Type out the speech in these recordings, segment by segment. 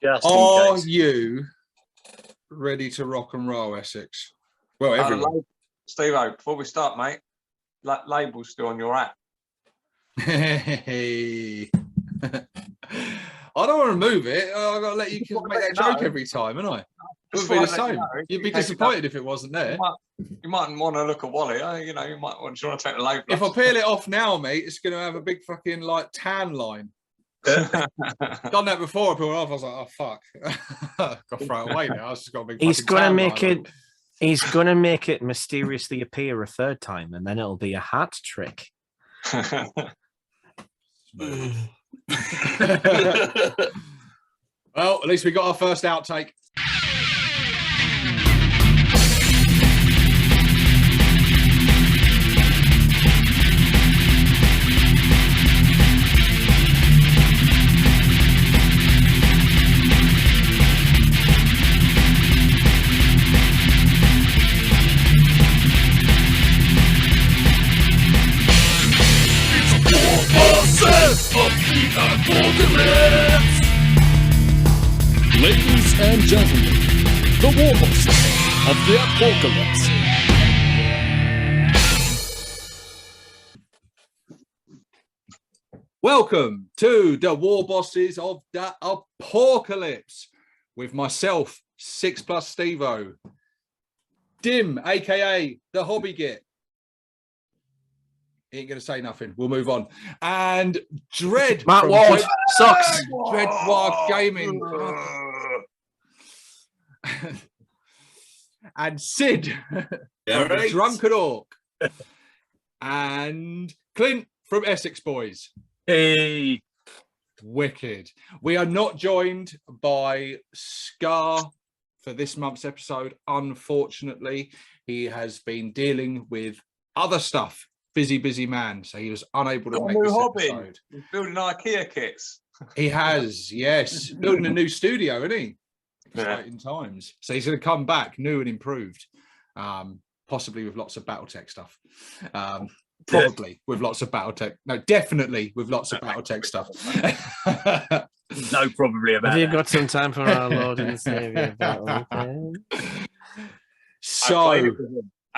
Are you ready to rock and roll, Essex? Well, everyone. Stevo, before we start, mate, label's still on your app. Hey. I don't want to remove it. I've got to let you make that joke every time, haven't I? It would be the same. You'd be disappointed if it wasn't there. You mightn't want to look at Wally. You know, you might want to take the label. If I peel it off now, mate, it's going to have a big fucking like tan line. Done that before. I peeled it off. I was like, oh fuck, got to throw it away now. I just got a big. He's going to make it. He's going to make it mysteriously appear a third time, and then it'll be a hat trick. Well, at least we got our first outtake. Warbosses of Da ApORKalypse! Ladies and gentlemen, the Warbosses of Da ApORKalypse. Welcome to the Warbosses of Da ApORKalypse with myself, 6+ Stevo, Dim, aka the Hobby Git. He ain't gonna say nothing. We'll move on. And Dredd, Matt Ward sucks. Dredd War Gaming. And Sid, Right. Drunken Orc. And Clint from Essex Boys. Hey. Wicked. We are not joined by Scar for this month's episode. Unfortunately, he has been dealing with other stuff. Busy man, so he was unable to make this episode. He's building IKEA kits. He has, yes, building a new studio, isn't he? Exciting times. So he's going to come back new and improved, possibly with lots of BattleTech stuff. Probably with lots of BattleTech. No, definitely with lots of BattleTech stuff. No, probably about. Have you got some time for our Lord and Savior? So.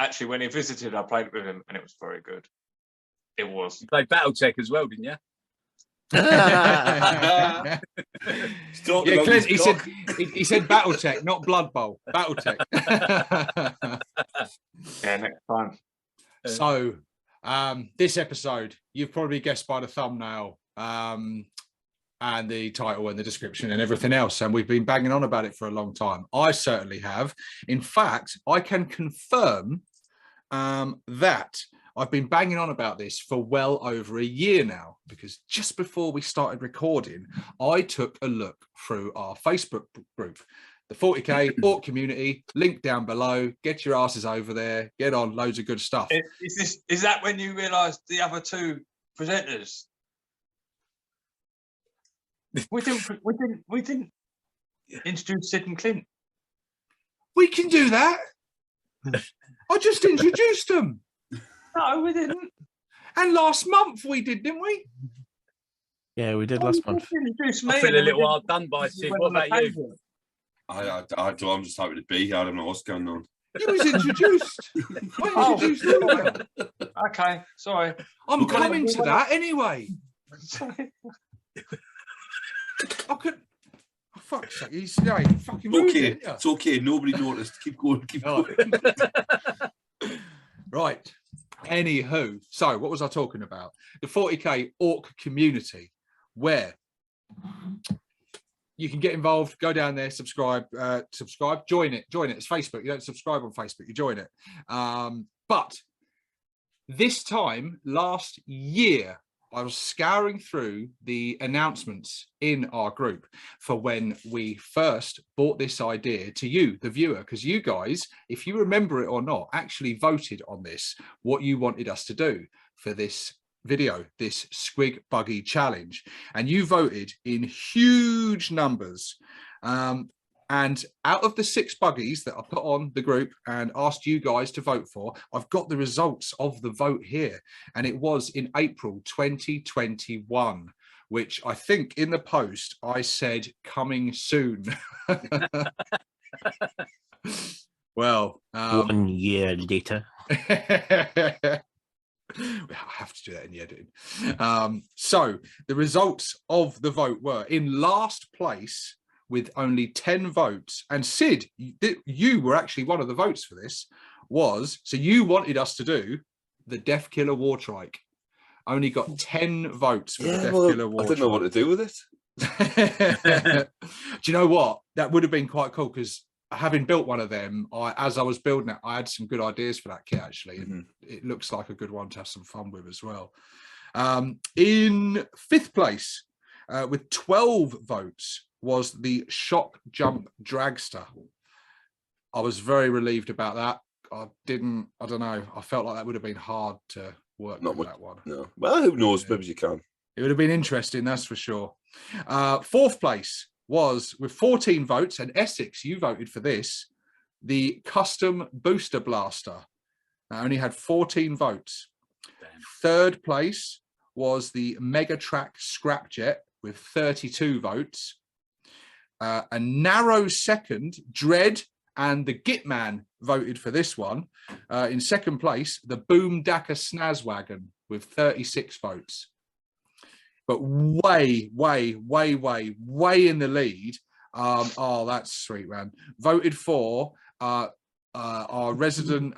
Actually, when he visited, I played with him, and it was very good. It was. You played BattleTech as well, didn't you? Yeah, Clint, he said BattleTech, not Blood Bowl. BattleTech. Yeah, next time. So, this episode, you've probably guessed by the thumbnail, and the title and the description and everything else, and we've been banging on about it for a long time. I certainly have. In fact, I can confirm that I've been banging on about this for well over a year now, because just before we started recording, I took a look through our Facebook group, the 40k Orc community, link down below. Get your asses over there, get on, loads of good stuff. Is that when you realised the other two presenters? We didn't introduce Sid and Clint. We can do that. I just introduced them. No, we didn't. And last month we did, didn't we? Yeah, we did last month. I feel a little hard done by Sid. What about you? I'm just happy to be here. I don't know what's going on. You was introduced. I introduced you. Okay, sorry. I'm coming to that anyway. Sorry. I could. Oh, fuck's sake, he's fucking rude, Okay, didn't you? it's okay. Nobody noticed. Keep going. Keep going. Right. Anywho, so what was I talking about? The 40k Orc community, where you can get involved, go down there, subscribe, join it. It's Facebook. You don't subscribe on Facebook, you join it. But this time last year, I was scouring through the announcements in our group for when we first brought this idea to you, the viewer, because you guys, if you remember it or not, actually voted on this, what you wanted us to do for this video, this Squigbuggy challenge. And you voted in huge numbers. And out of the 6 buggies that I put on the group and asked you guys to vote for, I've got the results of the vote here. And it was in April 2021 which I think in the post I said coming soon. Well, 1 year later. I have to do that in the editing. So the results of the vote were in last place with only 10 votes. And Sid, you were actually one of the votes for this. So you wanted us to do the Death Killer Wartrike. Only got 10 votes for the Death Killer Wartrike. I didn't know what to do with it. Do you know what? That would have been quite cool because having built one of them, as I was building it, I had some good ideas for that kit actually, and it looks like a good one to have some fun with as well. In 5th place, with 12 votes, was the Shock Jump Dragster. I was very relieved about that. I don't know. I felt like that would have been hard to work with that one. No. Well, who knows? Maybe you can. It would have been interesting, that's for sure. 4th place was with 14 votes, and Essex, you voted for this, the custom boosta-blasta. Only had 14 votes. Damn. 3rd place was the Megatrack Scrapjet with 32 votes. A narrow 2nd, Dredd and the Gitman voted for this one. In 2nd place, the Boom Daka Snazwagon with 36 votes. But way in the lead. Oh, that's sweet, man. Voted for our resident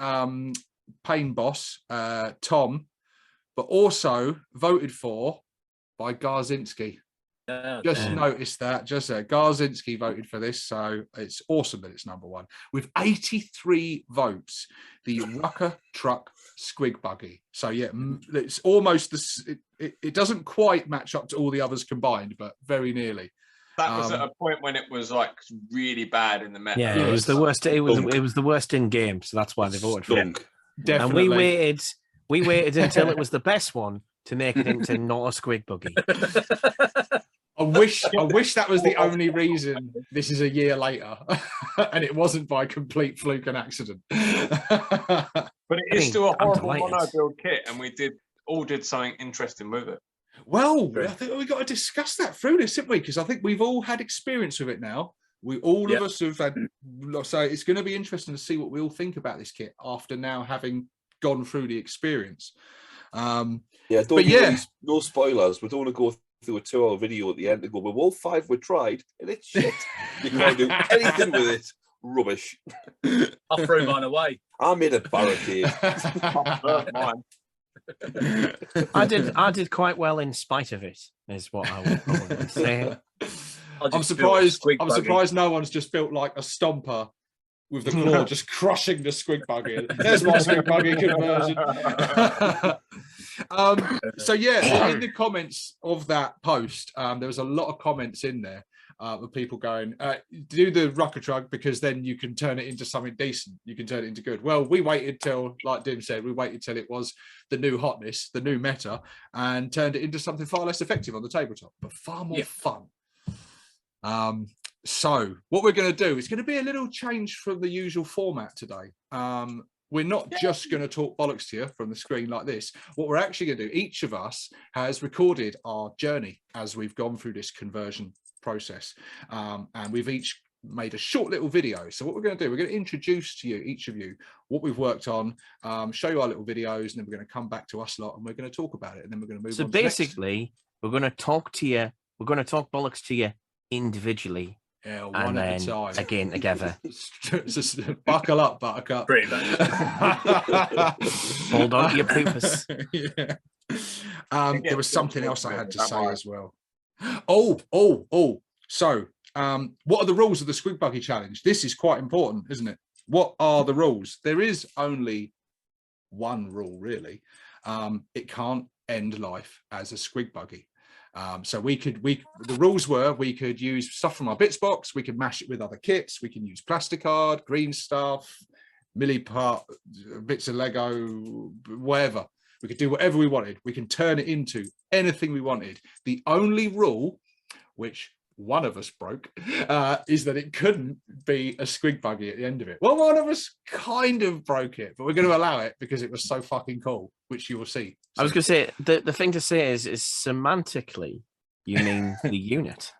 pain boss, Tom, but also voted for by Garzinski. Just noticed that. Garzinski voted for this, so it's awesome that it's number 1 with 83 votes. The Rukkatrukk Squigbuggy. So yeah, it's almost the. It doesn't quite match up to all the others combined, but very nearly. That was at a point when it was like really bad in the meta. Yeah, it was the worst. It was the worst in game, so that's why they voted for it. Definitely. And we waited until it was the best one to make it into not a Squigbuggy. I wish that was the only reason this is a year later, and it wasn't by complete fluke and accident. But it is still a horrible mono build kit, and we all did something interesting with it. Well, I think we've got to discuss that through this, haven't we? Because I think we've all had experience with it now. All of us have had, so it's going to be interesting to see what we all think about this kit after now having gone through the experience. No spoilers. We don't want to go through a 2-hour video at the end to go, well, all 5 were tried and it's shit. You can't do anything with it. Rubbish. I threw mine away. I made a barricade. I did quite well in spite of it, is what I would probably say. I'm surprised no one's just built like a stomper with the claw just crushing the Squigbuggy. There's my Squigbuggy conversion. So yeah, in the comments of that post, there was a lot of comments in there of people going, do the Rukkatrukk because then you can turn it into something decent. You can turn it into good. Well, we waited till, like Dim said, we waited till it was the new hotness, the new meta, and turned it into something far less effective on the tabletop, but far more fun. So what we're going to do is going to be a little change from the usual format today. We're not just going to talk bollocks to you from the screen like this. What we're actually going to do, each of us has recorded our journey as we've gone through this conversion process. And we've each made a short little video. So what we're going to do, we're going to introduce to you, each of you, what we've worked on, show you our little videos, and then we're going to come back to us lot and we're going to talk about it. And then we're going to move on. So basically, we're going to talk to you. We're going to talk bollocks to you individually. Yeah, one at a time. Again, together. Just buckle up, Buttercup. Pretty much. Hold on to your poopers. There was something else I had to say as well. So, what are the rules of the Squigbuggy challenge? This is quite important, isn't it? What are the rules? There is only one rule, really. It can't end life as a Squigbuggy. So the rules were we could use stuff from our bits box, we could mash it with other kits, we can use plasticard, green stuff, milliput, bits of Lego, whatever. We could do whatever we wanted. We can turn it into anything we wanted. The only rule, which one of us broke, is that it couldn't be a Squigbuggy at the end of it. Well, one of us kind of broke it, but we're going to allow it because it was so fucking cool, which you will see. I was going to say, the thing to say is semantically, You mean the unit,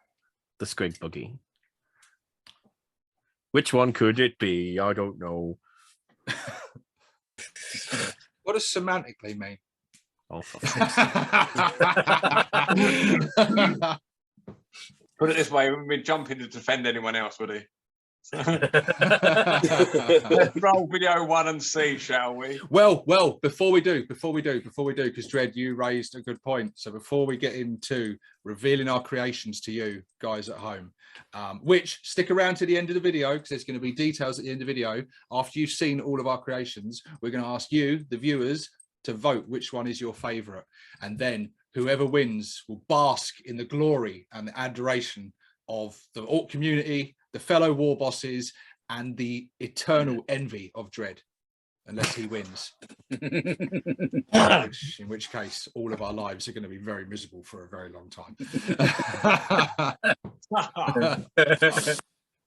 the Squigbuggy. Which one could it be? I don't know. What does semantically mean? Oh, for Put it this way, he wouldn't be jumping to defend anyone else, would he? Let's roll video 1 and see, shall we? Well, before we do, because Dredd, you raised a good point. So before we get into revealing our creations to you guys at home, which stick around to the end of the video because there's going to be details at the end of the video. After you've seen all of our creations, we're going to ask you, the viewers, to vote which one is your favorite, and then whoever wins will bask in the glory and the adoration of the Orc community, the fellow war bosses, and the eternal envy of Dredd, unless he wins. In which case, all of our lives are going to be very miserable for a very long time.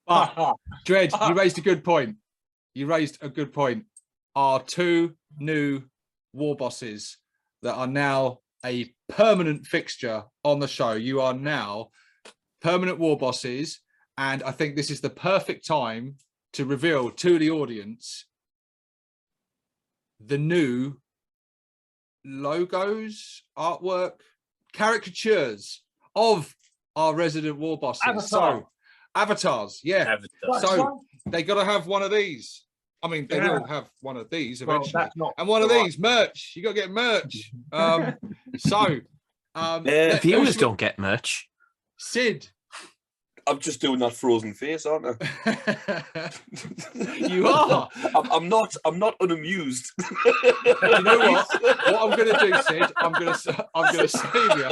But, Dredd, you raised a good point. Our 2 new war bosses that are now a permanent fixture on the show. You are now permanent war bosses. And I think this is the perfect time to reveal to the audience the new logos, artwork, caricatures of our resident war bosses. So, avatars, yeah. So they got to have one of these. I mean, they will have one of these eventually. And one of these, merch. You got to get merch. Viewers don't get merch. Sid. I'm just doing that frozen face, aren't I? You are. I'm not unamused. You know what? What I'm going to do, Sid, I'm going to save you.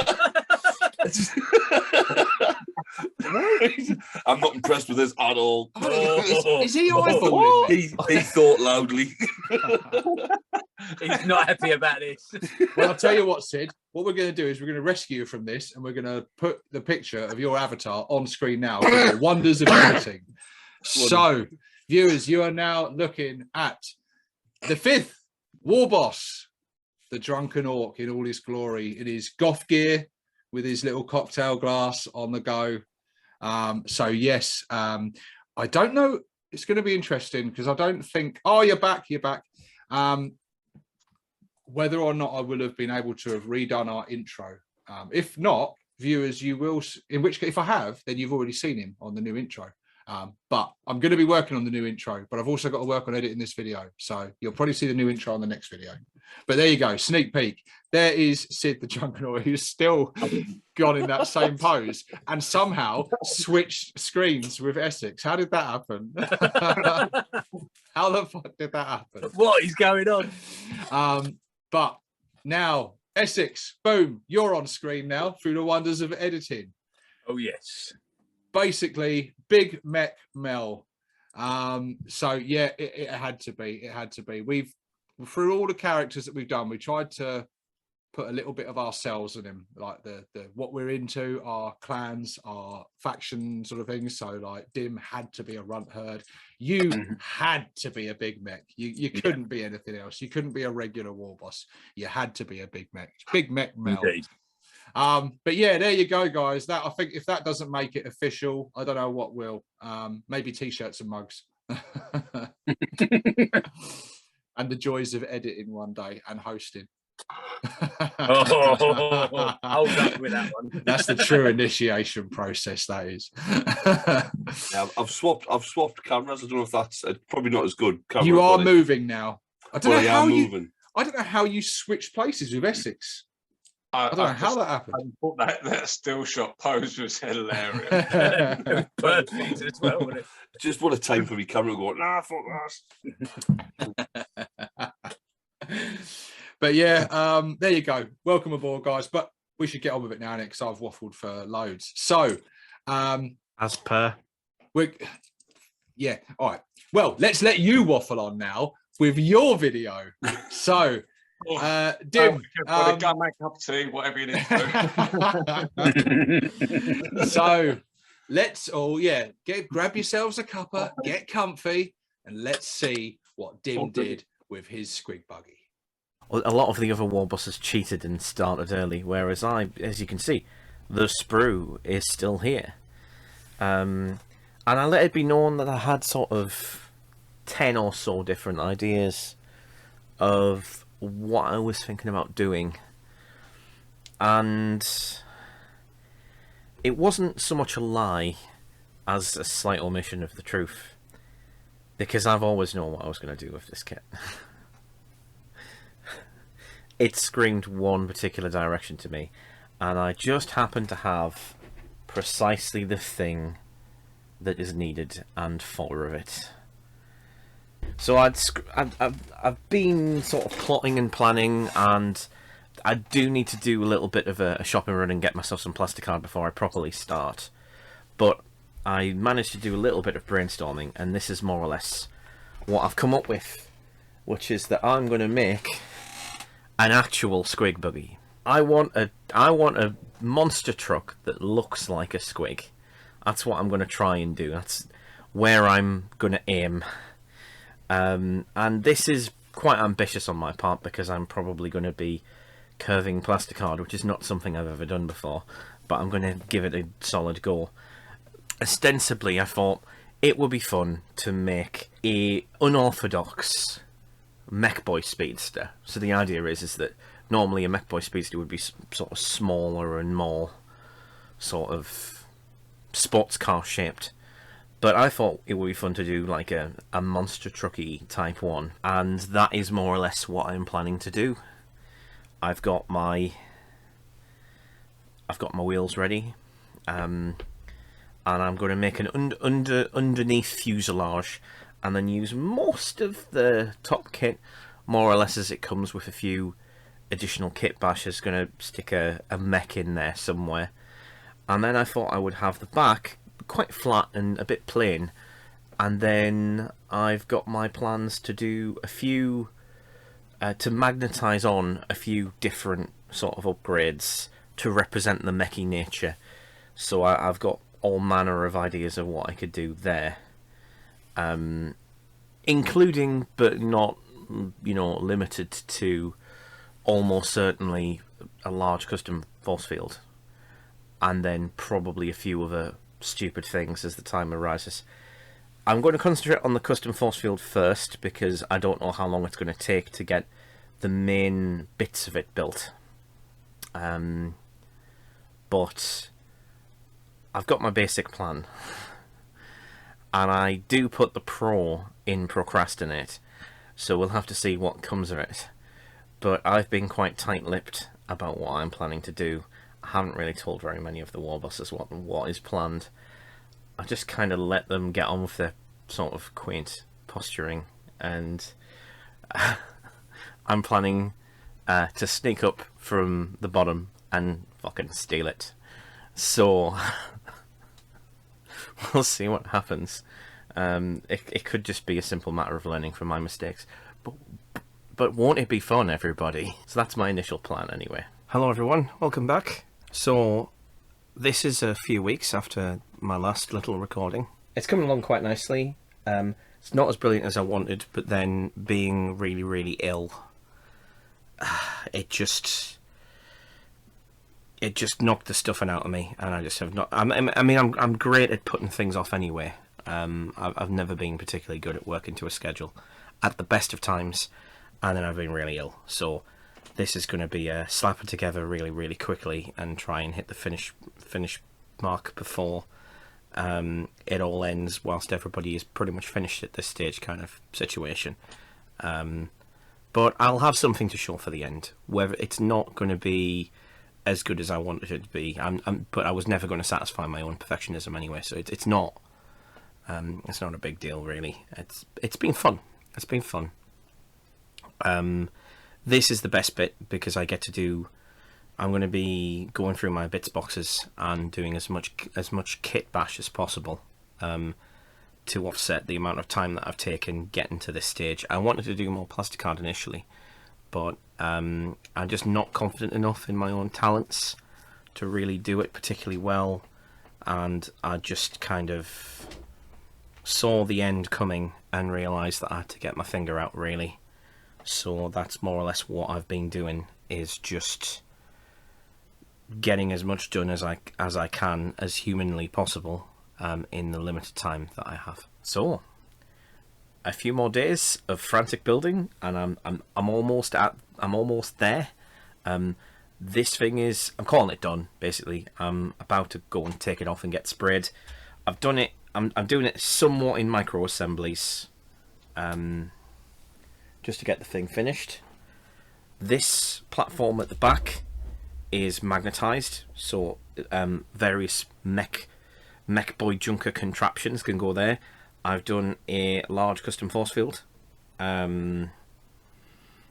I'm not impressed with this at all. Is he eyeballing me? He thought loudly. He's not happy about this. Well, I'll tell you what, Sid. What we're going to do is we're going to rescue you from this, and we're going to put the picture of your avatar on screen now. The wonders of editing. So, viewers, you are now looking at the 5th Warboss, the drunken orc in all his glory. It is goth gear with his little cocktail glass on the go. So yes, I don't know. It's going to be interesting because I don't think. Oh, you're back. Whether or not I will have been able to have redone our intro. If not, viewers, you will. In which case, if I have, then you've already seen him on the new intro. But I'm going to be working on the new intro. But I've also got to work on editing this video. So you'll probably see the new intro on the next video. But there you go, sneak peek. There is Sid the Drunken Orc, who's still gone in that same pose and somehow switched screens with Essex. How did that happen? How the fuck did that happen? What is going on? But now, Essex, boom, you're on screen now through the wonders of editing. Oh, yes. Basically, Big Mech Mel. So, yeah, it had to be. It had to be. Through all the characters that we've done, we tried to put a little bit of ourselves in him, like the what we're into, our clans, our faction sort of things. So like Dim had to be a runt herd. You had to be a big mech. You couldn't be anything else. You couldn't be a regular war boss. You had to be a big mech. Big Mech Mel. Indeed. But yeah, there you go, guys. That I think if that doesn't make it official, I don't know what will. Maybe t-shirts and mugs. And the joys of editing one day and hosting. Hold up with that one. That's the true initiation process. That is. Yeah, I've swapped cameras. I don't know if that's probably not as good. You are moving now. I don't know how moving. I don't know how you switched places with Essex. I don't know how that happened. I thought that still shot pose was hilarious. Perfect as well, wasn't it? Just what a time for me camera going, nah, fuck that. But yeah, there you go. Welcome aboard, guys. But we should get on with it now, because I've waffled for loads. So, as per, all right. Well, let's let you waffle on now with your video. So, Dim, got a gun, make up tea, whatever you need to do. So, let's all grab yourselves a cuppa, get comfy, and let's see what Dim did with his Squigbuggy. a lot of the other Warbosses cheated and started early, whereas I, as you can see, the sprue is still here. And I let it be known that I had sort of 10 or so different ideas of what I was thinking about doing. And it wasn't so much a lie as a slight omission of the truth, because I've always known what I was going to do with this kit. It screamed one particular direction to me, and I just happened to have precisely the thing that is needed and full of it. So I've been sort of plotting and planning, and I do need to do a little bit of a shopping run and get myself some plasticard before I properly start. But I managed to do a little bit of brainstorming, and this is more or less what I've come up with, which is that I'm going to make an actual Squigbuggy. I want a monster truck that looks like a squig. That's what I'm going to try and do. That's where I'm going to aim. And this is quite ambitious on my part, because I'm probably going to be curving plasticard, which is not something I've ever done before, but I'm going to give it a solid go. Ostensibly, I thought it would be fun to make a unorthodox mech boy speedster. So the idea is that normally a mech boy speedster would be sort of smaller and more sort of sports car shaped. But I thought it would be fun to do like a monster trucky type one, and that is more or less what I'm planning to do. I've got my wheels ready, and I'm going to make an underneath fuselage, and then use most of the top kit more or less as it comes, with a few additional kit bashes. Going to stick a mech in there somewhere, and then I thought I would have the back quite flat and a bit plain, and then I've got my plans to do a few to magnetize on a few different sort of upgrades to represent the mechy nature. So I've got all manner of ideas of what I could do there, including but not, you know, limited to almost certainly a large custom force field, and then probably a few other stupid things as the time arises. I'm going to concentrate on the custom force field first, because I don't know how long it's going to take to get the main bits of it built. But I've got my basic plan, and I do put the pro in procrastinate, so we'll have to see what comes of it. But I've been quite tight-lipped about what I'm planning to do. I haven't really told very many of the Warbosses what is planned. I just kind of let them get on with their sort of quaint posturing, and I'm planning to sneak up from the bottom and fucking steal it. So we'll see what happens. It could just be a simple matter of learning from my mistakes, but won't it be fun, everybody? So that's my initial plan anyway. Hello everyone, welcome back. So this is a few weeks after my last little recording. It's coming along quite nicely. It's not as brilliant as I wanted, but then being really, really ill, it just knocked the stuffing out of me, and I just have not. I mean, I'm great at putting things off anyway. I've never been particularly good at working to a schedule at the best of times, and then I've been really ill. So this is going to be slap it together really, really quickly and try and hit the finish mark before it all ends, whilst everybody is pretty much finished at this stage kind of situation. But I'll have something to show for the end. Whether it's not going to be as good as I wanted it to be, but I was never going to satisfy my own perfectionism anyway, so it's not a big deal really. It's been fun. It's been fun. This is the best bit, because I get to do. I'm going to be going through my bits boxes and doing as much kit bash as possible to offset the amount of time that I've taken getting to this stage. I wanted to do more plasticard initially, but I'm just not confident enough in my own talents to really do it particularly well, and I just kind of saw the end coming and realised that I had to get my finger out really. So that's more or less what I've been doing, is just getting as much done as I can, as humanly possible, in the limited time that I have. So, a few more days of frantic building, and I'm almost there. This thing is, I'm calling it done. Basically, I'm about to go and take it off and get sprayed. I've done it. I'm doing it somewhat in micro assemblies, just to get the thing finished. This platform at the back is magnetized, so various mech boy junker contraptions can go there. I've done a large custom force field,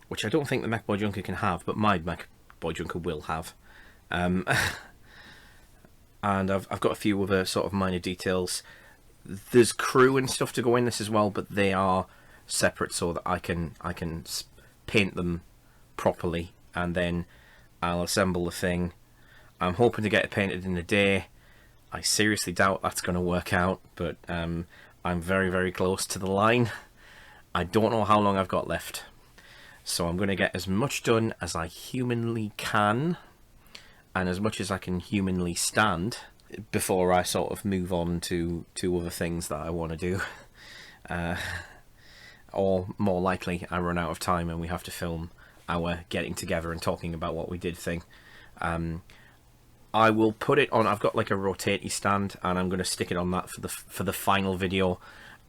which I don't think the mech boy junker can have, but my mech boy junker will have. And I've got a few other sort of minor details. There's crew and stuff to go in this as well, but they are separate so that I can paint them properly, and then I'll assemble the thing. I'm hoping to get it painted in a day. I seriously doubt that's going to work out, but I'm very, very close to the line. I don't know how long I've got left, so I'm going to get as much done as I humanly can, and as much as I can humanly stand, before I sort of move on to other things that I want to do. Or more likely, I run out of time and we have to film our getting together and talking about what we did thing. I will put it on. I've got like a rotatey stand, and I'm going to stick it on that for the final video,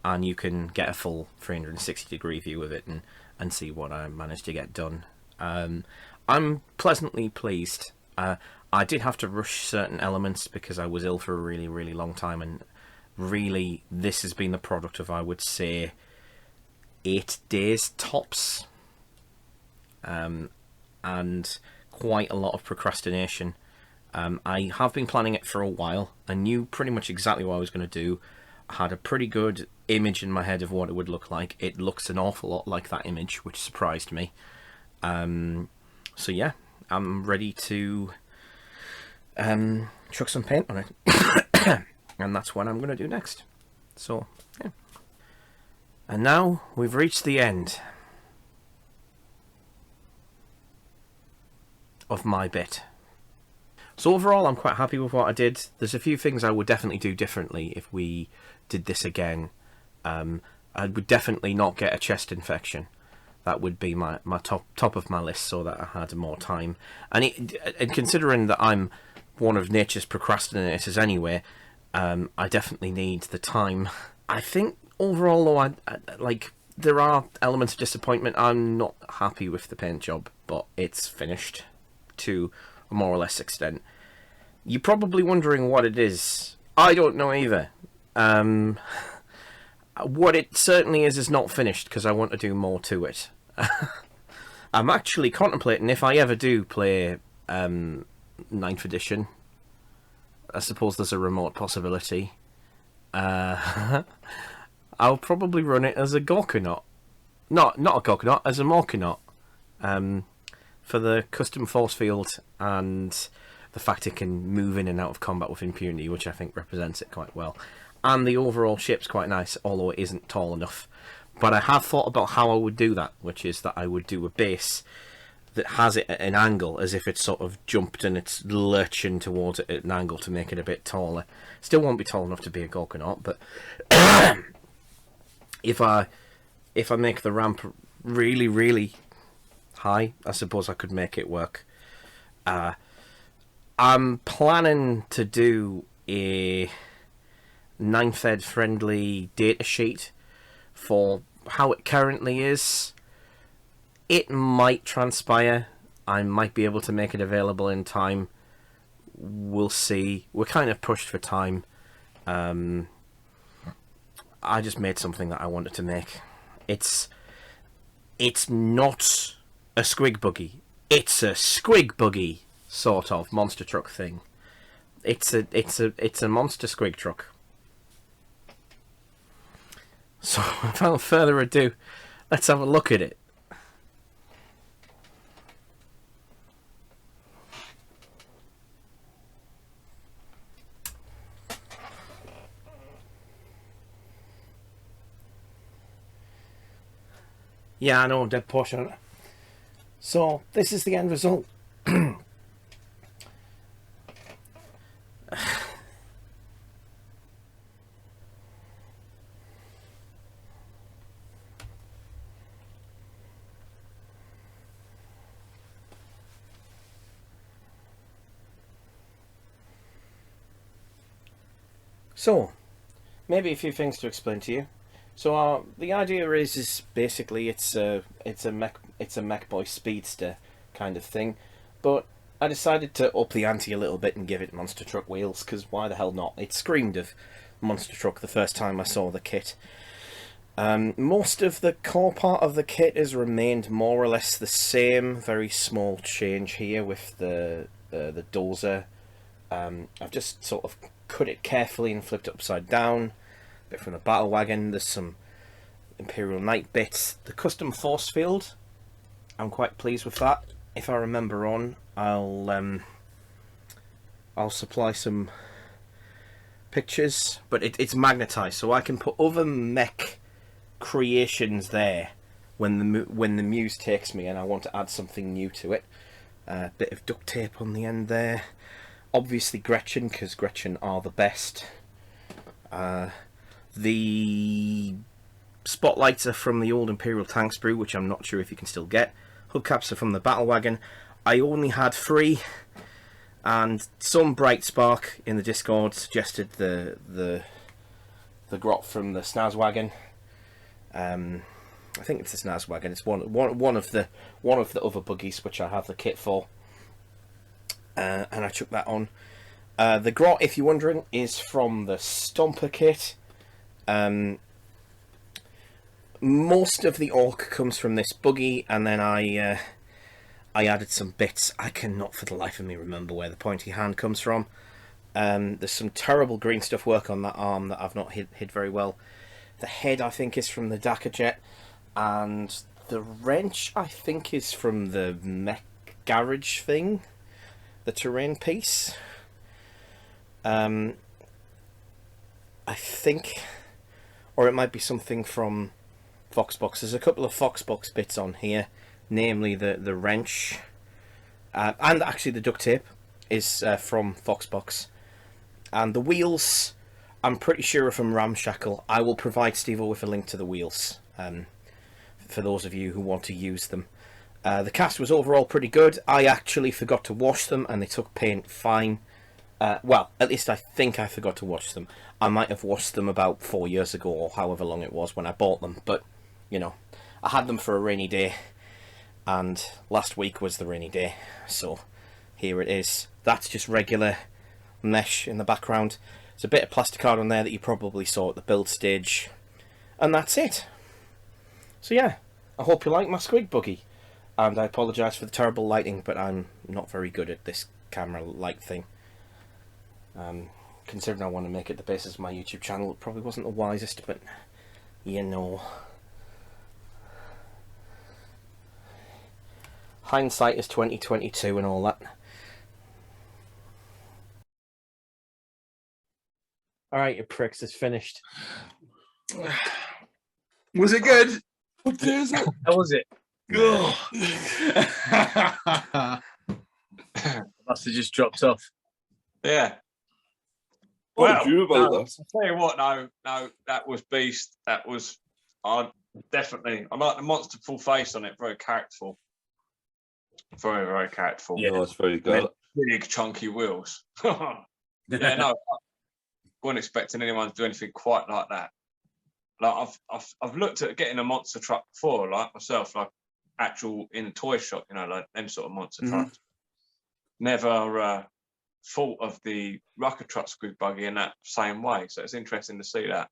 and you can get a full 360-degree view of it and see what I managed to get done. I'm pleasantly pleased. I did have to rush certain elements because I was ill for a really, really long time, and really this has been the product of, I would say, 8 days tops, and quite a lot of procrastination. I have been planning it for a while. I knew pretty much exactly what I was going to do. I had a pretty good image in my head of what it would look like. It looks an awful lot like that image, which surprised me. So yeah, I'm ready to chuck some paint on it. And that's what I'm going to do next. So, yeah. And now we've reached the end of my bit. So overall, I'm quite happy with what I did. There's a few things I would definitely do differently if we did this again. I would definitely not get a chest infection. That would be my top of my list, so that I had more time. And considering that I'm one of nature's procrastinators anyway, I definitely need the time. I think overall, though, I like, there are elements of disappointment. I'm not happy with the paint job, but it's finished to a more or less extent. You're probably wondering what it is. I don't know either. What it certainly is not finished, because I want to do more to it. I'm actually contemplating, if I ever do play 9th edition, I suppose there's a remote possibility, I'll probably run it as a Gorkanaut. Not a Gorkanaut, as a Morkanaut. For the custom force field and the fact it can move in and out of combat with impunity, which I think represents it quite well. And the overall shape's quite nice, although it isn't tall enough. But I have thought about how I would do that, which is that I would do a base that has it at an angle, as if it's sort of jumped and it's lurching towards it at an angle to make it a bit taller. Still won't be tall enough to be a Gorkanaut, but if I make the ramp really, really high, I suppose I could make it work. I'm planning to do a 9th ed friendly datasheet for how it currently is. It might transpire. I might be able to make it available in time. We'll see. We're kind of pushed for time. I just made something that I wanted to make. It's not a Squigbuggy. It's a Squigbuggy sort of monster truck thing. It's a monster squig truck. So without further ado, let's have a look at it. Yeah, I know, I'm dead posh on it. So, this is the end result. So, maybe a few things to explain to you. So, the idea is basically it's a mech boy speedster kind of thing, but I decided to up the ante a little bit and give it monster truck wheels, because why the hell not? It screamed of monster truck the first time I saw the kit. Most of the core part of the kit has remained more or less the same. Very small change here with the dozer. I've just sort of cut it carefully and flipped it upside down. A bit from the battle wagon. There's some Imperial Knight bits. The custom force field, I'm quite pleased with that. If I remember on, I'll supply some pictures, but it's magnetized, so I can put other mech creations there when the muse takes me and I want to add something new to it. A bit of duct tape on the end there. Obviously Gretchen, because Gretchen are the best. The spotlights are from the old Imperial tank sprue, which I'm not sure if you can still get. Hubcaps are from the battle wagon. I only had 3, and some bright spark in the Discord suggested the grot from the Snaz wagon. I think it's the Snaz wagon. It's one of the other buggies which I have the kit for, and I chucked that on. The grot, if you're wondering, is from the Stomper kit. Most of the orc comes from this buggy, and then I added some bits. I cannot for the life of me remember where the pointy hand comes from. There's some terrible green stuff work on that arm that I've not hid very well. The head, I think, is from the Dakar jet, and the wrench, I think, is from the mech garage thing, the terrain piece. I think, or it might be something from Foxbox. There's a couple of Foxbox bits on here, namely the wrench, and actually the duct tape is from Foxbox. And the wheels, I'm pretty sure are from Ramshackle. I will provide Stevo with a link to the wheels for those of you who want to use them. The cast was overall pretty good. I actually forgot to wash them and they took paint fine. Well, at least I think I forgot to wash them. I might have washed them about 4 years ago or however long it was when I bought them, but you know, I had them for a rainy day, and last week was the rainy day, so here it is. That's just regular mesh in the background. There's a bit of plastic card on there that you probably saw at the build stage, and that's it. So yeah, I hope you like my Squigbuggy, and I apologise for the terrible lighting, but I'm not very good at this camera light thing. Considering I want to make it the basis of my YouTube channel, it probably wasn't the wisest, but you know. Hindsight is 20/22 and all that. Alright, you pricks, it's finished. Was it good? How was it? Must have just dropped off. Yeah. What Well, did you about no, that? I'll tell you what, no, that was beast. That was, I like the monster full face on it, very characterful. Very, very characterful. Yeah. No, it's very good. Big chunky wheels. Yeah, no, I wasn't expecting anyone to do anything quite like that. Like I've looked at getting a monster truck before, like myself, like actual in a toy shop, you know, like them sort of monster trucks. Never thought of the Rukkatrukk Squigbuggy in that same way. So it's interesting to see that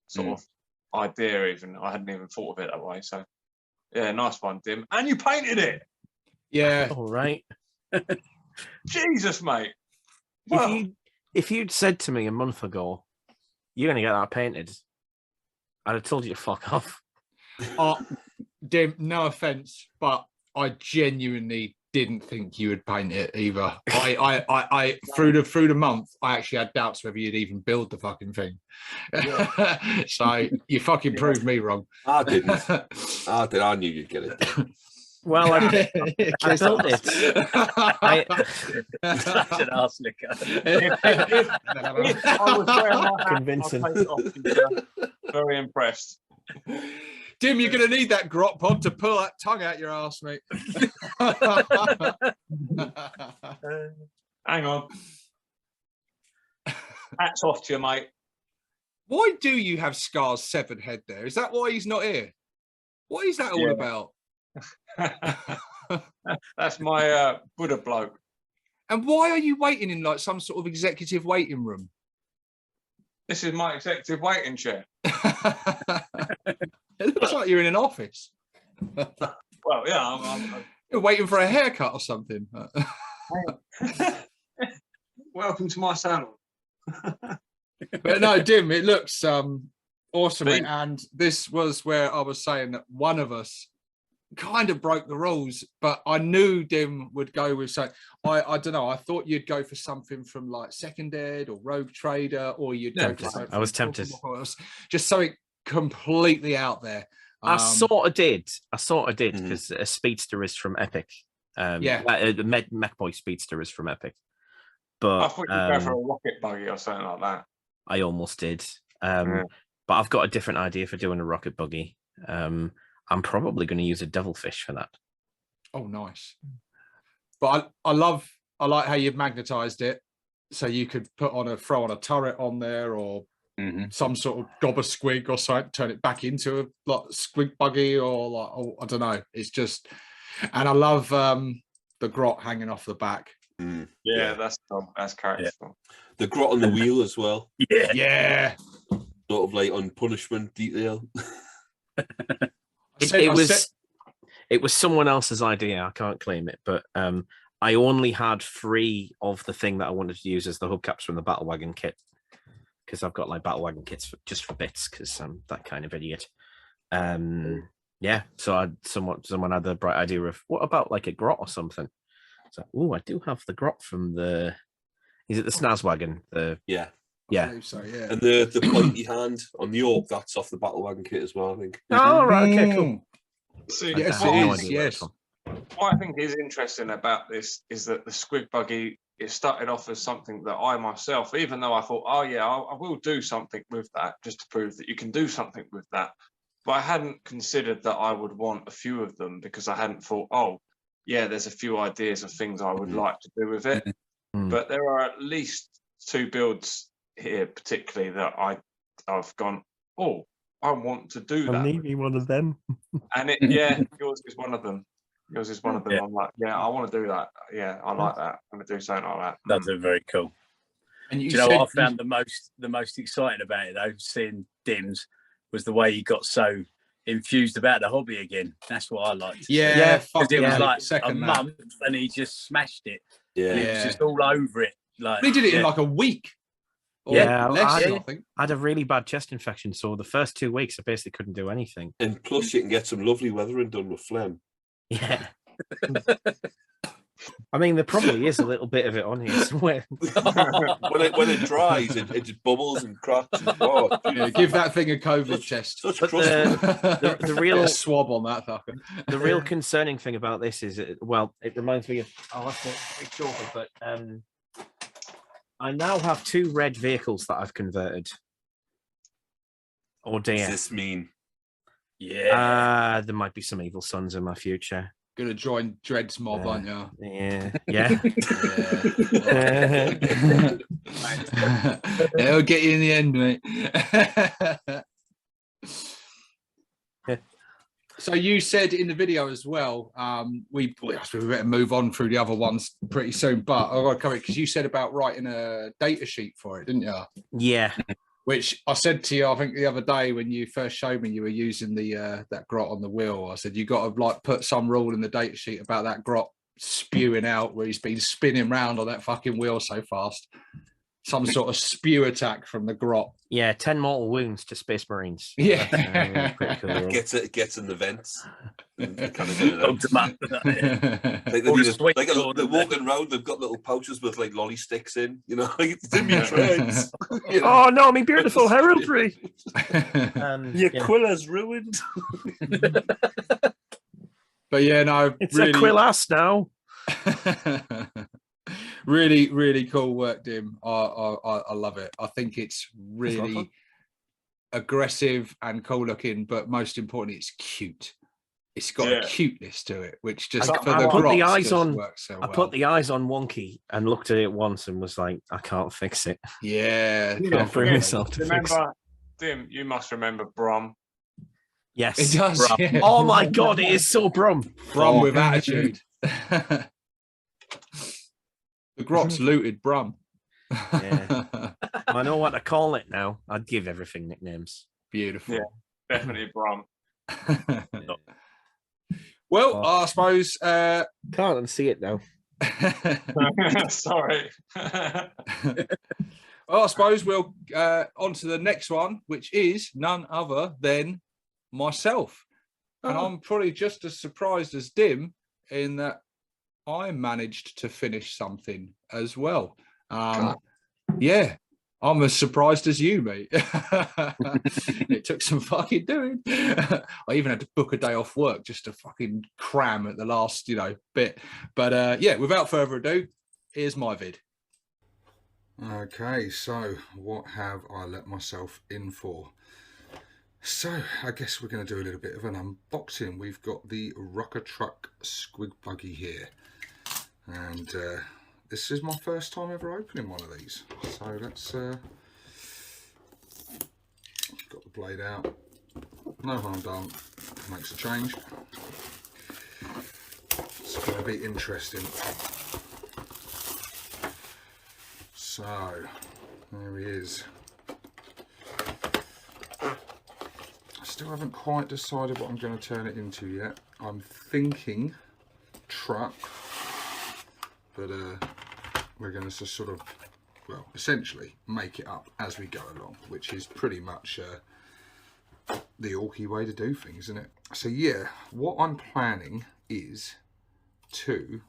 sort of idea. Even I hadn't even thought of it that way. So yeah, nice one, Dim. And you painted it. Yeah. All right. Jesus, mate. Well, If you'd said to me a month ago, you're going to get that painted, I'd have told you to fuck off. Dim, no offense, but I genuinely didn't think you would paint it either. I through the month, I actually had doubts whether you'd even build the fucking thing. Yeah. So you fucking proved me wrong. I didn't. I did. I knew you'd get it. Well, I built it. Such an arse licker. if I was wearing my hat, Convincing. I'll take it off. Very impressed. Dim, you're going to need that grot pod to pull that tongue out your ass, mate. Hang on. Hats off to you, mate. Why do you have Scar's severed head there? Is that why he's not here? What is that all about? That's my Buddha bloke. And why are you waiting in like some sort of executive waiting room? This is my executive waiting chair. It looks like you're in an office. Well, yeah, I'm You're waiting for a haircut or something. welcome to my salon. But no, Dim, it looks awesome. Thank- And this was where I was saying that one of us kind of broke the rules, but I knew Dim would go with something. I don't know. I thought you'd go for something from like Second Ed or Rogue Trader, or you'd go for something. I was tempted. Just something completely out there. I sort of did Mhm. because a speedster is from Epic. Yeah. The Mech Boy speedster is from Epic. I But thought you'd go for a rocket buggy or something like that. I almost did. Yeah. But I've got a different idea for doing a rocket buggy. I'm probably going to use a devilfish for that. Oh, nice. But I like how you've magnetized it, so you could throw on a turret on there, or some sort of gobber squig or something, turn it back into a like Squigbuggy, or like, oh, I don't know. It's just, and I love the grot hanging off the back. Yeah, that's cool. That's characterful. The grot on the wheel as well. Yeah. Sort of like on punishment detail. It was someone else's idea. I can't claim it, but I only had 3 of the thing that I wanted to use as the hubcaps from the battle wagon kit, because I've got like battle wagon kits just for bits, because I'm that kind of idiot. Yeah, so someone had the bright idea of, what about like a grot or something? So, I do have the grot from the. Is it the Snaz wagon? Yeah. I believe so, yeah. And the pointy hand on the Orc, that's off the battle wagon kit as well, I think. Oh, right, okay, cool. See, Yes, I had no it is. idea where Yes. it's from. what I think is interesting about this is that the Squigbuggy, it started off as something that I myself, even though I thought, oh yeah, I will do something with that, just to prove that you can do something with that. But I hadn't considered that I would want a few of them, because I hadn't thought, oh yeah, there's a few ideas of things I would like to do with it. But there are at least 2 builds here, particularly, that I've gone, oh, I want to do that. Maybe one of them. And yours is one of them. Yours is one of them. Yeah. I'm like, yeah, I want to do that. Yeah, I like that. I'm gonna do something like that. That's very cool. And Do you know what I found the most exciting about it though, seeing Dim's, was the way he got so infused about the hobby again. That's what I liked. Yeah, because it was like second a month and he just smashed it. Yeah. And it was just all over it. Like He did it in like a week. Or Yeah, less, I I think. I had a really bad chest infection, so the first 2 weeks I basically couldn't do anything. And plus, you can get some lovely weathering done with phlegm. Yeah. I mean, there probably is a little bit of it on here somewhere. when it dries, it just bubbles and cracks. And, oh, Yeah, give that thing a COVID test. such But crust. the real Get a swab on that fucker. the real concerning thing about this is, it reminds me of. I'll have to make sure, but I now have 2 red vehicles that I've converted. Oh Does dear. this mean? yeah. There might be some evil sons in my future. Gonna join Dredd's mob, aren't you? Yeah. Yeah. It'll get you in the end, mate. So you said in the video as well, we better move on through the other ones pretty soon, but I've got to cover it because you said about writing a data sheet for it, didn't you? Yeah. Which I said to you, I think the other day when you first showed me you were using the that grot on the wheel. I said you got to like put some rule in the data sheet about that grot spewing out where he's been spinning round on that fucking wheel so fast. Some sort of spew attack from the grot. Yeah, 10 mortal wounds to Space Marines. Yeah. That's, pretty cool. It gets in the vents. And kind of get it out. Hooked 'em up. Like Or they're, just wait like for they're them. walking around, they've got little pouches with like lolly sticks in, you know, like it's in your treads. Oh no, my beautiful heraldry. Your quiller's ruined. But yeah, no, It's really, a quill ass now. really, really cool work, Dim. I love it. I think it's really fun. aggressive and cool looking, but most importantly, it's cute. It's got a cuteness to it, which just I for the put the grots eyes just on. works so I well. put the eyes on Wonky and looked at it once and was like, I can't fix it. Yeah, Can't bring myself to fix it. Dim, you must remember Brum. Yes. It does. Brum. Yeah. Oh my god, it is so Brum. Brum Oh. with attitude. The Grots looted Brum. Yeah. I know what to call it now. I'd give everything nicknames. Beautiful. Yeah. Definitely Brum. Well, Oh. I suppose. Can't unsee it now. Sorry. Well, I suppose we'll on to the next one, which is none other than myself. And I'm probably just as surprised as Dim in that I managed to finish something as well. Yeah, I'm as surprised as you, mate. It took some fucking doing. I even had to book a day off work just to fucking cram at the last, bit. But yeah, without further ado, here's my vid. Okay, so what have I let myself in for? So I guess we're going to do a little bit of an unboxing. We've got the Rukkatrukk Squigbuggy here, and this is my first time ever opening one of these. So let's got the blade out. No harm done. Makes a change. It's going to be interesting. So there he is. I still haven't quite decided what I'm going to turn it into yet. I'm thinking truck, but we're going to sort of, well, essentially make it up as we go along, which is pretty much the Orky way to do things, isn't it? So yeah, what I'm planning is to,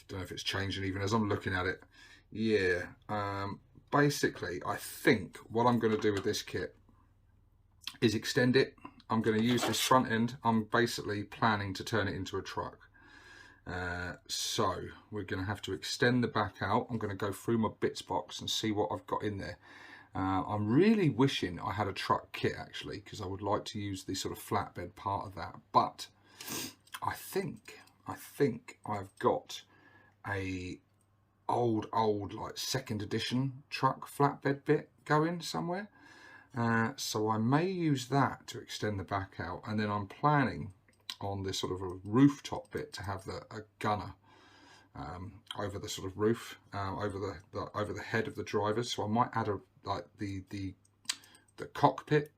don't know if it's changing even as I'm looking at it. Yeah, basically, I think what I'm going to do with this kit is extend it. I'm going to use this front end. I'm basically planning to turn it into a truck. So we're going to have to extend the back out. I'm going to go through my bits box and see what I've got in there. I'm really wishing I had a truck kit actually, because I would like to use the sort of flatbed part of that. But I think I've got a old like 2nd edition truck flatbed bit going somewhere, so I may use that to extend the back out, and then I'm planning on this sort of a rooftop bit to have a gunner over the sort of roof, over the head of the drivers. So I might add the cockpit,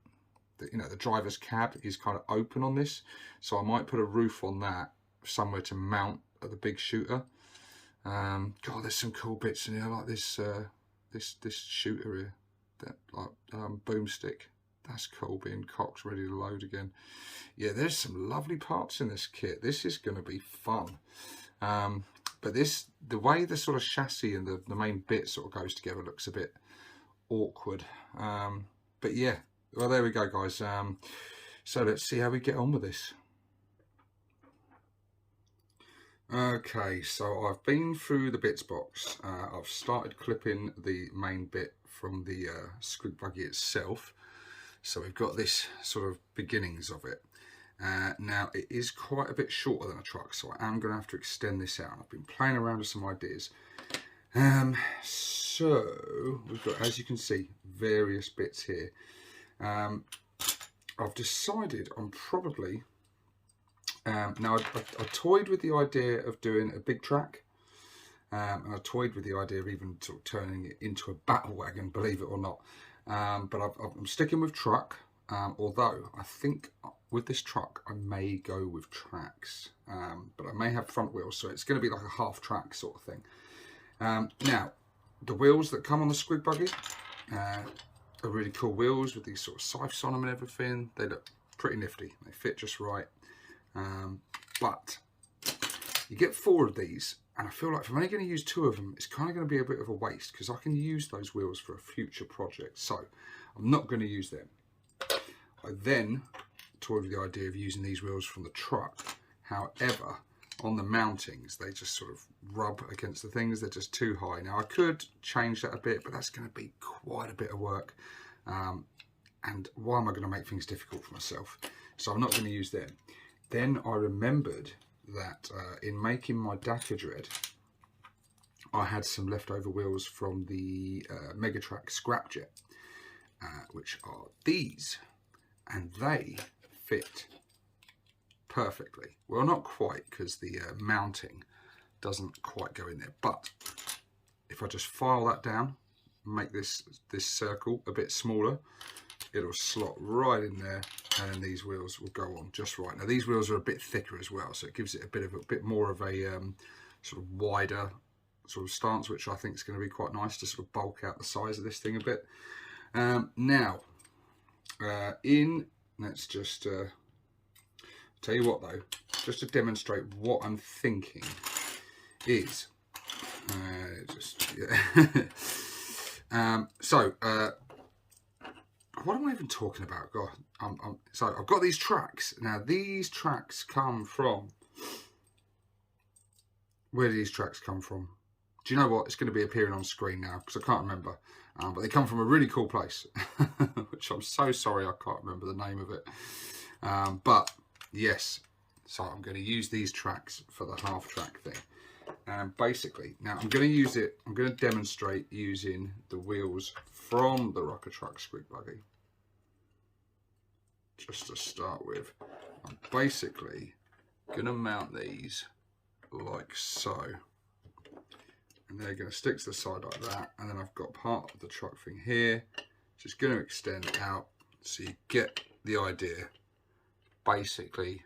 the driver's cab is kind of open on this, so I might put a roof on that somewhere to mount at the big shooter. God, there's some cool bits in here, like this this shooter here, that like boomstick. That's cool, being cocked, ready to load again. Yeah, there's some lovely parts in this kit. This is going to be fun. But the way the sort of chassis and the main bit sort of goes together looks a bit awkward. But yeah, well, there we go, guys. So let's see how we get on with this. Okay, so I've been through the bits box. I've started clipping the main bit from the Squigbuggy itself. So we've got this sort of beginnings of it. Now it is quite a bit shorter than a truck, so I am going to have to extend this out. I've been playing around with some ideas. So we've got, as you can see, various bits here. I've decided on probably, now I toyed with the idea of doing a big track, and I toyed with the idea of even sort of turning it into a battle wagon, believe it or not. But I'm sticking with truck, although I think with this truck I may go with tracks, but I may have front wheels, so it's going to be like a half track sort of thing. Now the wheels that come on the Squigbuggy are really cool wheels with these sort of scythes on them and everything. They look pretty nifty, they fit just right. But you get 4 of these, and I feel like if I'm only going to use 2 of them, it's kind of going to be a bit of a waste, because I can use those wheels for a future project, so I'm not going to use them. I then toyed with the idea of using these wheels from the truck. However, on the mountings, they just sort of rub against the things. They're just too high. Now I could change that a bit, but that's going to be quite a bit of work, and why am I going to make things difficult for myself? So I'm not going to use them. Then I remembered that in making my Dredd, I had some leftover wheels from the Megatrack Scrapjet, which are these, and they fit perfectly. Well, not quite, because the mounting doesn't quite go in there, but if I just file that down, make this circle a bit smaller, it'll slot right in there, and then these wheels will go on just right. Now these wheels are a bit thicker as well, so it gives it a bit more of a sort of wider sort of stance, which I think is going to be quite nice to sort of bulk out the size of this thing a bit. Now, let's just tell you what though, just to demonstrate what I'm thinking is, what am I even talking about? God, so I've got these tracks. Now these tracks come from, where do these tracks come from? Do you know what? It's going to be appearing on screen now because I can't remember. But they come from a really cool place, which I'm so sorry I can't remember the name of it. But yes, so I'm going to use these tracks for the half track thing. And basically, now I'm going to use it, I'm going to demonstrate using the wheels from the Rukkatrukk Squigbuggy. Just to start with, I'm basically going to mount these like so. And they're going to stick to the side like that, and then I've got part of the truck thing here, which is going to extend out, so you get the idea. Basically,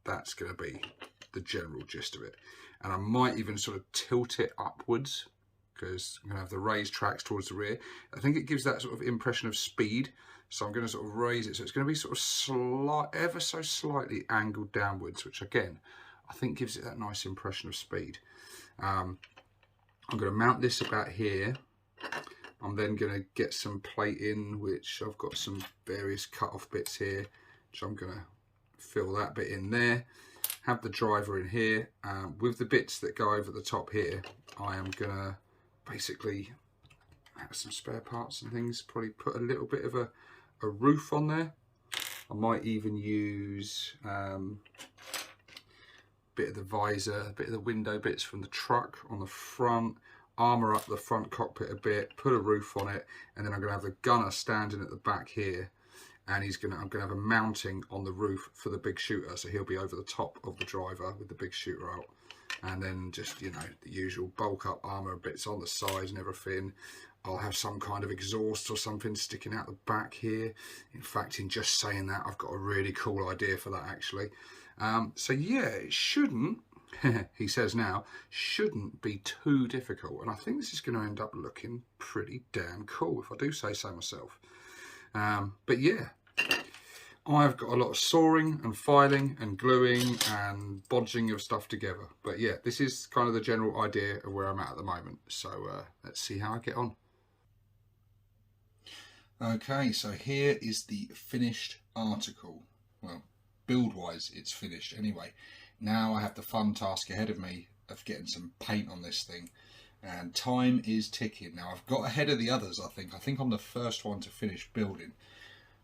that's going to be the general gist of it. And I might even sort of tilt it upwards, because I'm going to have the raised tracks towards the rear. I think it gives that sort of impression of speed, so I'm going to sort of raise it, so it's going to be sort of ever so slightly angled downwards, which again, I think gives it that nice impression of speed. I'm going to mount this about here. I'm then going to get some plating, which I've got some various cut-off bits here, which I'm going to fill that bit in there. Have the driver in here. With the bits that go over the top here, I am going to basically have some spare parts and things. Probably put a little bit of a roof on there. I might even use bit of the visor, a bit of the window bits from the truck on the front, armour up the front cockpit a bit, put a roof on it, and then I'm going to have the gunner standing at the back here, and I'm going to have a mounting on the roof for the big shooter, so he'll be over the top of the driver with the big shooter out, and then just, you know, the usual bulk up armour bits on the sides and everything. I'll have some kind of exhaust or something sticking out the back here. In fact, in just saying that, I've got a really cool idea for that actually. So yeah, it shouldn't, he says now, shouldn't be too difficult. And I think this is going to end up looking pretty damn cool, if I do say so myself. But yeah, I've got a lot of sawing and filing and gluing and bodging of stuff together. But yeah, this is kind of the general idea of where I'm at the moment. So let's see how I get on. Okay, so here is the finished article. Well, build-wise, it's finished anyway. Now I have the fun task ahead of me of getting some paint on this thing, and time is ticking. Now I've got ahead of the others. I think I'm the first one to finish building,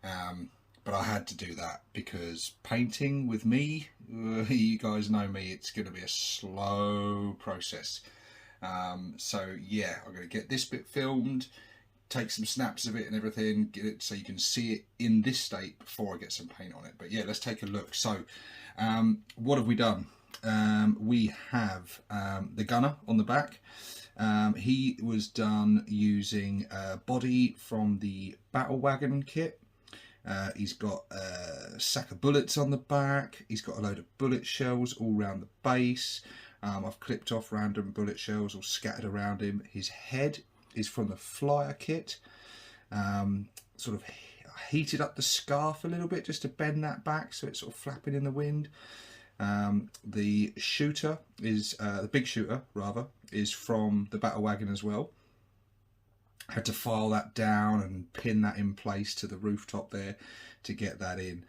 but I had to do that because painting with me, you guys know me, it's going to be a slow process. So yeah, I'm going to get this bit filmed, take some snaps of it and everything, get it so you can see it in this state before I get some paint on it. But yeah, let's take a look. So what have we done? We have the gunner on the back. He was done using a body from the battle wagon kit. He's got a sack of bullets on the back. He's got a load of bullet shells all around the base. I've clipped off random bullet shells all scattered around him. His head is from the flyer kit. Sort of heated up the scarf a little bit just to bend that back so it's sort of flapping in the wind. The shooter is, the big shooter rather, is from the battle wagon as well. Had to file that down and pin that in place to the rooftop there to get that in.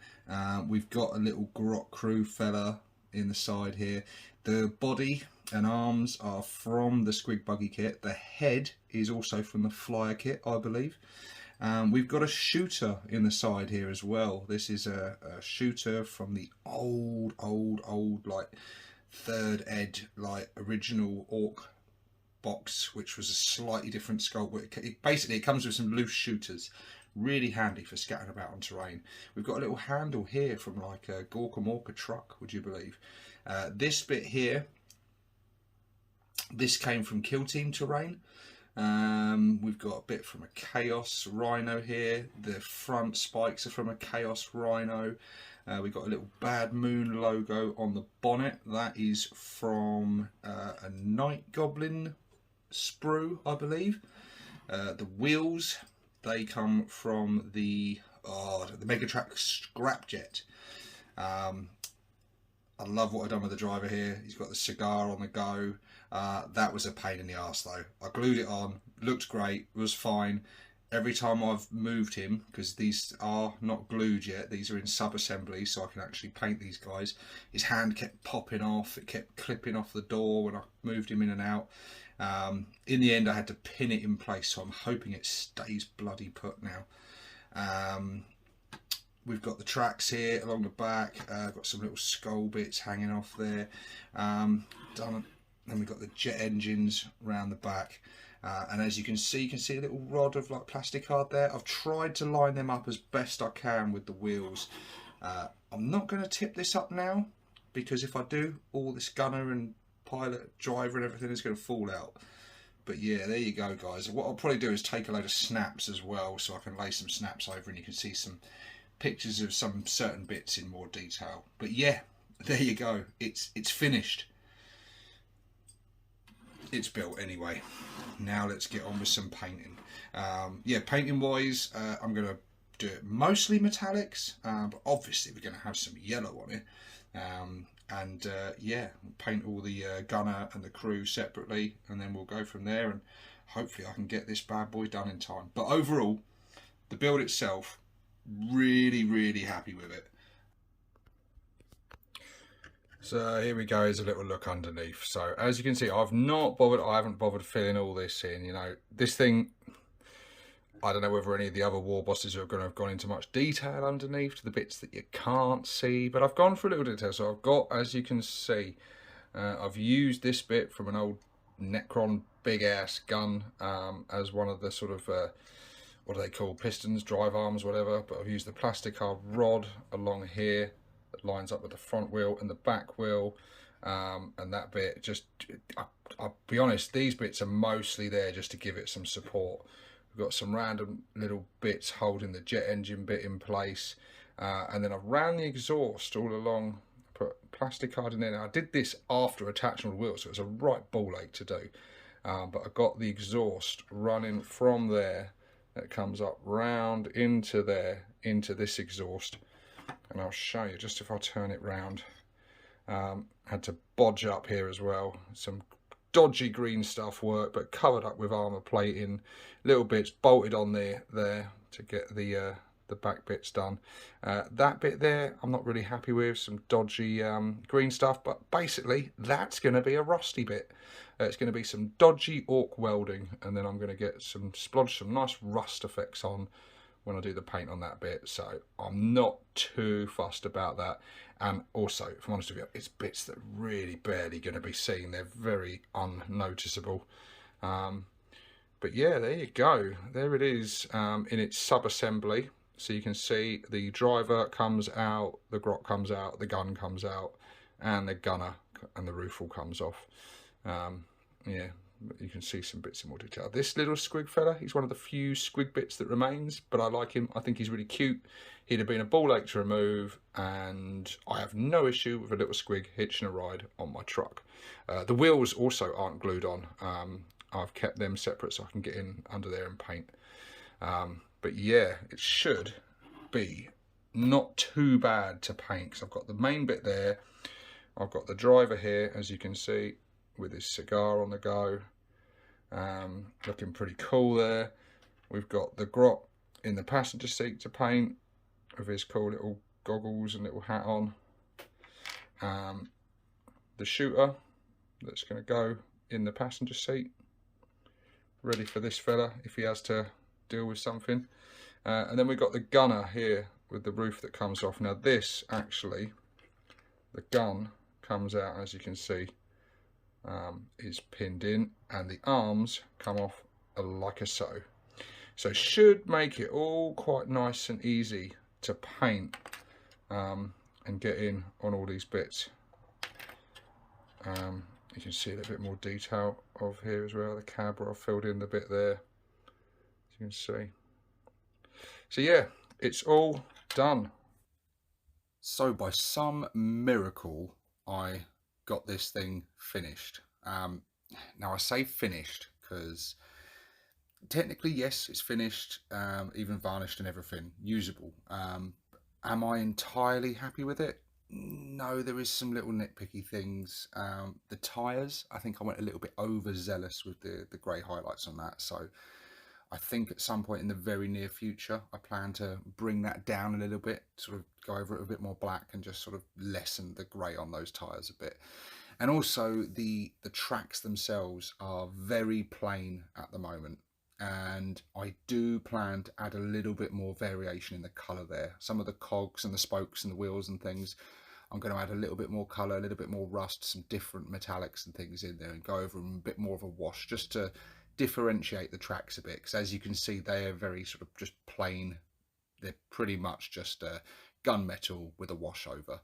We've got a little grot crew fella in the side here. The body and arms are from the Squigbuggy kit. The head is also from the flyer kit, I believe. We've got a shooter in the side here as well. This is a shooter from the old like 3rd ed, like original Orc box, which was a slightly different sculpt. Basically, it comes with some loose shooters. Really handy for scattering about on terrain. We've got a little handle here from like a Rukkatrukk, would you believe? This bit here, this came from Kill Team terrain. We've got a bit from a Chaos Rhino here. The front spikes are from a Chaos Rhino. We've got a little Bad Moon logo on the bonnet. That is from a Night Goblin sprue, I believe. The wheels, they come from the Megatruck Scrapjet. I love what I've done with the driver here. He's got the cigar on the go. That was a pain in the arse though. I glued it on, looked great, was fine. Every time I've moved him, because these are not glued yet, these are in sub-assembly, so I can actually paint these guys. His hand kept popping off, it kept clipping off the door when I moved him in and out. In the end I had to pin it in place, so I'm hoping it stays bloody put now. We've got the tracks here along the back, got some little skull bits hanging off there. Then we've got the jet engines around the back. And as you can see a little rod of like plastic card there. I've tried to line them up as best I can with the wheels. I'm not going to tip this up now, because if I do, all this gunner and pilot, driver and everything is going to fall out. But yeah, there you go guys. What I'll probably do is take a load of snaps as well, so I can lay some snaps over and you can see some pictures of some certain bits in more detail. But yeah, there you go. It's finished. It's built anyway. Now let's get on with some painting. Yeah, painting wise, I'm going to do it mostly metallics, but obviously we're going to have some yellow on it. Yeah, paint all the gunner and the crew separately, and then we'll go from there, and hopefully I can get this bad boy done in time. But overall, the build itself, really happy with it. So here we go, is a little look underneath. So as you can see, I haven't bothered filling all this in. You know, this thing, I don't know whether any of the other war bosses are going to have gone into much detail underneath to the bits that you can't see, but I've gone for a little detail. So I've got, as you can see, I've used this bit from an old Necron big ass gun as one of the sort of what are they called, pistons, drive arms, whatever. But I've used the plastic hard rod along here that lines up with the front wheel and the back wheel, and that bit just, I'll be honest, these bits are mostly there just to give it some support. We've got some random little bits holding the jet engine bit in place, and then I've ran the exhaust all along, put plastic card in there. Now I did this after attaching all the wheels, so it was a right ball ache to do, but I got the exhaust running from there, that comes up round into there, into this exhaust. And I'll show you just if I turn it round. Had to bodge up here as well. Some dodgy green stuff work, but covered up with armor plating, little bits bolted on there to get the back bits done. That bit there I'm not really happy with, some dodgy green stuff, but basically that's going to be a rusty bit. It's going to be some dodgy orc welding, and then I'm going to get some splodge, some nice rust effects on when I do the paint on that bit. So I'm not too fussed about that. And also, if I'm honest with you, it's bits that are really barely going to be seen. They're very unnoticeable. But yeah, there you go. There it is in its sub-assembly. So you can see the driver comes out, the grot comes out, the gun comes out, and the gunner and the roof all comes off. Yeah, you can see some bits in more detail. This little squig fella, he's one of the few squig bits that remains, but I like him. I think he's really cute. He'd have been a ball ache to remove, and I have no issue with a little squig hitching a ride on my truck. The wheels also aren't glued on. I've kept them separate so I can get in under there and paint. But yeah, it should be not too bad to paint, because I've got the main bit there. I've got the driver here, as you can see, with his cigar on the go, looking pretty cool there. We've got the grot in the passenger seat to paint with his cool little goggles and little hat on. The shooter that's going to go in the passenger seat, ready for this fella if he has to deal with something. And then we've got the gunner here with the roof that comes off. Now this actually, the gun comes out, as you can see, is pinned in, and the arms come off like so. So should make it all quite nice and easy to paint and get in on all these bits. You can see a little bit more detail of here as well. The cab where I filled in the bit there, as you can see. So yeah, it's all done. So by some miracle, I got this thing finished. Now I say finished because technically, yes, it's finished, even varnished and everything, usable. Am I entirely happy with it? No, there is some little nitpicky things. The tyres, I think I went a little bit overzealous with the grey highlights on that. So I think at some point in the very near future, I plan to bring that down a little bit, sort of go over it a bit more black and just sort of lessen the grey on those tyres a bit. And also the tracks themselves are very plain at the moment. And I do plan to add a little bit more variation in the colour there. Some of the cogs and the spokes and the wheels and things, I'm going to add a little bit more colour, a little bit more rust, some different metallics and things in there, and go over them a bit more of a wash, just to differentiate the tracks a bit. Because as you can see, they are very sort of just plain. They're pretty much just gunmetal with a wash over.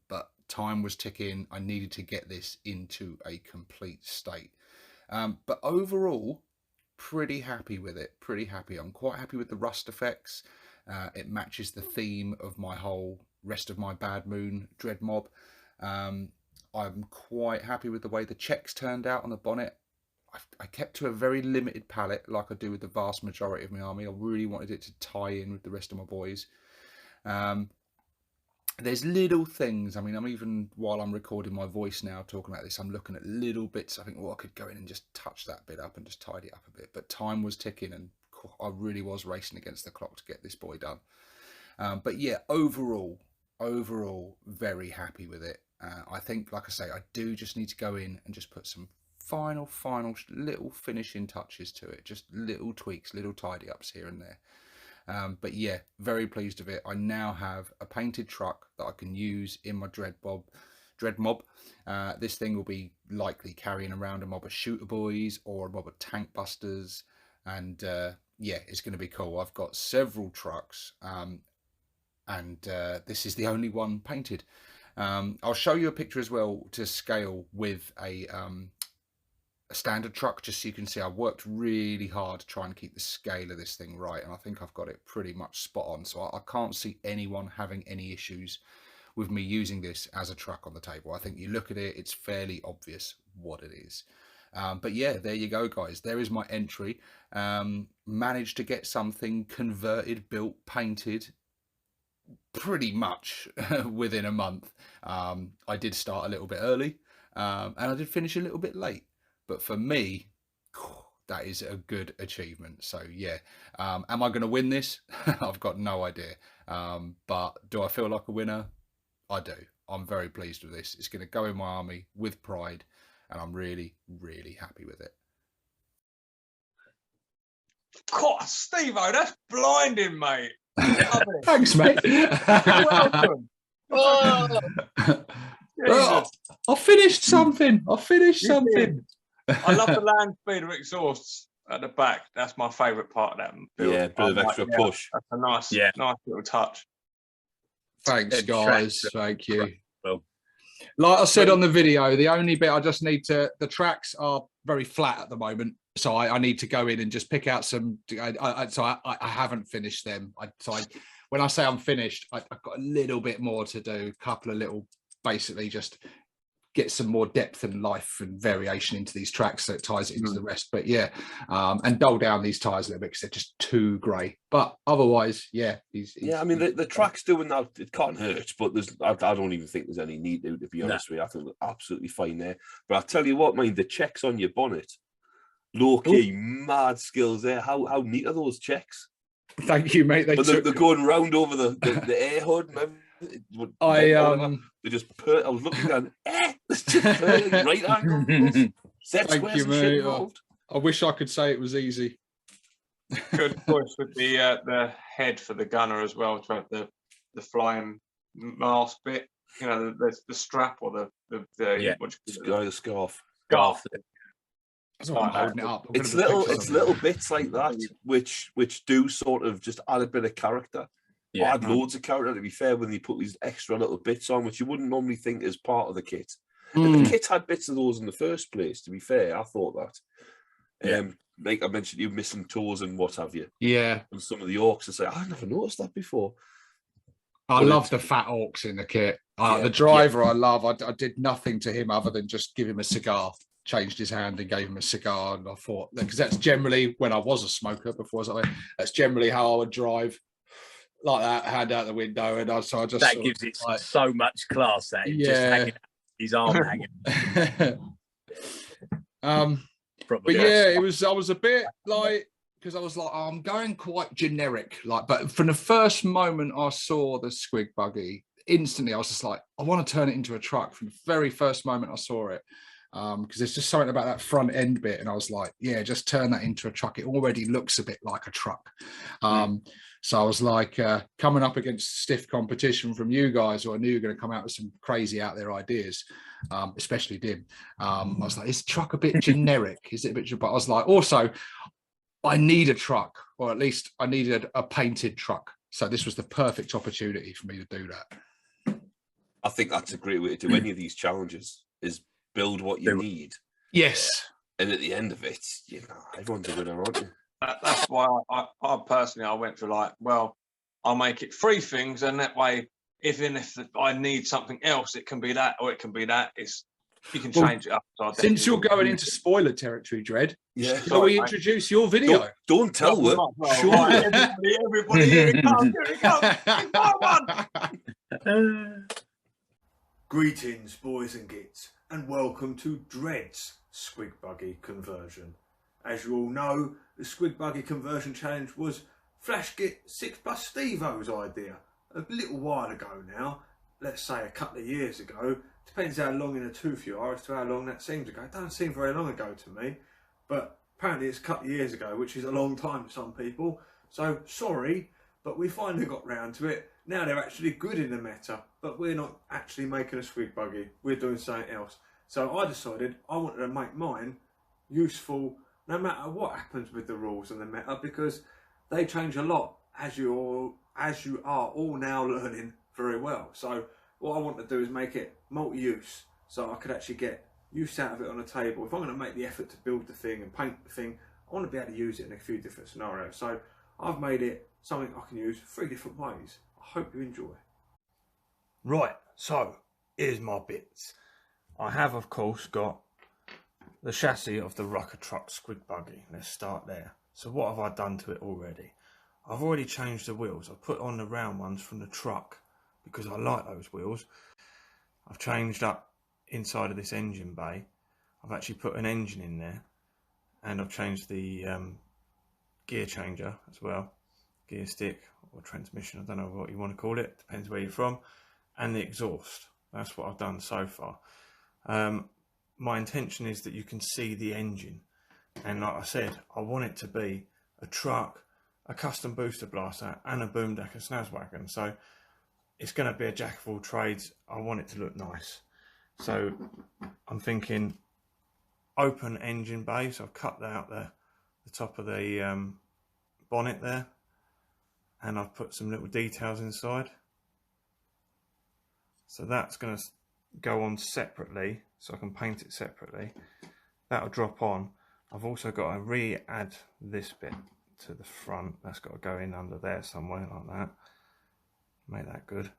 But time was ticking. I needed to get this into a complete state. But overall, pretty happy with it, pretty happy. I'm quite happy with the rust effects. It matches the theme of my whole rest of my Bad Moon Dredd mob. I'm quite happy with the way the checks turned out on the bonnet. I kept to a very limited palette, like I do with the vast majority of my army. I really wanted it to tie in with the rest of my boys. There's little things, I mean, I'm even, while I'm recording my voice now talking about this, I'm looking at little bits. I think, oh, I could go in and just touch that bit up and just tidy it up a bit. But time was ticking and I really was racing against the clock to get this boy done. But yeah, overall, very happy with it. I think, like I say, I do just need to go in and just put some final little finishing touches to it. Just little tweaks, little tidy ups here and there. But yeah, very pleased with it. I now have a painted truck that I can use in my Dredd mob. This thing will be likely carrying around a mob of shooter boys or a mob of tank busters, and yeah, it's going to be cool. I've got several trucks, and this is the only one painted. I'll show you a picture as well to scale with a standard truck, just so you can see I worked really hard to try and keep the scale of this thing right, and I think I've got it pretty much spot on. So I can't see anyone having any issues with me using this as a truck on the table. I think you look at it, it's fairly obvious what it is. But yeah, there you go, guys. There is my entry. Managed to get something converted, built, painted pretty much within a month. I did start a little bit early, and I did finish a little bit late. But for me, that is a good achievement. So yeah, am I going to win this? I've got no idea. But do I feel like a winner? I do. I'm very pleased with this. It's going to go in my army with pride, and I'm really happy with it. God, Stevo, that's blinding, mate. Thanks, mate. Welcome. Oh, I finished something. I love the land speeder exhausts at the back. That's my favourite part of that build. Yeah, bit of extra push. That's a nice little touch. Thanks, guys. Thank you. Well, like I said on the video, the only bit I just need to, the tracks are very flat at the moment. So I need to go in and just pick out some, I haven't finished them. When I say I'm finished, I've got a little bit more to do, a couple of little, basically just get some more depth and life and variation into these tracks so it ties it into the rest. But yeah, and dull down these tires a little bit because they're just too grey. But otherwise, yeah. I mean, the track's doing that. It can't hurt, but I don't even think there's any need to be honest with you. I think they're absolutely fine there. But I'll tell you what, man, the checks on your bonnet, low-key, mad skills there. How neat are those checks? Thank you, mate. They're going round over the air hood, man. I was looking at it's just right angle. Thank you, mate. I wish I could say it was easy. Good choice with the head for the gunner as well, to have the flying mask bit. You know, the strap or the scarf. scarf. That's why I'm holding it up. I'm It's gonna put little, pictures it's on little there. bits like that which do sort of just add a bit of character. Yeah. I had loads of character, to be fair, when they put these extra little bits on, which you wouldn't normally think is part of the kit. And the kit had bits of those in the first place, to be fair. I thought that. Yeah. Like I mentioned, you missing toes and what have you. Yeah. And some of the orcs are saying, I never noticed that before. I But love the fat orcs in the kit. Yeah, The driver, I love. I did nothing to him other than just give him a cigar. Changed his hand and gave him a cigar. And I thought, because that's generally when I was a smoker before, that's generally how I would drive, like that, hand out the window. And so I just That gives it so much class. That just hanging out, his arm hanging. But yeah, it was. I was a bit like, because I was like, oh, I'm going quite generic, like. But from the first moment I saw the Squigbuggy, instantly I was just like, I want to turn it into a truck. From the very first moment I saw it, because there's just something about that front end bit, and I was like, yeah, just turn that into a truck. It already looks a bit like a truck. So I was like, coming up against stiff competition from you guys, who I knew you were going to come out with some crazy out there ideas, especially Dim. I was like, is truck a bit generic? Is it a bit? But I was like, also, I need a truck, or at least I needed a painted truck. So this was the perfect opportunity for me to do that. I think that's a great way to do any of these challenges, is build what you need. Yes. And at the end of it, you know, everyone's a winner, aren't you? That's why I personally, I went for like, well, I'll make it 3 things, and that way, even if I need something else, it can be that, or it can be that. You can change it up. So since you're going into spoiler territory, Dredd, yeah, shall we introduce your video? Don't tell her. Sure. Right, everybody, here it comes, Greetings, boys and gits, and welcome to Dredd's Squigbuggy conversion. As you all know, the Squigbuggy conversion challenge was Flashgit 6 plus Stevo's idea a little while ago now, let's say a couple of years ago. Depends how long in the tooth you are as to how long that seems ago. It doesn't seem very long ago to me, but apparently it's a couple of years ago, which is a long time to some people. So sorry, but we finally got round to it. Now they're actually good in the meta, but we're not actually making a Squigbuggy. We're doing something else. So I decided I wanted to make mine useful no matter what happens with the rules and the meta, because they change a lot, as you are all now learning very well. So what I want to do is make it multi-use, so I could actually get use out of it on a table. If I'm going to make the effort to build the thing and paint the thing, I want to be able to use it in a few different scenarios. So I've made it something I can use 3 different ways. I hope you enjoy. Right, so here's my bits. I have, of course, got the chassis of the Rukkatrukk Squigbuggy. Let's start there. So what have I done to it already? I've already changed the wheels. I've put on the round ones from the truck because I like those wheels. I've changed up inside of this engine bay. I've actually put an engine in there, and I've changed the gear changer as well, gear stick or transmission, I don't know what you want to call it, depends where you're from, and the exhaust. That's what I've done so far. My intention is that you can see the engine, and like I said, I want it to be a truck, a custom boosta-blasta and a boom deck and snazwagon. So it's going to be a jack of all trades. I want it to look nice. So I'm thinking open engine bay. So I've cut out the top of the bonnet there, and I've put some little details inside. So that's going to go on separately, so I can paint it separately. That'll drop on. I've also got to re-add this bit to the front. That's got to go in under there somewhere like that. Make that good.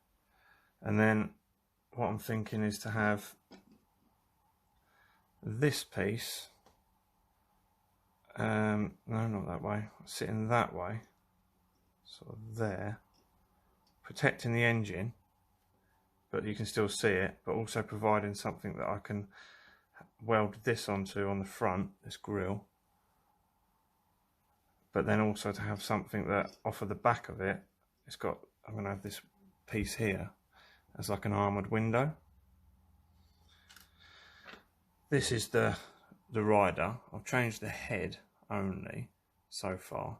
And then what I'm thinking is to have this piece, no, not that way, sitting that way, sort of there, protecting the engine, but you can still see it, but also providing something that I can weld this onto on the front, this grille, but then also to have something that off of the back of it, it's got, I'm going to have this piece here as like an armoured window. This is the rider. I've changed the head only so far,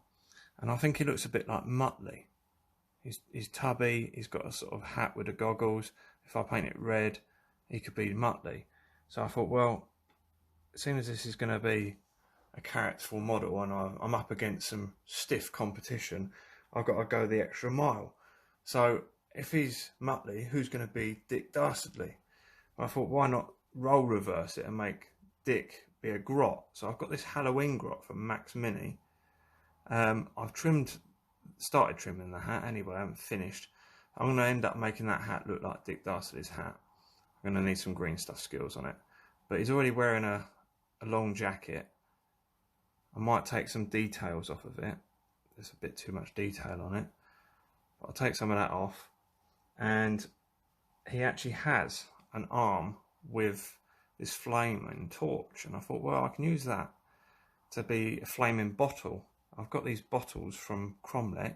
and I think he looks a bit like Muttley. He's tubby, he's got a sort of hat with the goggles. If I paint it red, he could be Muttley. So I thought, well, seeing as this is going to be a characterful model and I'm up against some stiff competition, I've got to go the extra mile. So if he's Muttley, who's going to be Dick Dastardly? I thought, why not role reverse it and make Dick be a grot? So I've got this Halloween grot from Max Mini. I've started trimming the hat anyway, I haven't finished. I'm going to end up making that hat look like Dick Dastardly's hat. I'm going to need some green stuff skills on it. But he's already wearing a long jacket. I might take some details off of it. There's a bit too much detail on it. But I'll take some of that off. And he actually has an arm with this flaming torch. And I thought, well, I can use that to be a flaming bottle. I've got these bottles from Cromlech,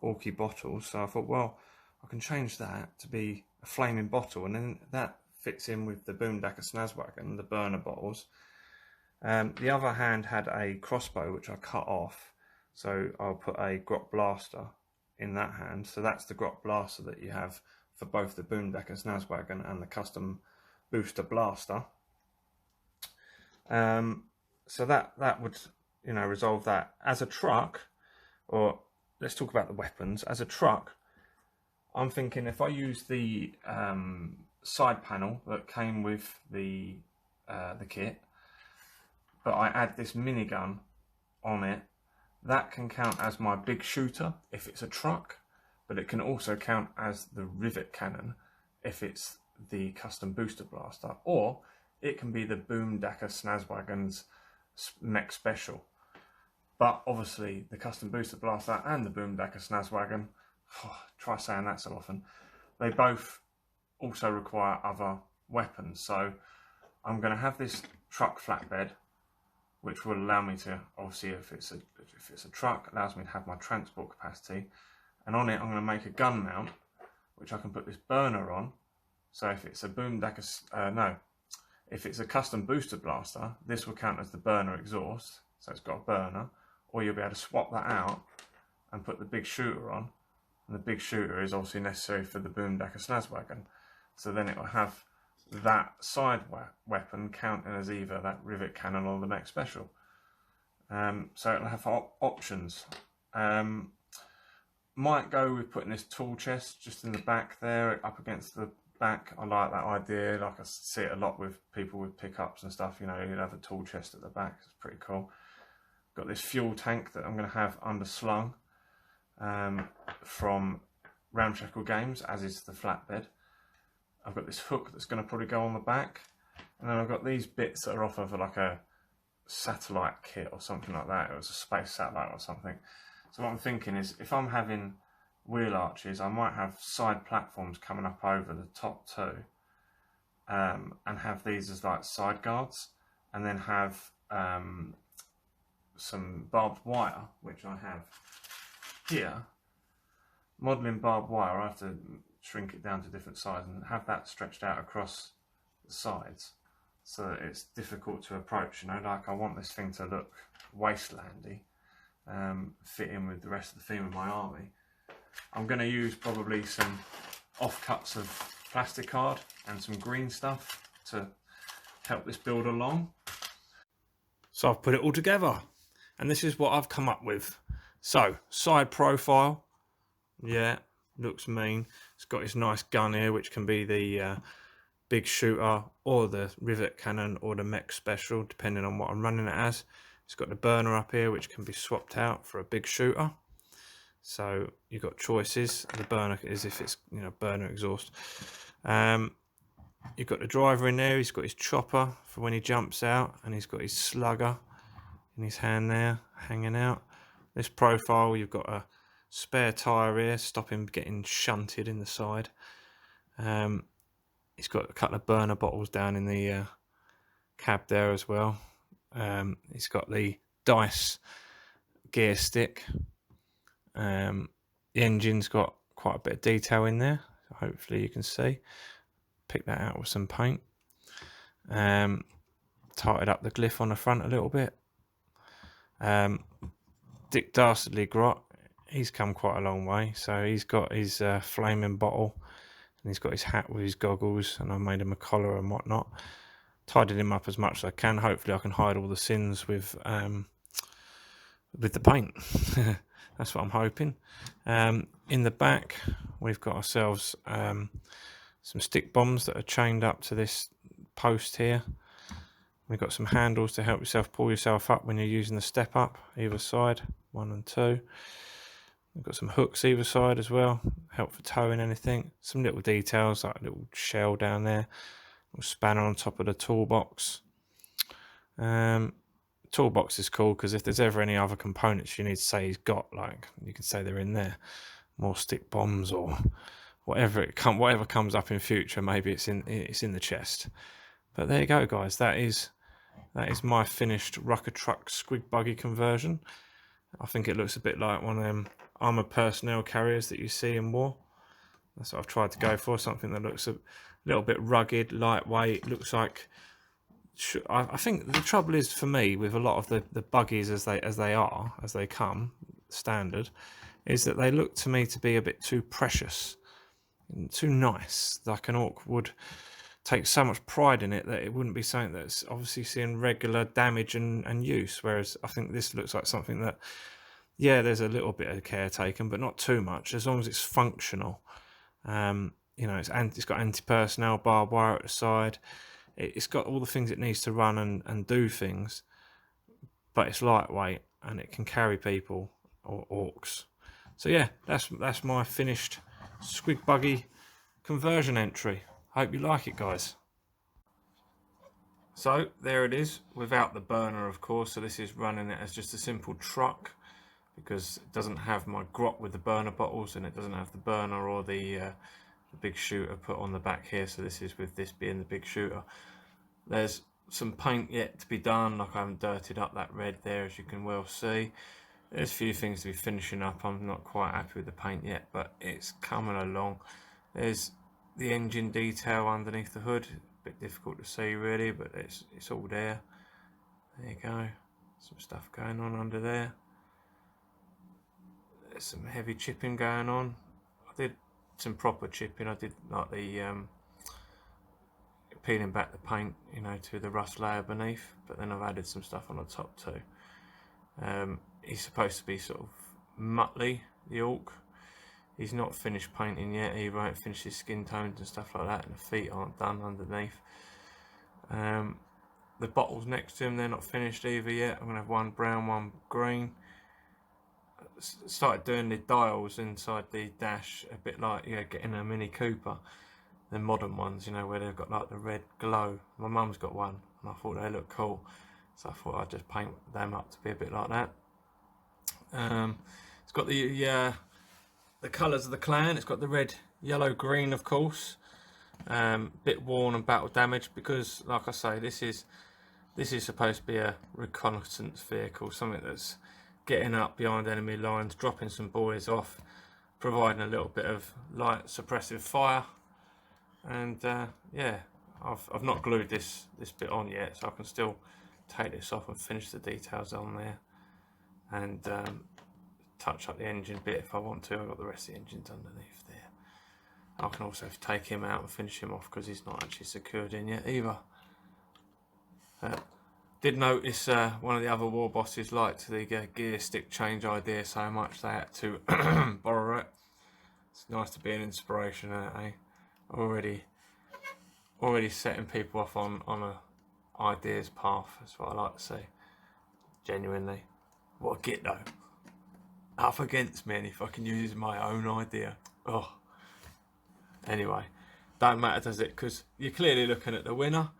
Orky bottles. So I thought, well, I can change that to be a flaming bottle. And then that fits in with the Boomdacker Snazwagon, the burner bottles. The other hand had a crossbow, which I cut off. So I'll put a grot blaster in that hand. So that's the grot blaster that you have for both the Boomdacker Snazwagon and the custom boosta-blasta. So that would, you know, resolve that. As a truck, or let's talk about the weapons. As a truck, I'm thinking if I use the side panel that came with the kit, but I add this minigun on it, that can count as my big shooter if it's a truck, but it can also count as the rivet cannon if it's the custom boosta-blasta, or it can be the Boomdacker Snazwagon's mech special. But obviously the custom boosta-blasta and the Boomdacker Snazwagon, try saying that so often, they both also require other weapons. So I'm going to have this truck flatbed, which will allow me to, obviously if it's a truck, allows me to have my transport capacity. And on it I'm going to make a gun mount, which I can put this burner on. So if it's a Boomdacker, if it's a custom boosta-blasta, this will count as the burner exhaust. So it's got a burner. Or you'll be able to swap that out and put the big shooter on. And the big shooter is obviously necessary for the Boomdacker Snazwagon. So then it will have that side weapon counting as either that rivet cannon or the mech special. So it'll have options. Might go with putting this tool chest just in the back there, up against the back. I like that idea. Like I see it a lot with people with pickups and stuff. You know, you'd have a tool chest at the back. It's pretty cool. Got this fuel tank that I'm going to have underslung from Ramshackle Games, as is the flatbed. I've got this hook that's going to probably go on the back, and then I've got these bits that are off of like a satellite kit or something like that. It was a space satellite or something. So what I'm thinking is, if I'm having wheel arches, I might have side platforms coming up over the top two, and have these as like side guards, and then have some barbed wire, which I have here. Modelling barbed wire, I have to shrink it down to different sizes and have that stretched out across the sides so that it's difficult to approach. You know, like I want this thing to look wastelandy, fit in with the rest of the theme of my army. I'm going to use probably some offcuts of plastic card and some green stuff to help this build along. So I've put it all together, and this is what I've come up with. So, side profile, yeah, looks mean. It's got this nice gun here, which can be the big shooter or the rivet cannon or the mech special, depending on what I'm running it as. It's got the burner up here, which can be swapped out for a big shooter. So you've got choices. The burner is if it's, you know, burner exhaust. You've got the driver in there. He's got his chopper for when he jumps out, and he's got his slugger in his hand there, hanging out. This profile, you've got a spare tyre here, stop him getting shunted in the side. He's got a couple of burner bottles down in the cab there as well. He's got the dice gear stick. The engine's got quite a bit of detail in there, so hopefully you can see. Pick that out with some paint. Tightened up the glyph on the front a little bit. Dick Dastardly grot, he's come quite a long way. So he's got his flaming bottle, and he's got his hat with his goggles, and I made him a collar and whatnot. tidied him up as much as I can. Hopefully I can hide all the sins with the paint. That's what I'm hoping. In the back we've got ourselves some stick bombs that are chained up to this post here. We've got some handles to help yourself pull yourself up when you're using the step up either side, 1 and 2. We've got some hooks either side as well, help for towing anything. Some little details like a little shell down there, a little spanner on top of the toolbox. Toolbox is cool because if there's ever any other components you need to say he's got, like you can say they're in there. More stick bombs or whatever whatever comes up in future, maybe it's in the chest. But there you go, guys. That is my finished Rukkatrukk Squigbuggy conversion. I think it looks a bit like one of them armoured personnel carriers that you see in war. That's what I've tried to go for, something that looks a little bit rugged, lightweight. Looks like, I think the trouble is for me with a lot of the buggies as they come standard, is that they look to me to be a bit too precious, too nice. Like an orc would take so much pride in it that it wouldn't be something that's obviously seeing regular damage and use. Whereas I think this looks like something that, yeah, there's a little bit of care taken, but not too much, as long as it's functional. You know, it's got anti-personnel barbed wire at the side. It's got all the things it needs to run and do things, but it's lightweight and it can carry people or orcs. So yeah, that's my finished Squigbuggy conversion entry. Hope you like it, guys. So there it is, without the burner, of course. So this is running it as just a simple truck because it doesn't have my grot with the burner bottles, and it doesn't have the burner or the big shooter put on the back here. So this is with this being the big shooter. There's some paint yet to be done. Like I haven't dirtied up that red there, as you can well see. There's a few things to be finishing up. I'm not quite happy with the paint yet, but it's coming along. There's the engine detail underneath the hood. A bit difficult to see really, but it's all there. There you go. Some stuff going on under there. There's some heavy chipping going on. I did some proper chipping. I did like the peeling back the paint, you know, to the rust layer beneath, but then I've added some stuff on the top too. He's supposed to be sort of muttly, the orc. He's not finished painting yet. He won't finish his skin tones and stuff like that, and the feet aren't done underneath. The bottles next to him, they're not finished either yet. I'm going to have one brown, one green. Started doing the dials inside the dash a bit like, yeah, getting a Mini Cooper. The modern ones, you know, where they've got like the red glow. My mum's got one and I thought they look cool, so I thought I'd just paint them up to be a bit like that. It's got the colours of the clan. It's got the red, yellow, green, of course. Bit worn and battle damaged because, like I say, this is supposed to be a reconnaissance vehicle, something that's getting up behind enemy lines, dropping some boys off, providing a little bit of light suppressive fire. And yeah, I've not glued this bit on yet, so I can still take this off and finish the details on there, and touch up the engine bit if I want to. I've got the rest of the engines underneath there. I can also take him out and finish him off because he's not actually secured in yet either. Did notice one of the other war bosses liked the gear stick change idea so much they had to borrow it. It's nice to be an inspiration, eh? Already setting people off on a ideas path. That's what I like to see. Genuinely. What a git though. Up against me and he fucking uses my own idea. Oh. Anyway, don't matter, does it? Because you're clearly looking at the winner.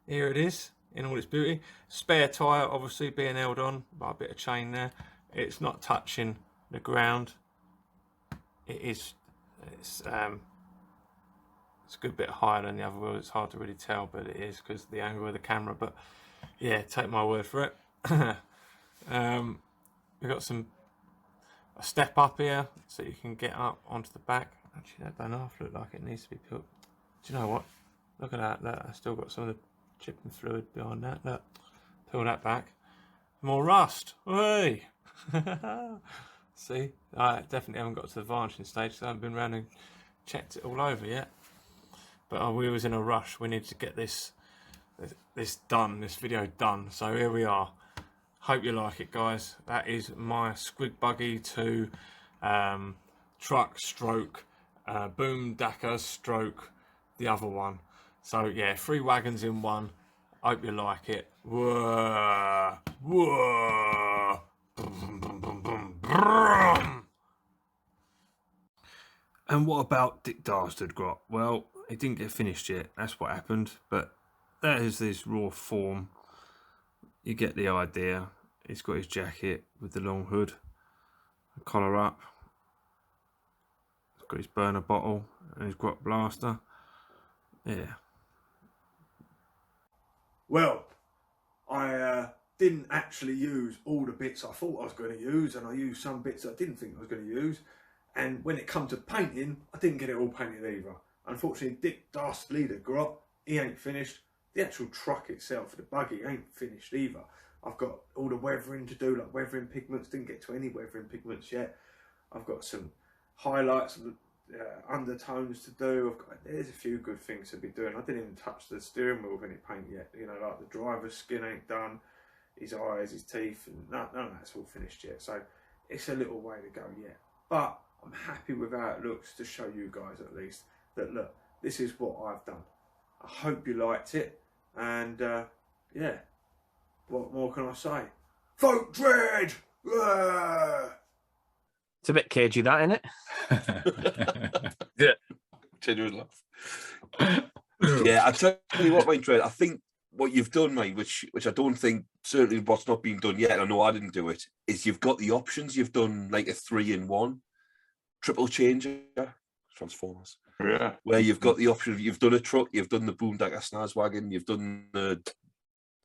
Here it is in all its beauty. Spare tyre obviously being held on by a bit of chain there. It's not touching the ground. It's a good bit higher than the other wheel. It's hard to really tell, but it is because of the angle of the camera. But yeah, take my word for it. We've got a step up here so you can get up onto the back. Actually, that don't half look like it needs to be put. Do you know what? Look at that. Look, I still got some of the chipping fluid behind that. Look, peel that back. More rust. Hey. See, I definitely haven't got to the varnishing stage, so I haven't been around and checked it all over yet. But we was in a rush. We needed to get this this done. This video done. So here we are. Hope you like it, guys. That is my Squigbuggy to truck stroke boosta-blasta stroke the other one. So yeah, 3 wagons in one. Hope you like it. Whoa, whoa. Boom, boom, boom, boom, boom. And what about Dick Dastard Grot? Well, it didn't get finished yet. That's what happened. But that is his raw form. You get the idea. He's got his jacket with the long hood, the collar up. He's got his burner bottle and his grot blaster. Yeah. Well, I didn't actually use all the bits I thought I was going to use, and I used some bits I didn't think I was going to use. And when it come to painting, I didn't get it all painted either. Unfortunately, Dick Dastardly the Grot, he ain't finished. The actual truck itself, the buggy, ain't finished either. I've got all the weathering to do, like weathering pigments. Didn't get to any weathering pigments yet. I've got some highlights of the undertones to do. There's a few good things to be doing. I didn't even touch the steering wheel with any paint yet. You know, like the driver's skin ain't done, his eyes, his teeth, and none of that's all finished yet. So it's a little way to go yet. But I'm happy with how it looks to show you guys at least that, look, this is what I've done. I hope you liked it. And yeah, what more can I say? Vote Dredd! It's a bit cagey, that, isn't it? Yeah. Genuine laugh. Yeah, I tell you what, mate, Dredd, I think what you've done, mate, which I don't think, certainly what's not been done yet, and I know I didn't do it, is you've got the options. You've done like a 3-in-1 triple changer Transformers. Yeah. Where you've got the option of, you've done a truck, you've done the boosta-blasta snaz wagon, you've done the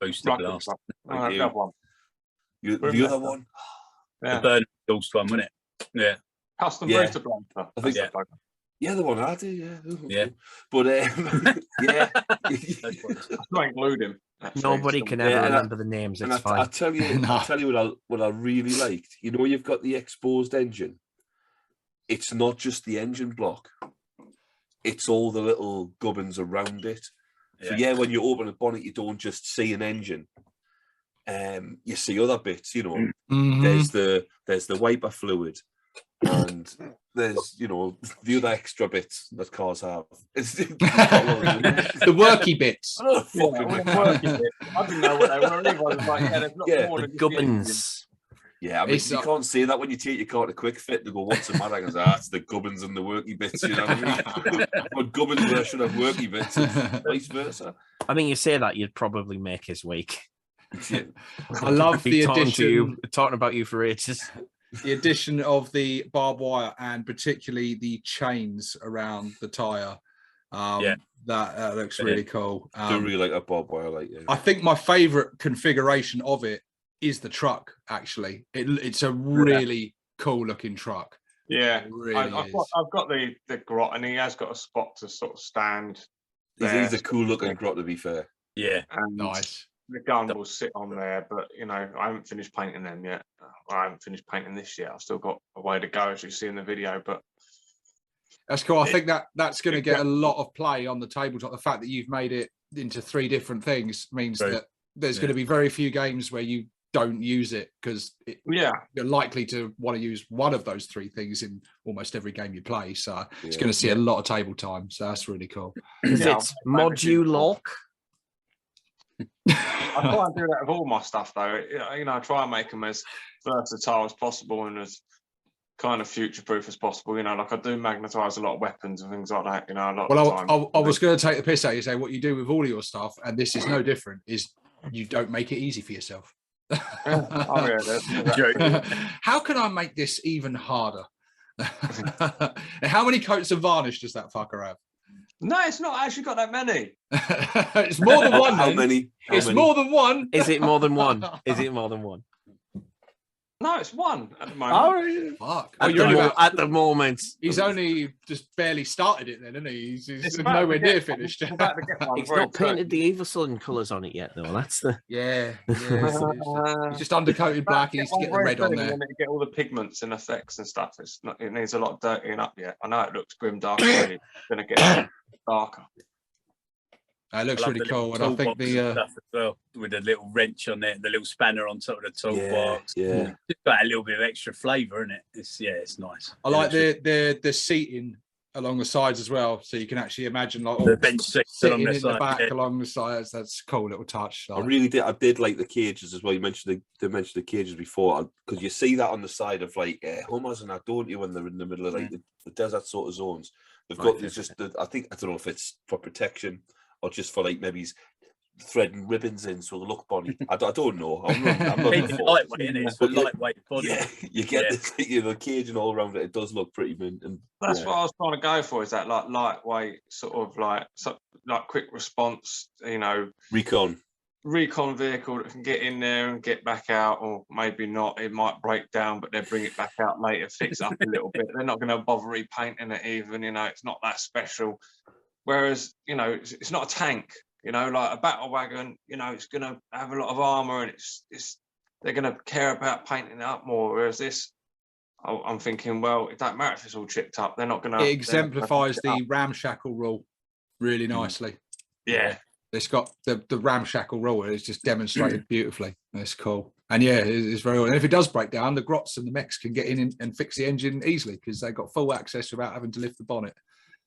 boosta-blasta. The other one. The other one? Yeah. The burn exhaust one, wasn't it? Yeah. Custom Yeah. boosta-blasta. I think Yeah. Yeah, the one I do, yeah. Yeah. But yeah. I might include him. actually. Nobody can ever Yeah, and remember the names. And It's I fine. tell you, No. I tell you what I really liked. You know, you've got the exposed engine. It's not just the engine block. It's all the little gubbins around it. So yeah, when you open a bonnet, you don't just see an engine. You see other bits. You know, Mhm. there's the wiper fluid, and there's, you know, the other extra bits that cars have. It's the worky bits. I don't Yeah, fucking all the know. working bit. I didn't know what they were either. I was like, yeah, there's not Yeah, more The than just the engine. gubbins. Yeah, I mean, It's you can't say that when you take your car to Quick Fit. They go, "What's the matter?" I go, "It's the gubbins and the worky bits." You know what I mean? But gubbins version of worky bits, and vice versa. I mean, you say that, you'd probably make his week. Yeah. I love the Be talking to you, addition, talking about you for ages. the addition of the barbed wire and particularly the chains around the tire. Yeah. That looks really cool. I do really like that barbed wire, like, yeah. I think my favourite configuration of it is the truck. Actually, it's a really cool looking truck. Yeah, It really I've is. got the grot, and he has got a spot to sort of stand. He's a cool looking grot, to be fair. Yeah. And Nice. the gun will sit on there, but you know, I haven't finished painting them yet. I haven't finished painting this yet. I've still got a way to go, as you see in the video. But That's cool. I think that's going to get a lot of play on the tabletop. The fact that you've made it into 3 different things means Right. that there's going to be very few games where you don't use it, because yeah, you're likely to want to use one of those 3 things in almost every game you play. So it's Yeah. going to see a lot of table time. So that's really cool. Is Yeah, it modulock? I try and do that with all my stuff, though. You know, I try and make them as versatile as possible and as kind of future-proof as possible. You know, like I do magnetize a lot of weapons and things like that. You know, a lot of the time. Well, I was going to take the piss out of you, say what you do with all of your stuff, and this is no different, is you don't make it easy for yourself. Oh, yeah, that's How can I make this even harder? How many coats of varnish does that fucker have? No, it's not actually got that many. It's more than one. How then. many? How It's many? more than one. Is it more than one? Is it more than one? No, it's one at the moment. Fuck. At, Oh, you're the, only mo- about- at the moment. He's only just barely started it then, isn't he? He's It's about nowhere to near get- finished. I'm about to get one He's very not soon. painted the Evil Sun colours on it yet, though. That's the. Yeah. He's just undercoated black. He needs to get the red on there. To get all the pigments and effects and stuff. It needs a lot of dirtying up yet. I know it looks grim dark already. It's going to get darker. It looks I love really the little cool, and I think toolbox and the stuff as well, with a little wrench on there, the little spanner on top of the toolbox. Yeah. Just got a little bit of extra flavour in it. It's nice. I like the seating along the sides as well, so you can actually imagine like the bench seats sitting along in the back along the sides. That's a cool little touch. I really did. I did like the cages as well. You mentioned the cages before, because you see that on the side of like Hummers and that, don't you? When they're in the middle of like the desert sort of zones, they've got there's just. I don't know if it's for protection or just for like maybe he's threading ribbons in so they look bonny. I don't know. I'm not It's lightweight, isn't it? It's for lightweight body. Yeah, you get the caging all around it. It does look pretty mint. And that's what I was trying to go for. Is that like lightweight, sort of like quick response? You know, recon vehicle that can get in there and get back out, or maybe not. It might break down, but they'll bring it back out later, fix it up a little bit. They're not going to bother repainting it even. You know, it's not that special. Whereas, you know, it's not a tank. You know, like a battle wagon, you know, it's going to have a lot of armour, and it's they're going to care about painting it up more. Whereas this, I'm thinking, well, it don't matter if it's all chipped up. They're not going to. It exemplifies the ramshackle rule really nicely. Yeah. It's got the ramshackle rule. It's just demonstrated beautifully. That's cool. And yeah, it's very. And if it does break down, the grots and the mechs can get in and fix the engine easily because they've got full access without having to lift the bonnet.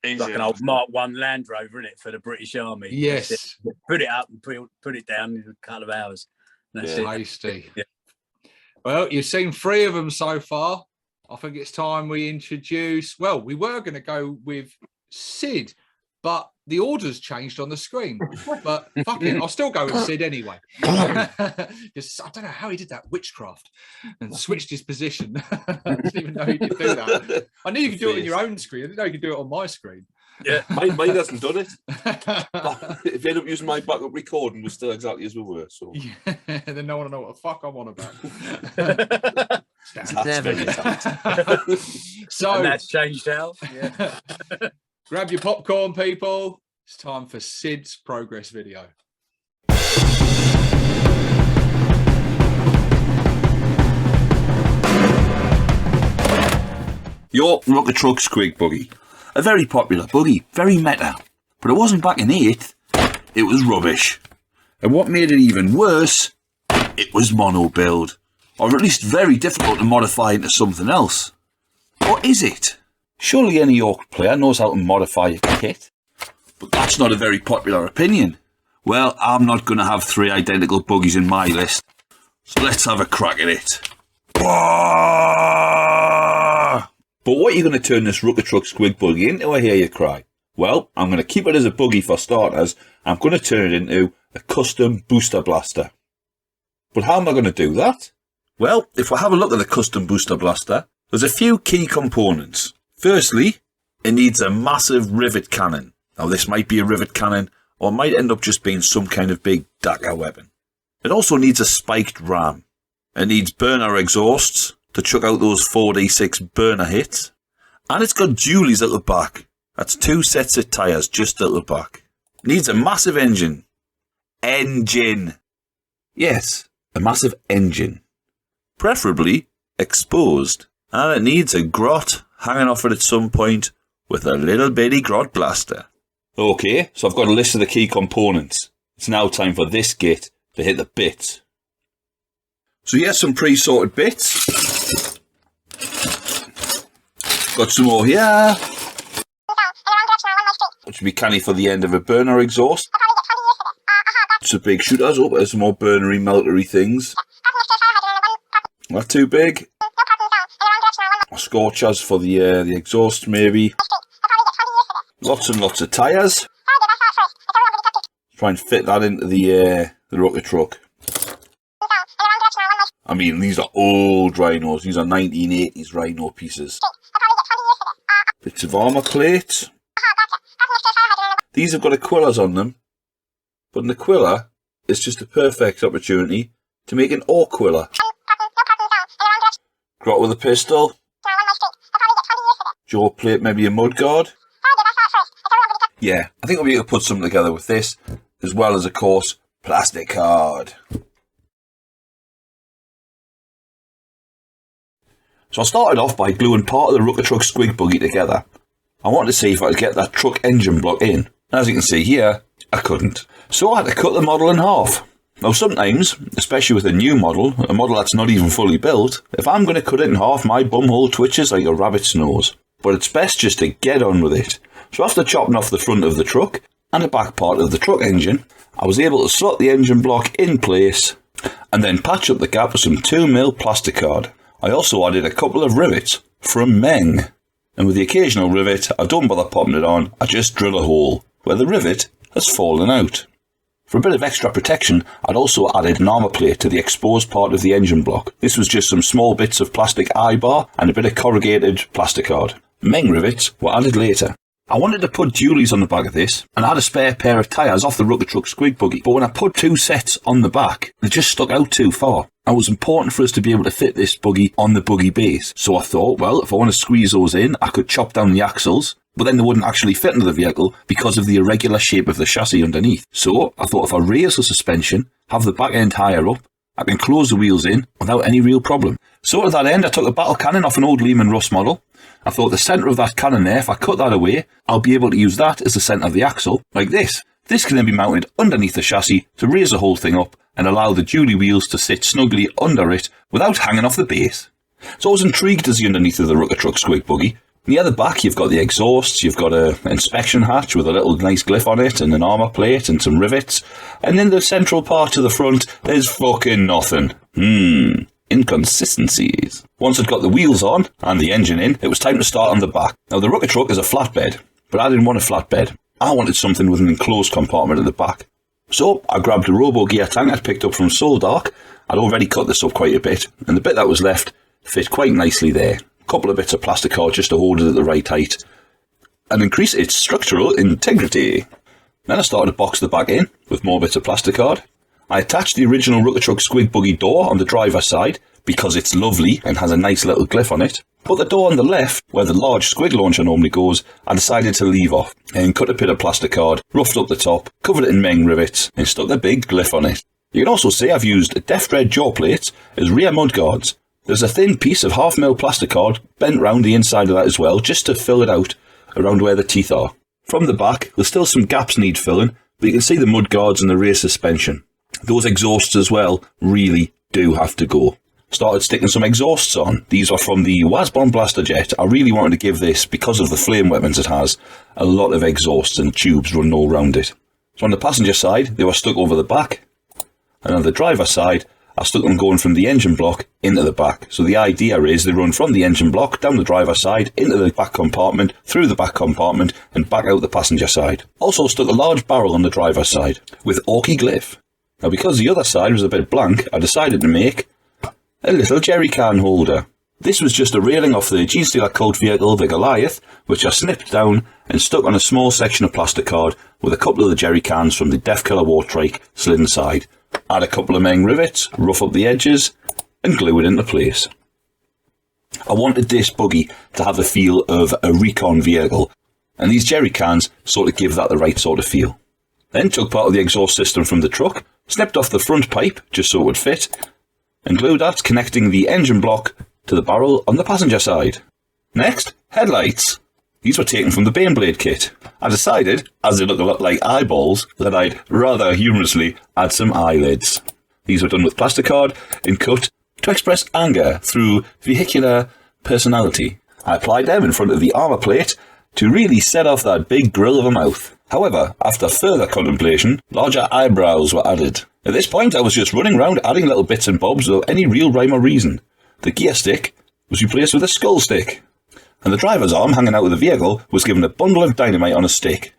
Like an old Mark I Land Rover, isn't it, for the British Army? Yes. Put it up and put it down in a couple of hours. That's it. Tasty. Yeah. Well, you've seen 3 of them so far. I think it's time we introduce. Well, we were going to go with Sid, but the order's changed on the screen. But fuck it, I'll still go with Sid anyway. Because I don't know how he did that witchcraft and switched his position. I didn't even know he could do that. I knew you could do it on your own screen. I didn't know you could do it on my screen. Yeah, mine hasn't done it. If you end up using my backup recording, we're still exactly as we were. So then no one will know what the fuck I'm on about. So and that's changed how. Yeah. Grab your popcorn, people. It's time for Sid's progress video. Your Rukkatrukk Squigbuggy. A very popular buggy, very meta. But it wasn't back in 8th, it was rubbish. And what made it even worse, it was mono build. Or at least very difficult to modify into something else. Or is it? Surely any York player knows how to modify a kit. But that's not a very popular opinion. Well, I'm not going to have 3 identical buggies in my list. So let's have a crack at it. But what are you going to turn this Rukkatrukk Squigbuggy into, I hear you cry? Well, I'm going to keep it as a buggy for starters. I'm going to turn it into a custom boosta-blasta. But how am I going to do that? Well, if we have a look at the custom boosta-blasta, there's a few key components. Firstly, it needs a massive rivet cannon. Now this might be a rivet cannon, or it might end up just being some kind of big dagger weapon. It also needs a spiked ram. It needs burner exhausts to chuck out those 4d6 burner hits. And it's got dualies at the back. That's 2 sets of tyres just at the back. It needs a massive engine. Yes, a massive engine. Preferably exposed. And it needs a grot hanging off it at some point with a little bitty grot blaster. Okay, so I've got a list of the key components. It's now time for this git to hit the bits. So here's some pre-sorted bits. Got some more here, which would be canny for the end of a burner exhaust. Some big shooters. Oh, there's some more burnery, meltery things. Not too big. Scorchers for the exhaust, maybe. Lots and lots of tyres. Try and fit that into the Rukkatrukk. I mean, these are old rhinos. These are 1980s rhino pieces. Bits of armour plate. These have got Aquillas on them. But an Aquila is just a perfect opportunity to make an Orquilla. Grot with a pistol. Jaw plate, maybe a mudguard. Yeah, I think we'll be able to put something together with this, as well as, of course, plastic card. So I started off by gluing part of the Rukkatrukk Squigbuggy together. I wanted to see if I could get that truck engine block in. And as you can see here, I couldn't. So I had to cut the model in half. Now sometimes, especially with a new model, a model that's not even fully built, if I'm going to cut it in half, my bumhole twitches like a rabbit's nose. But it's best just to get on with it. So after chopping off the front of the truck and the back part of the truck engine, I was able to slot the engine block in place and then patch up the gap with some 2mm plasticard. I also added a couple of rivets from Meng. And with the occasional rivet, I don't bother popping it on, I just drill a hole where the rivet has fallen out. For a bit of extra protection, I'd also added an armour plate to the exposed part of the engine block. This was just some small bits of plastic eye-bar and a bit of corrugated plasticard. Meng rivets were added later. I wanted to put dualies on the back of this, and I had a spare pair of tyres off the Rukkatrukk Squigbuggy, but when I put 2 sets on the back, they just stuck out too far. It was important for us to be able to fit this buggy on the buggy base, so I thought, well, if I want to squeeze those in, I could chop down the axles, but then they wouldn't actually fit into the vehicle because of the irregular shape of the chassis underneath. So I thought if I raise the suspension, have the back end higher up, I can close the wheels in without any real problem. So to that end, I took a battle cannon off an old Lehman Russ model. I thought the centre of that cannon there, if I cut that away, I'll be able to use that as the centre of the axle, like this. This can then be mounted underneath the chassis to raise the whole thing up and allow the dually wheels to sit snugly under it without hanging off the base. So I was intrigued to see underneath of the Rukkatrukk Squigbuggy. Near the back you've got the exhausts, you've got an inspection hatch with a little nice glyph on it and an armour plate and some rivets. And in the central part to the front, there's fucking nothing. Inconsistencies. Once I'd got the wheels on and the engine in, it was time to start on the back. Now the Rukkatrukk is a flatbed, but I didn't want a flatbed. I wanted something with an enclosed compartment at the back. So I grabbed a robo gear tank I'd picked up from Soldark. I'd already cut this up quite a bit, and the bit that was left fit quite nicely there. A couple of bits of plasticard just to hold it at the right height and increase its structural integrity. Then I started to box the back in with more bits of plasticard. I attached the original Rukkatrukk Squigbuggy door on the driver's side because it's lovely and has a nice little glyph on it. But the door on the left, where the large squig launcher normally goes, I decided to leave off and cut a bit of plasticard, roughed up the top, covered it in Meng rivets and stuck a big glyph on it. You can also see I've used Dredd jaw plates as rear mudguards. There's a thin piece of 0.5mm plasticard bent round the inside of that as well, just to fill it out around where the teeth are. From the back, there's still some gaps need filling, but you can see the mudguards and the rear suspension. Those exhausts as well really do have to go. Started sticking some exhausts on. These are from the Boosta-blasta jet. I really wanted to give this, because of the flame weapons it has, a lot of exhausts and tubes running all around it. So on the passenger side, they were stuck over the back, and on the driver's side, I stuck them going from the engine block into the back. So the idea is they run from the engine block down the driver's side into the back compartment, through the back compartment and back out the passenger side. Also stuck a large barrel on the driver's side with Orky glyph. Now because the other side was a bit blank, I decided to make a little jerry can holder. This was just a railing off the Genestealer cult vehicle, the Goliath, which I snipped down and stuck on a small section of plasticard with a couple of the jerry cans from the Deathkiller Wartrike slid inside. Add a couple of Meng rivets, rough up the edges and glue it into place. I wanted this buggy to have the feel of a recon vehicle, and these jerry cans sort of give that the right sort of feel. Then took part of the exhaust system from the truck, snipped off the front pipe just so it would fit, and glued that, connecting the engine block to the barrel on the passenger side. Next, headlights. These were taken from the Baneblade kit. I decided, as they look a lot like eyeballs, that I'd rather humorously add some eyelids. These were done with plasticard and cut to express anger through vehicular personality. I applied them in front of the armour plate to really set off that big grill of a mouth. However, after further contemplation, larger eyebrows were added. At this point, I was just running around adding little bits and bobs without any real rhyme or reason. The gear stick was replaced with a skull stick, and the driver's arm hanging out of the vehicle was given a bundle of dynamite on a stick.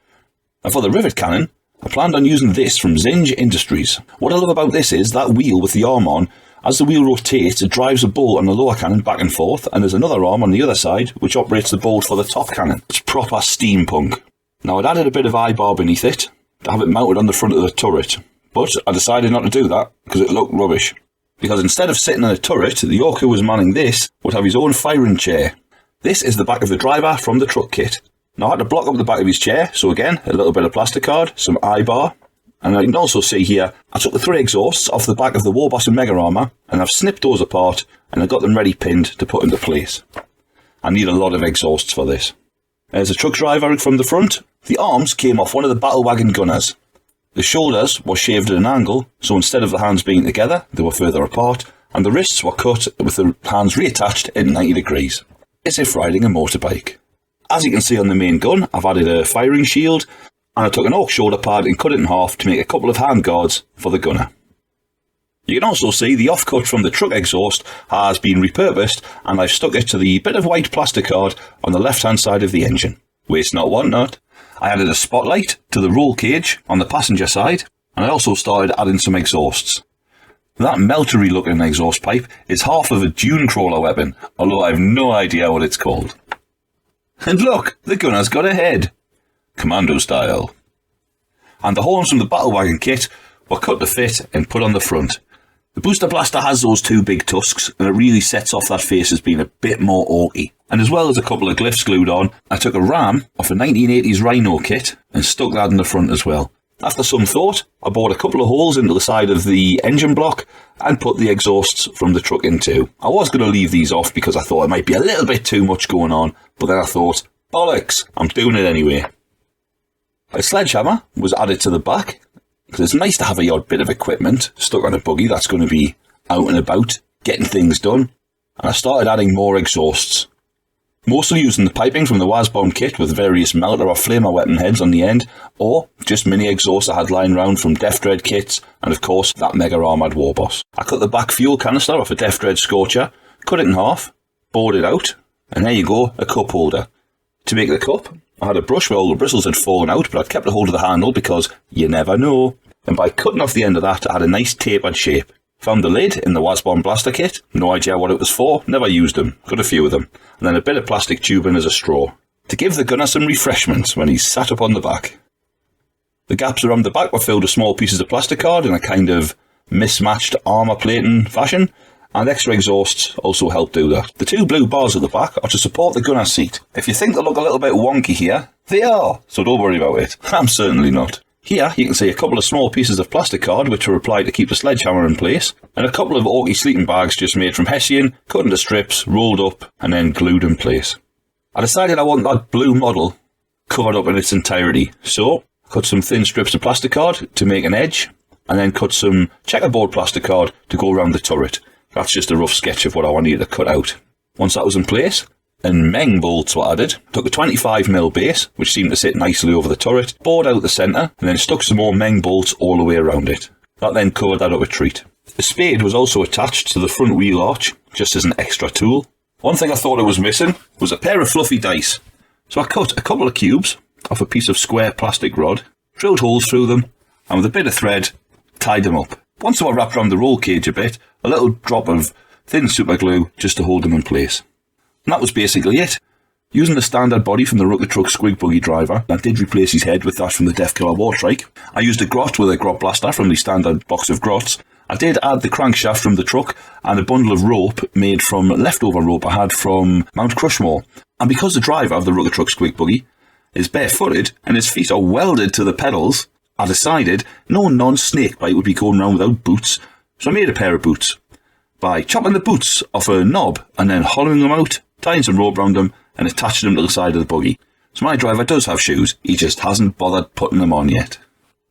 And for the rivet cannon, I planned on using this from Zinj Industries. What I love about this is that wheel with the arm on. As the wheel rotates, it drives a bolt on the lower cannon back and forth, and there's another arm on the other side which operates the bolt for the top cannon. It's proper steampunk. Now I'd added a bit of eye-bar beneath it to have it mounted on the front of the turret, but I decided not to do that because it looked rubbish. Because instead of sitting in a turret, the York who was manning this would have his own firing chair. This is the back of the driver from the truck kit. Now I had to block up the back of his chair, so again, a little bit of plasticard, some eye-bar, and I can also see here, I took the 3 exhausts off the back of the Warboss and Mega Armour, and I've snipped those apart, and I got them ready pinned to put into place. I need a lot of exhausts for this. There's a truck driver from the front. The arms came off one of the battle wagon gunners. The shoulders were shaved at an angle, so instead of the hands being together, they were further apart, and the wrists were cut with the hands reattached at 90 degrees, as if riding a motorbike. As you can see on the main gun, I've added a firing shield, and I took an oak shoulder pad and cut it in half to make a couple of hand guards for the gunner. You can also see the offcut from the truck exhaust has been repurposed, and I've stuck it to the bit of white plastic card on the left hand side of the engine. Waste not, want not. I added a spotlight to the roll cage on the passenger side, and I also started adding some exhausts. That meltery looking exhaust pipe is half of a dune crawler weapon, although I have no idea what it's called. And look, the gunner's got a head. Commando style. And the horns from the battle wagon kit were cut to fit and put on the front. The boosta-blasta has those two big tusks, and it really sets off that face as being a bit more orky. And as well as a couple of glyphs glued on, I took a ram off a 1980s Rhino kit and stuck that in the front as well. After some thought, I bored a couple of holes into the side of the engine block and put the exhausts from the truck in too. I was going to leave these off because I thought it might be a little bit too much going on, but then I thought, bollocks, I'm doing it anyway. A sledgehammer was added to the back, because it's nice to have a odd bit of equipment stuck on a buggy that's going to be out and about, getting things done, and I started adding more exhausts. Mostly using the piping from the Wasbomb kit with various melter or flamer weapon heads on the end, or just mini exhausts I had lying around from Dredd kits, and of course that mega armoured Warboss. I cut the back fuel canister off a Dredd Scorcher, cut it in half, bored it out, and there you go, a cup holder. To make the cup, I had a brush where all the bristles had fallen out, but I'd kept a hold of the handle because you never know. And by cutting off the end of that, I had a nice tapered shape. Found the lid in the Wasbomb blaster kit, no idea what it was for, never used them, got a few of them, and then a bit of plastic tubing as a straw, to give the gunner some refreshments when he's sat up on the back. The gaps around the back were filled with small pieces of plastic card in a kind of mismatched armour plating fashion, and extra exhausts also help do that. The two blue bars at the back are to support the gunner's seat. If you think they look a little bit wonky here, they are, so don't worry about it. I'm certainly not. Here you can see a couple of small pieces of plastic card which are applied to keep the sledgehammer in place, and a couple of orky sleeping bags just made from hessian, cut into strips, rolled up and then glued in place. I decided I want that blue model covered up in its entirety, so I cut some thin strips of plastic card to make an edge, and then cut some checkerboard plastic card to go around the turret. That's just a rough sketch of what I wanted to cut out. Once that was in place, and Meng bolts were added, took a 25mm base, which seemed to sit nicely over the turret, bored out the centre, and then stuck some more Meng bolts all the way around it. That then covered that up a treat. A spade was also attached to the front wheel arch, just as an extra tool. One thing I thought I was missing was a pair of fluffy dice. So I cut a couple of cubes off a piece of square plastic rod, drilled holes through them, and with a bit of thread, tied them up. Once they were wrapped around the roll cage a bit, a little drop of thin super glue just to hold them in place. And that was basically it. Using the standard body from the Rukkatrukk Squigbuggy driver, I did replace his head with that from the Deathkiller Wartrike. I used a grot with a grot blaster from the standard box of grots. I did add the crankshaft from the truck and a bundle of rope made from leftover rope I had from Mount Crushmore. And because the driver of the Rukkatrukk Squigbuggy is barefooted and his feet are welded to the pedals, I decided no non-snakebite would be going around without boots, so I made a pair of boots. By chopping the boots off a knob and then hollowing them out, tying some rope around them and attaching them to the side of the buggy. So my driver does have shoes, he just hasn't bothered putting them on yet.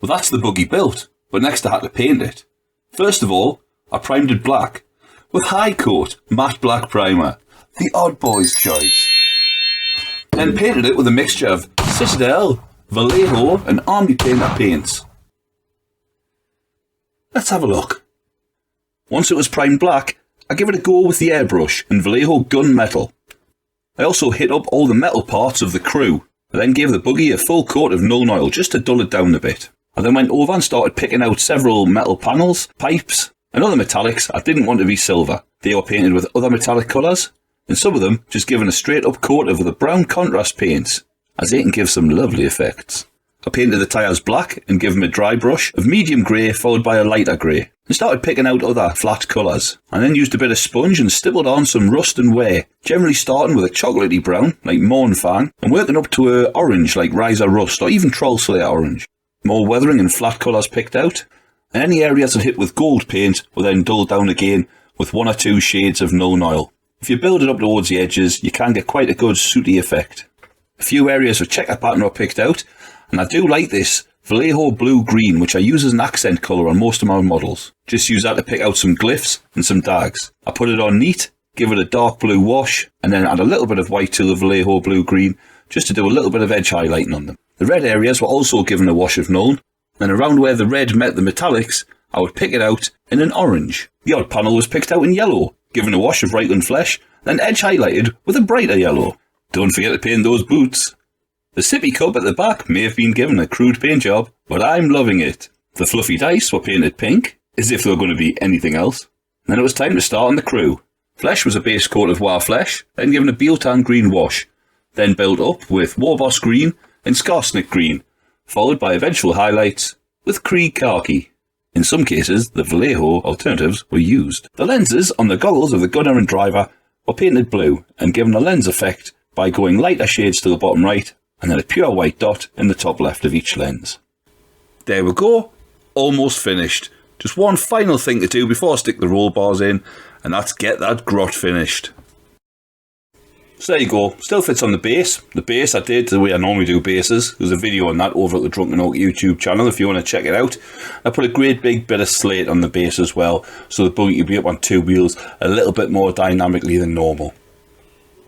Well, that's the buggy built, but next I had to paint it. First of all, I primed it black with High Coat matte black primer, the odd boy's choice. Then painted it with a mixture of Citadel, Vallejo and Army Painter paints. Let's have a look. Once it was primed black, I gave it a go with the airbrush and Vallejo gunmetal. I also hit up all the metal parts of the crew. I then gave the buggy a full coat of Nuln Oil just to dull it down a bit. I then went over and started picking out several metal panels, pipes and other metallics I didn't want to be silver. They were painted with other metallic colours, and some of them just given a straight up coat of the brown contrast paints, as they can give some lovely effects. I painted the tyres black and gave them a dry brush of medium grey followed by a lighter grey, and started picking out other flat colours. I then used a bit of sponge and stippled on some rust and wear, generally starting with a chocolatey brown like Mornfang and working up to a orange like Riser Rust or even Troll Slayer Orange. More weathering and flat colours picked out, and any areas that hit with gold paint were then dulled down again with 1 or 2 shades of Nuln Oil. If you build it up towards the edges, you can get quite a good sooty effect. A few areas of checker pattern were picked out, and I do like this Vallejo blue-green, which I use as an accent colour on most of my models. Just use that to pick out some glyphs and some dags. I put it on neat, give it a dark blue wash, and then add a little bit of white to the Vallejo blue-green, just to do a little bit of edge highlighting on them. The red areas were also given a wash of Nuln, and around where the red met the metallics, I would pick it out in an orange. The odd panel was picked out in yellow, given a wash of Reichland flesh, then edge highlighted with a brighter yellow. Don't forget to paint those boots. The sippy cup at the back may have been given a crude paint job, but I'm loving it. The fluffy dice were painted pink, as if they were going to be anything else. Then it was time to start on the crew. Flesh was a base coat of War Flesh, then given a Bealtan green wash, then built up with Warboss green and Skarsnik green, followed by eventual highlights with Krieg khaki. In some cases, the Vallejo alternatives were used. The lenses on the goggles of the gunner and driver were painted blue and given a lens effect by going lighter shades to the bottom right and then a pure white dot in the top left of each lens. There we go, almost finished. Just one final thing to do before I stick the roll bars in, and that's get that grot finished. So there you go, still fits on the base. The base I did the way I normally do bases. There's a video on that over at the Drunken Oak YouTube channel if you want to check it out. I put a great big bit of slate on the base as well, so the buggy will be up on two wheels a little bit more dynamically than normal.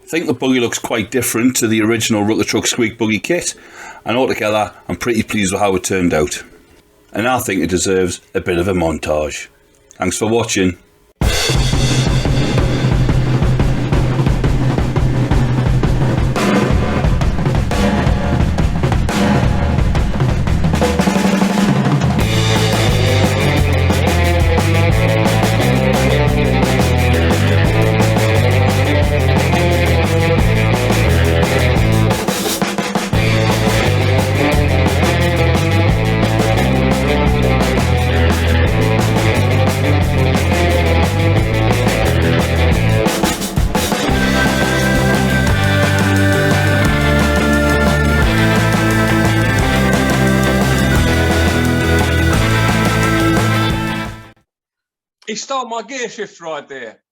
I think the buggy looks quite different to the original Rukkatrukk Squigbuggy kit, and altogether I'm pretty pleased with how it turned out. And I think it deserves a bit of a montage. Thanks for watching. He stole my gear shift right there.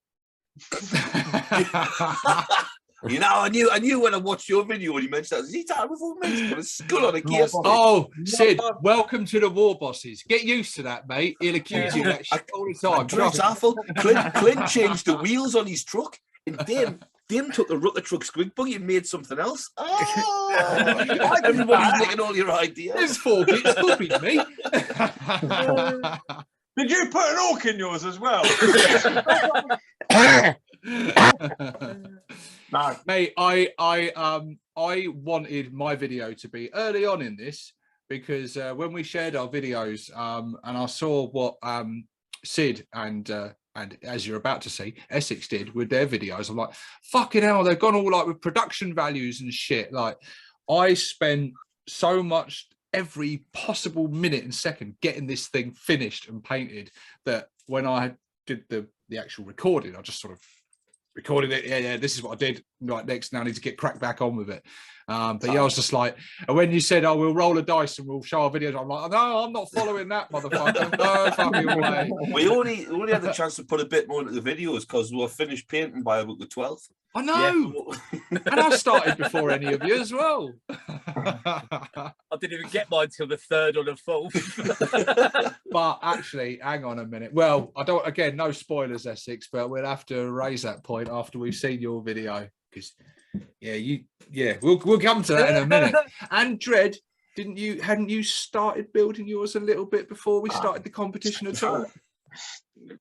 You know, I knew when I watched your video when you mentioned that. Is he talking before me? He's got a skull on a gear stick. Oh, Sid, welcome to the Warbosses. Get used to that, mate. He'll accuse you of that shit all the time. Dredd's awful. Clint changed the wheels on his truck, and Dim took the Rukkatrukk Squigbuggy and made something else. Oh, everybody's nicking all your ideas. There's 4 bits copied me. Did you put an orc in yours as well? No. Mate, I wanted my video to be early on in this because when we shared our videos and I saw what Sid and as you're about to see, Essex did with their videos, I'm like, fucking hell, they've gone all like with production values and shit. Like, I spent so much every possible minute and second getting this thing finished and painted that when I did the actual recording, I just sort of recorded it. Yeah, this is what I did. Right, next, now I need to get cracked back on with it. But yeah, I was just like, and when you said, "Oh, we'll roll a dice and we'll show our videos," I'm like, "No, I'm not following that, motherfucker. No fucking way." We only had the chance to put a bit more into the videos because we were finished painting by about the 12th. I know, yeah. And I started before any of you as well. I didn't even get mine till the 3rd or the 4th. But actually, hang on a minute. Well, I don't. Again, no spoilers, Essex, but we'll have to raise that point after we've seen your video because. Yeah, we'll come to that in a minute. And Dredd, hadn't you started building yours a little bit before we started the competition at all?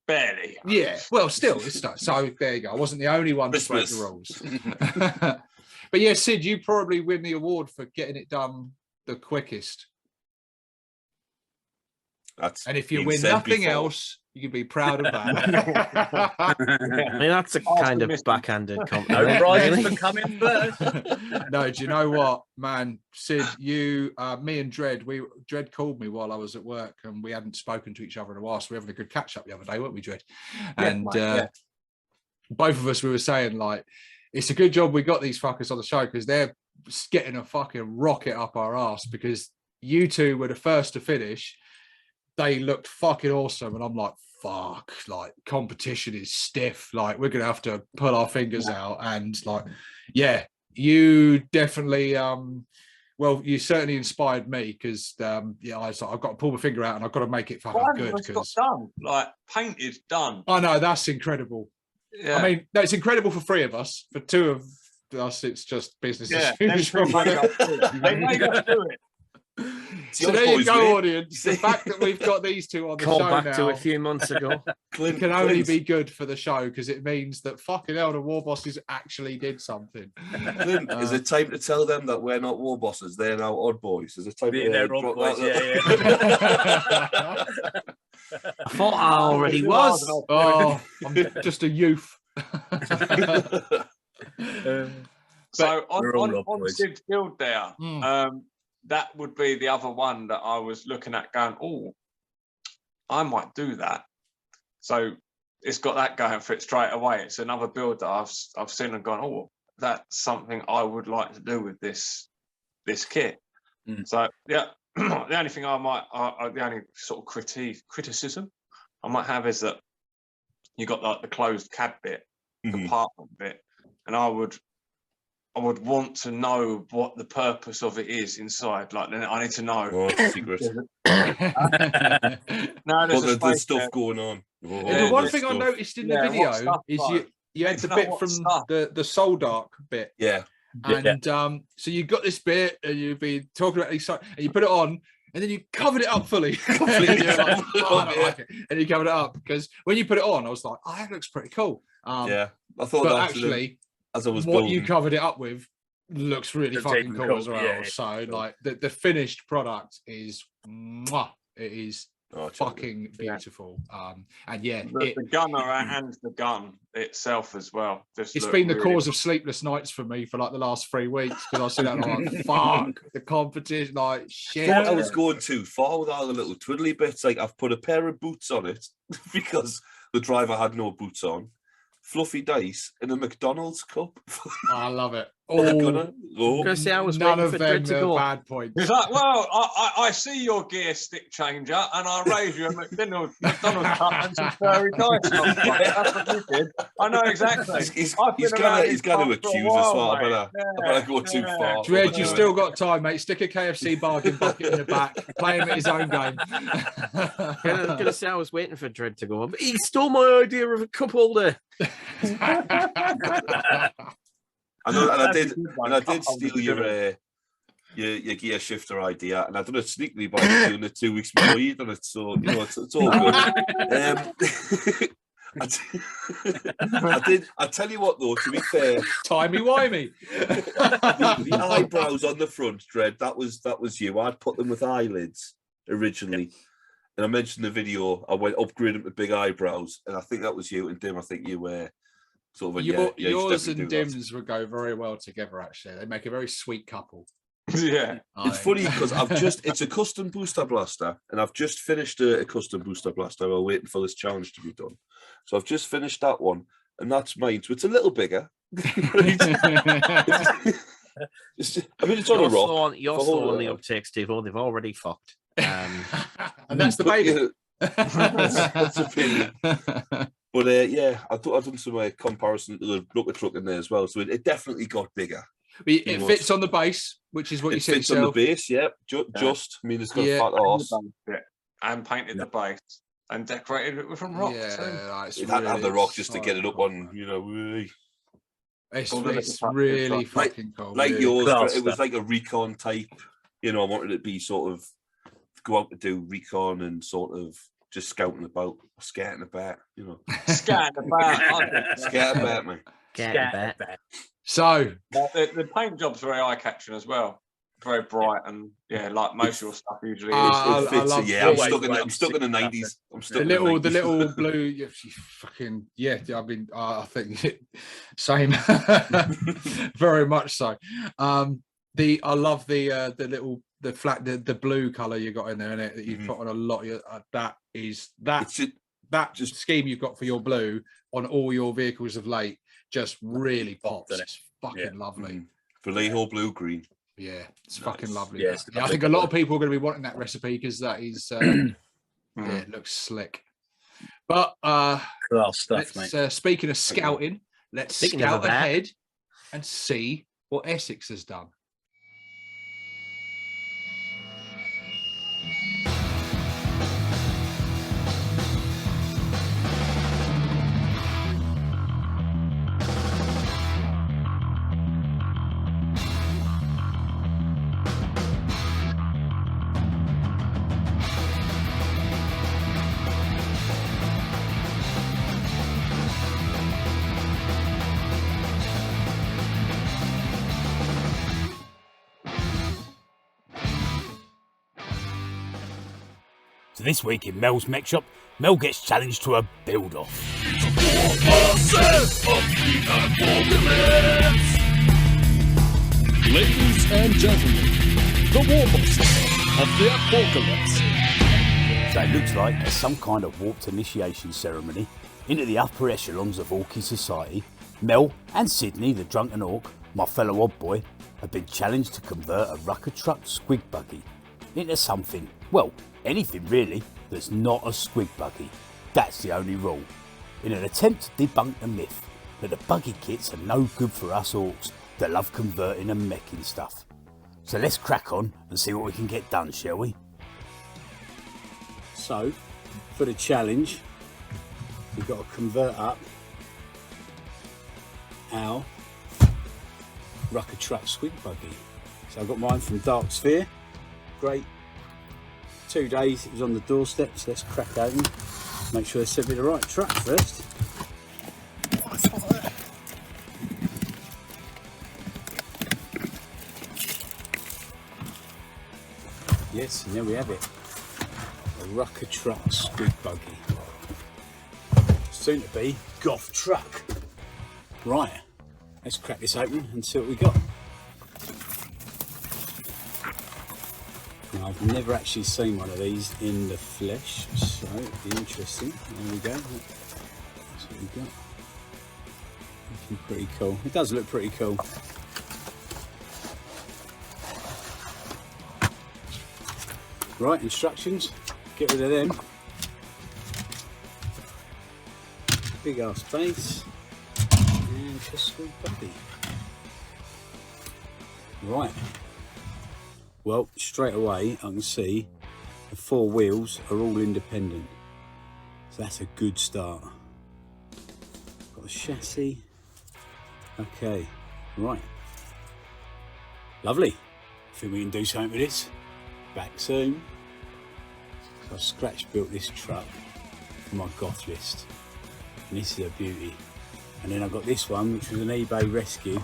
Barely. Yeah, well, still, it's not. So there you go. I wasn't the only one to break the rules. But yeah, Sid, you probably win the award for getting it done the quickest. And if you win nothing else, you can be proud of that. I mean, that's a kind of backhanded compliment. No prizes for coming first. No, do you know what, man? Sid, me and Dredd, Dredd called me while I was at work and we hadn't spoken to each other in a while, so we were having a good catch up the other day, weren't we, Dredd? And both of us, we were saying, like, it's a good job we got these fuckers on the show because they're getting a fucking rocket up our ass because you two were the first to finish. They looked fucking awesome, and I'm like, fuck, like, competition is stiff. Like, we're gonna have to pull our fingers out, and like, yeah, you definitely Well, you certainly inspired me because yeah, I've got to pull my finger out and I've got to make it fucking good. It's got done, like painted, done. I know, that's incredible. Yeah. I mean, no, it's incredible for 3 of us. For 2 of us, it's just business as usual. They made us do it. So there you go, audience. The fact that we've got these 2 on the Call show back now, to a few months ago. it can only be good for the show because it means that fucking hell, the Warbosses actually did something. Clint, is it time to tell them that we're not Warbosses? They're now odd boys. Is it time to They're odd drop boys, that? I thought I already was. Oh, I'm just a youth. So on boys. Sid's build there, that would be the other one that I was looking at going, oh, I might do that. So it's got that going for it straight away. It's another build that I've seen and gone, oh, that's something I would like to do with this kit. So yeah, the only thing I might, the only sort of criticism I might have is that you got like the closed cab bit, compartment bit, and I would want to know what the purpose of it is inside. Like, then I need to know. Oh, secret. No, there's stuff going on. The one thing I noticed in the video is you had the bit from the Soul Dark bit. Yeah. And so you got this bit and you've been talking about these, and you put it on and then you covered it up fully. Completely. You're like, oh, I don't like it. And you covered it up because when you put it on, I was like, oh, that looks pretty cool. Yeah. I thought but that actually, as I was what building, you covered it up with looks really fucking cool as well. Yeah, so like the finished product is mwah, it is fucking beautiful. And yeah, the gunner and the gun itself as well. It's been the cause of sleepless nights for me for like the last 3 weeks because I see that and I'm like, fuck the competition, like shit. I thought I was going too far with all the little twiddly bits. Like I've put a pair of boots on it because the driver had no boots on. Fluffy dice in a McDonald's cup. I love it. I was none of them are bad points. He's like, well, I see your gear stick changer, and I raise you a McDonald's cup and some furry dice. That's what you did. I know exactly. He's going to accuse us. So I better go too far. Dredd, you still got time, mate. Stick a KFC bargain bucket in the back. Play him at his own game. I was gonna say I was waiting for Dredd to go on, but he stole my idea of a cup holder. And I did steal your gear shifter idea, and I done it sneakily by doing it 2 weeks before you done it. So it's all good. I tell you what though, to be fair, timey-wimey. the eyebrows on the front, Dredd, that was you. I'd put them with eyelids originally. And I mentioned the video, I went upgrading to big eyebrows, and I think that was you. And Dim, I think you were sort of yours and Dim's would go very well together. Actually, they make a very sweet couple. Yeah, it's funny because it's a custom boosta-blasta, and I've just finished a custom boosta-blasta while waiting for this challenge to be done. So I've just finished that one, and that's mine. So it's a little bigger. It's on a rock. You're still on the uptakes, Stevo. They've already fucked. And that's the baby. That's opinion. But yeah, I've done some comparison to the Rukkatrukk in there as well. So it definitely got bigger. It fits on the base, which is what you said yourself. It fits on the base, yeah. Just, I mean, it's got a fat arse. And painted the base and decorated it with some rock. Yeah, it had to have the rock just to get it up on, It's really fucking cool. Like yours, it was like a recon type. I wanted it to be sort of go out to do recon and sort of just scouting about, skating about, Skating about. Skating about, man. Skating about. So the paint job's very eye-catching as well. Very bright and like most of your stuff usually is. I'm stuck in the 90s. I'm stuck the little blue. Fucking yeah. I mean, I think same. Very much so. I love the flat the blue color you got in there, innit, that you've put on a lot of that scheme you've got for your blue on all your vehicles of late just really pops. It's fucking lovely. For Vallejo blue green. Yeah, it's fucking lovely. Yeah, I think a lot of people are going to be wanting that recipe because that is it looks slick. But class stuff, mate. Speaking of scouting, let's scout ahead and see what Essex has done. So this week in Mel's Mech Shop, Mel gets challenged to a build-off. Warbosses of the ApORKalypse! Ladies and gentlemen, the Warbosses of the ApORKalypse. So it looks like there's some kind of warped initiation ceremony into the upper echelons of Orky society. Mel and Sydney, the drunken orc, my fellow odd boy, have been challenged to convert a Rukkatrukk Squigbuggy into something, well, anything really, that's not a Squigbuggy. That's the only rule. In an attempt to debunk the myth that the buggy kits are no good for us orcs that love converting and meching stuff. So let's crack on and see what we can get done, shall we? So, for the challenge, we've got to convert up our Rukkatrukk Squigbuggy. So I've got mine from Dark Sphere. Great. 2 days it was on the doorstep, so let's crack open. Make sure they sent me the right truck first. Yes, and there we have it. A Rukkatrukk Squigbuggy. Soon to be Goth Truck. Right, let's crack this open and see what we got. Now, I've never actually seen one of these in the flesh, so it'll be interesting. There we go. That's what we got. Looking pretty cool. It does look pretty cool. Right, instructions. Get rid of them. Big ass base. And just Squigbuggy. Right. Well, straight away I can see the 4 wheels are all independent. So that's a good start. Got a chassis. Okay, right. Lovely. I think we can do something with this. Back soon. So I've scratch built this truck for my goth list. And this is a beauty. And then I've got this one, which was an eBay rescue,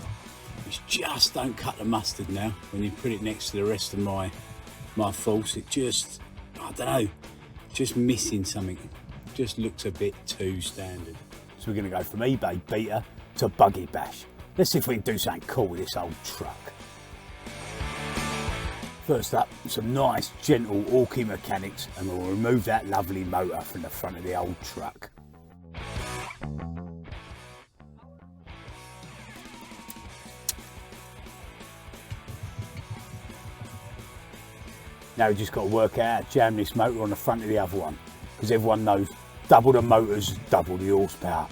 which just don't cut the mustard now. When you put it next to the rest of my false, it just, I don't know, just missing something. Just looks a bit too standard. So we're going to go from eBay beta to buggy bash. Let's see if we can do something cool with this old truck. First up, some nice gentle Orky mechanics, and we'll remove that lovely motor from the front of the old truck. Now we just got to work out how to jam this motor on the front of the other one, because everyone knows double the motors, double the horsepower.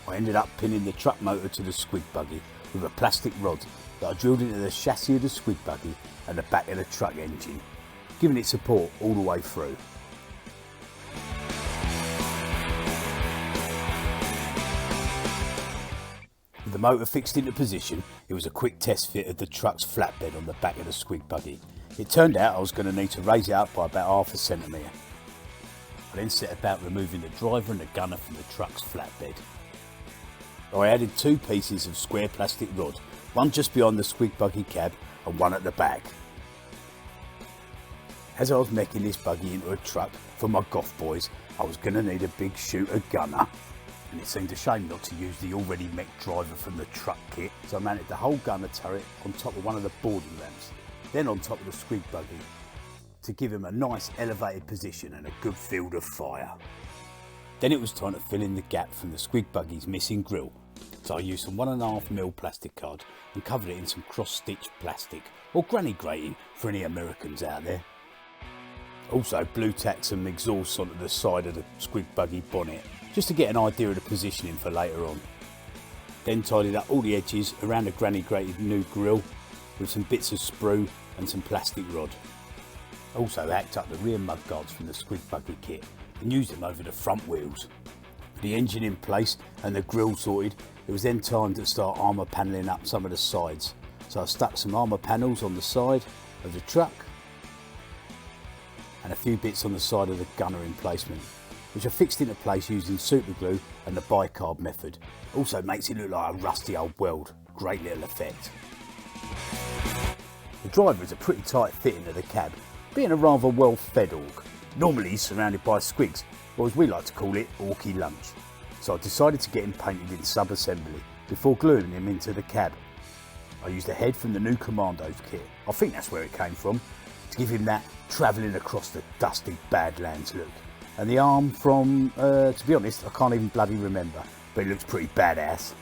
I ended up pinning the truck motor to the Squigbuggy with a plastic rod that I drilled into the chassis of the Squigbuggy and the back of the truck engine, giving it support all the way through. With the motor fixed into position, it was a quick test fit of the truck's flatbed on the back of the Squigbuggy. It turned out I was going to need to raise it up by about ½ a centimetre. I then set about removing the driver and the gunner from the truck's flatbed. I added 2 pieces of square plastic rod, one just behind the Squigbuggy cab and one at the back. As I was making this buggy into a truck for my goth boys, I was going to need a big shooter gunner, and it seemed a shame not to use the already mech driver from the truck kit, so I mounted the whole gunner turret on top of one of the boarding ramps, then on top of the Squigbuggy, to give him a nice elevated position and a good field of fire. Then it was time to fill in the gap from the Squigbuggy's missing grille, so I used some 1.5mm plastic card and covered it in some cross-stitched plastic, or granny grating for any Americans out there. Also blue tacked some exhausts onto the side of the Squigbuggy bonnet, just to get an idea of the positioning for later on. Then tidied up all the edges around the granny grated new grille with some bits of sprue and some plastic rod. Also hacked up the rear mudguards from the Squigbuggy kit and used them over the front wheels. With the engine in place and the grille sorted, it was then time to start armour panelling up some of the sides. So I stuck some armour panels on the side of the truck and a few bits on the side of the gunner emplacement, which I fixed into place using super glue and the bicarb method. Also makes it look like a rusty old weld. Great little effect. The driver is a pretty tight fitting of the cab, being a rather well-fed orc. Normally he's surrounded by squigs, or as we like to call it, orky lunch. So I decided to get him painted in sub-assembly before gluing him into the cab. I used a head from the new Commandos kit, I think that's where it came from, to give him that travelling across the dusty Badlands look. And the arm from, to be honest, I can't even bloody remember, but it looks pretty badass.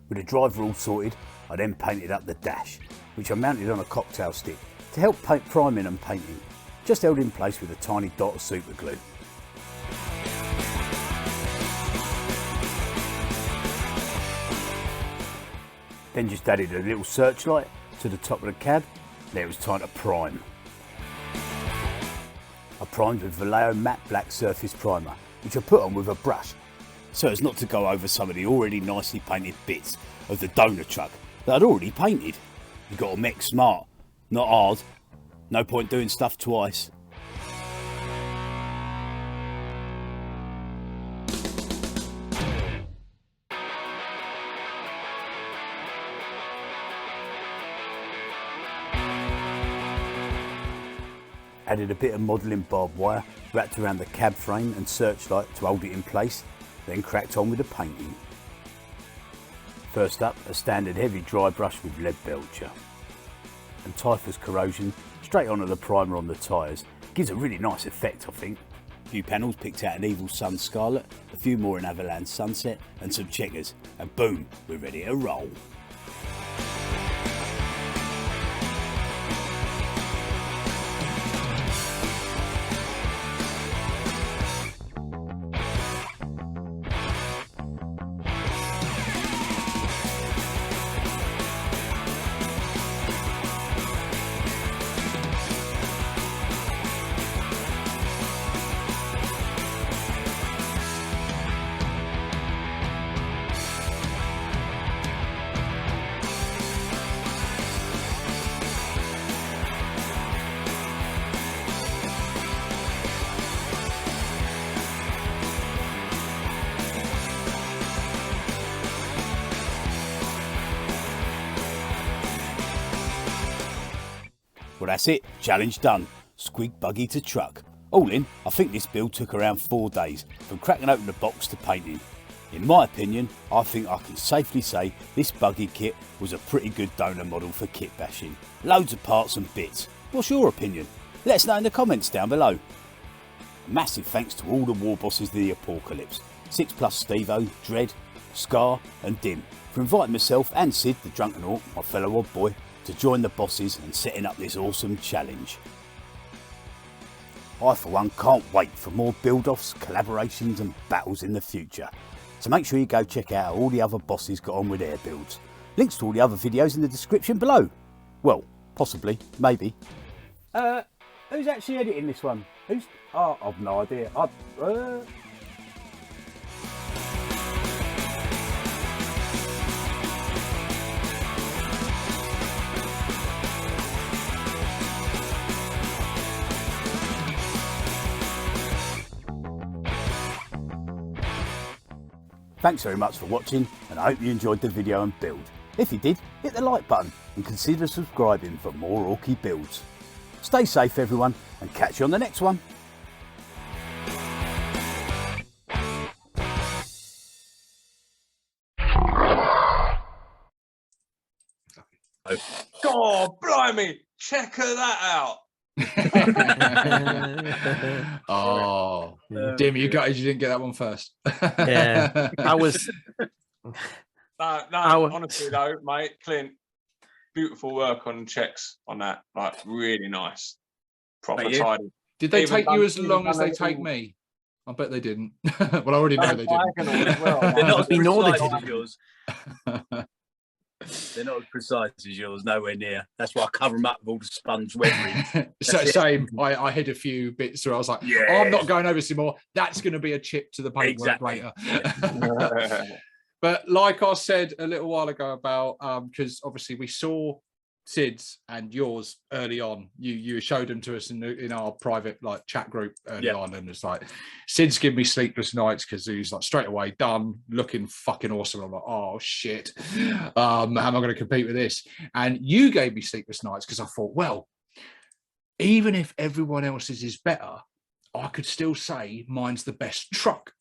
With the driver all sorted, I then painted up the dash, which I mounted on a cocktail stick to help paint priming and painting, just held in place with a tiny dot of super glue. Then just added a little searchlight to the top of the cab. There it was time to prime. I primed with Vallejo matte black surface primer, which I put on with a brush, so as not to go over some of the already nicely painted bits of the donor truck that I'd already painted. You got to mech smart, not hard. No point doing stuff twice. Added a bit of modelling barbed wire wrapped around the cab frame and searchlight to hold it in place, then cracked on with the painting. First up, a standard heavy dry brush with lead belcher. And typhus corrosion straight onto the primer on the tyres. Gives a really nice effect, I think. A few panels picked out an Evil Sun Scarlet, a few more in Avalanche Sunset and some checkers, and boom, we're ready to roll. Well, that's it, challenge done. Squigbuggy to truck. All in, I think this build took around 4 days, from cracking open the box to painting. In my opinion, I think I can safely say this buggy kit was a pretty good donor model for kit bashing. Loads of parts and bits. What's your opinion? Let us know in the comments down below. A massive thanks to all the Warbosses of the Apocalypse, 6+ Stevo, Dredd, Scar and Dim, for inviting myself and Sid, the drunken orc, my fellow odd boy, to join the bosses and setting up this awesome challenge. I for one can't wait for more build-offs, collaborations and battles in the future. So make sure you go check out how all the other bosses got on with their builds. Links to all the other videos in the description below. Well, possibly, maybe. Who's actually editing this one? Who's? Oh, I've no idea. Thanks very much for watching, and I hope you enjoyed the video and build. If you did, hit the like button and consider subscribing for more orky builds. Stay safe everyone, and catch you on the next one. God, blimey, check that out. Oh, Dim, you gutted you didn't get that one first. Yeah, I was. No, honestly though, mate, Clint, beautiful work on checks on that. Like, really nice. Proper tidy. Did they take you as long as they take me? I bet they didn't. Well, I already know they didn't. Well, they're not as precise as yours. They're not as precise as yours, nowhere near. That's why I cover them up with all the sponge weathering. Same. I hid a few bits where I was like, yes. Oh, I'm not going over this anymore. That's going to be a chip to the paintwork later. But like I said a little while ago about, because obviously we saw Sid's and yours early on. You showed them to us in our private like chat group early on, and it's like Sid's given me sleepless nights because he's like straight away done, looking fucking awesome. I'm like, oh shit, how am I going to compete with this? And you gave me sleepless nights because I thought, well, even if everyone else's is better, I could still say mine's the best truck.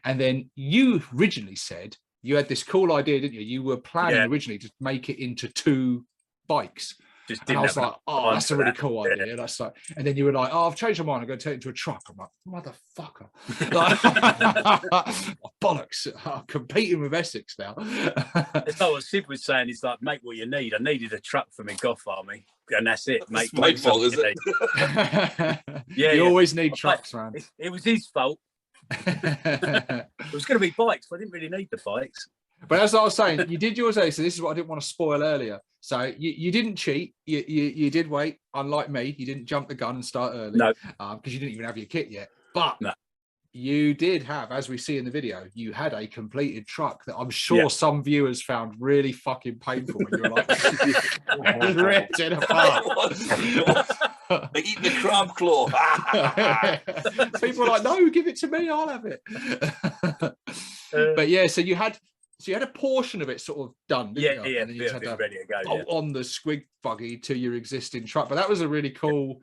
And then you originally said you had this cool idea, didn't you? You were planning originally to make it into 2 bikes. And I was like, oh, that's a really cool idea. Yeah. That's like, and then you were like, oh, I've changed my mind. I'm going to turn it into a truck. I'm like, motherfucker. Like, bollocks. I'm competing with Essex now. That's what Sid was saying. He's like, make what you need. I needed a truck for my golf army. And that's it, mate. It's my fault, is it? You always need trucks, man. It was his fault. It was going to be bikes, but I didn't really need the bikes. But as I was saying, you did yours early, so this is what I didn't want to spoil earlier. So you didn't cheat. You did wait, unlike me. You didn't jump the gun and start early. No. Because you didn't even have your kit yet. But you did have, as we see in the video, you had a completed truck that I'm sure some viewers found really fucking painful. When you were like, ripped it apart. They eat the crab claw. People are like, no, give it to me. I'll have it. But yeah, so you had a portion of it sort of done, didn't you? Yeah, and then you just had to ready to go. bolt on the Squigbuggy to your existing truck. But that was a really cool,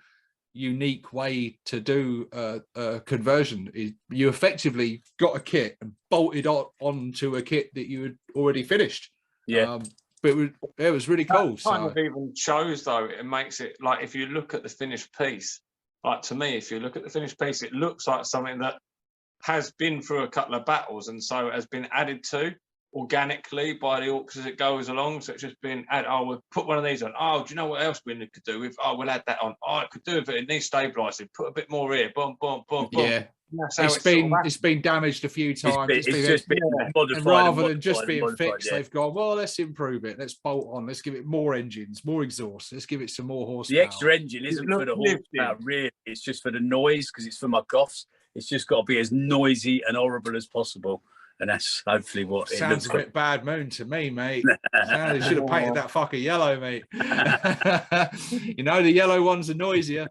unique way to do a conversion. You effectively got a kit and bolted onto a kit that you had already finished. Yeah. But it was really cool. That kind of even shows, though, it makes it like if you look at the finished piece, like to me, if you look at the finished piece, it looks like something that has been through a couple of battles and so has been added to organically by the orcs as it goes along. So it's just been added. Oh, we'll put one of these on. Oh, do you know what else we could do with? Oh, we'll add that on. Oh, it could do with it. It needs stabilising. Put a bit more here. Boom, boom, boom, boom. Yeah. It's been damaged a few times. It's just been modified, and rather than just being fixed, they've gone, well, let's improve it. Let's bolt on. Let's give it more engines, more exhaust. Let's give it some more horsepower. The extra engine isn't for the horsepower, really. It's just for the noise because it's for my goffs. It's just got to be as noisy and horrible as possible. And that's hopefully what it sounds looks a bit bad moon to me, mate. They should have painted that fucker yellow, mate. You know, the yellow ones are noisier.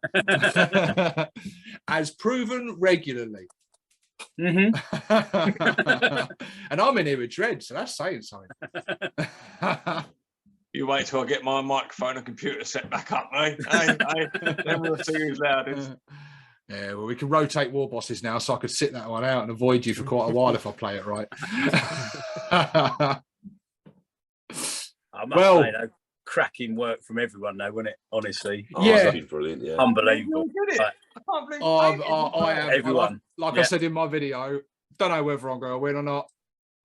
As proven regularly. And I'm in here with Dredd, so that's saying something. You wait till I get my microphone and computer set back up, mate. Then we'll see who's loudest. Yeah, well, we can rotate Warbosses now, so I could sit that one out and avoid you for quite a while if I play it right. I must say, though, cracking work from everyone, though, wasn't it? Honestly, yeah, brilliant, yeah, unbelievable. I can't believe I am everyone. Like I said in my video, don't know whether I'm going to win or not.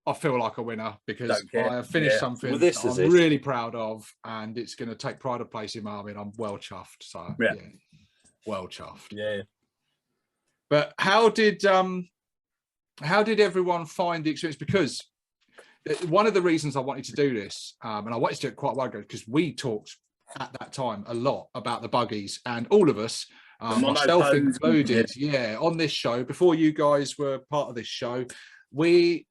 I feel like a winner because I have finished something I'm really proud of, and it's going to take pride of place in my army, and I'm well chuffed. So yeah, well chuffed. Yeah. But how did everyone find the experience? Because one of the reasons I wanted to do this, and I wanted to do it quite a while ago, because we talked at that time a lot about the buggies, and all of us, myself included, on this show, before you guys were part of this show, we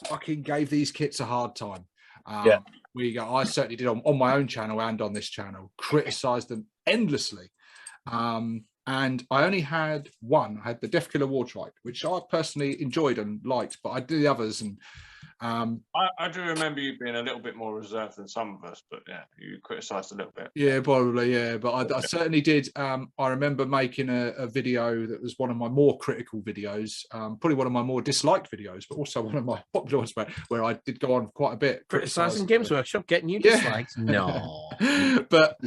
fucking gave these kits a hard time. I certainly did on my own channel and on this channel, criticised them endlessly. And I only had one. I had the Death Killer Wartrike, which I personally enjoyed and liked, but I did the others. And I do remember you being a little bit more reserved than some of us, but yeah, you criticised a little bit. Yeah, probably, yeah. But I certainly did. I remember making a video that was one of my more critical videos, probably one of my more disliked videos, but also one of my popular ones where I did go on quite a bit. Criticising Games Workshop, getting you disliked. No. But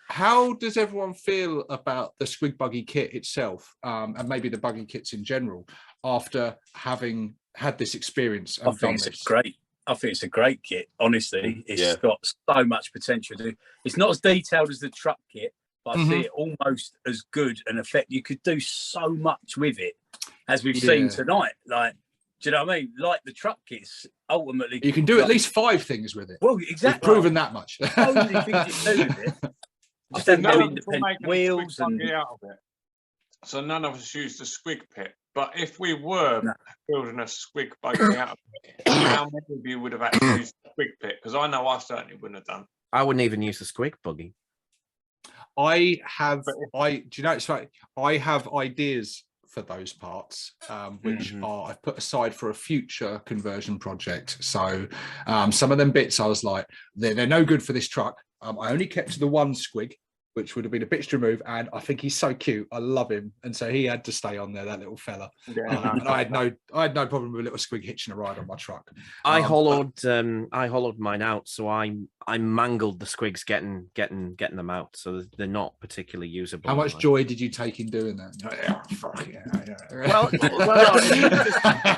how does everyone feel about the Squigbuggy kit itself, and maybe the buggy kits in general, after having had this experience? I think it's great. I think it's a great kit. Honestly, it's got so much potential. It's not as detailed as the truck kit, but I see it almost as good and effective. You could do so much with it, as we've seen tonight. Like, do you know what I mean? Like the truck kits, ultimately, you can do at least 5 things with it. Well, exactly. We've proven that much. The only thing you do with it. Just have no independent wheels and out of it. So none of us used the squig pit. But if we were building a squig buggy out of it, how many of you would have actually used the squig pit? Because I know I certainly wouldn't have done. I wouldn't even use the squig buggy. Do you know, it's like I have ideas for those parts, which I've put aside for a future conversion project. So some of them bits I was like, they're no good for this truck. I only kept to the one squig, which would have been a bitch to remove, and I think he's so cute. I love him, and so he had to stay on there, that little fella. And I had no problem with a little squig hitching a ride on my truck. I hollowed mine out, so I mangled the squigs getting them out, so they're not particularly usable. How much joy did you take in doing that? Yeah, fuck yeah. Well,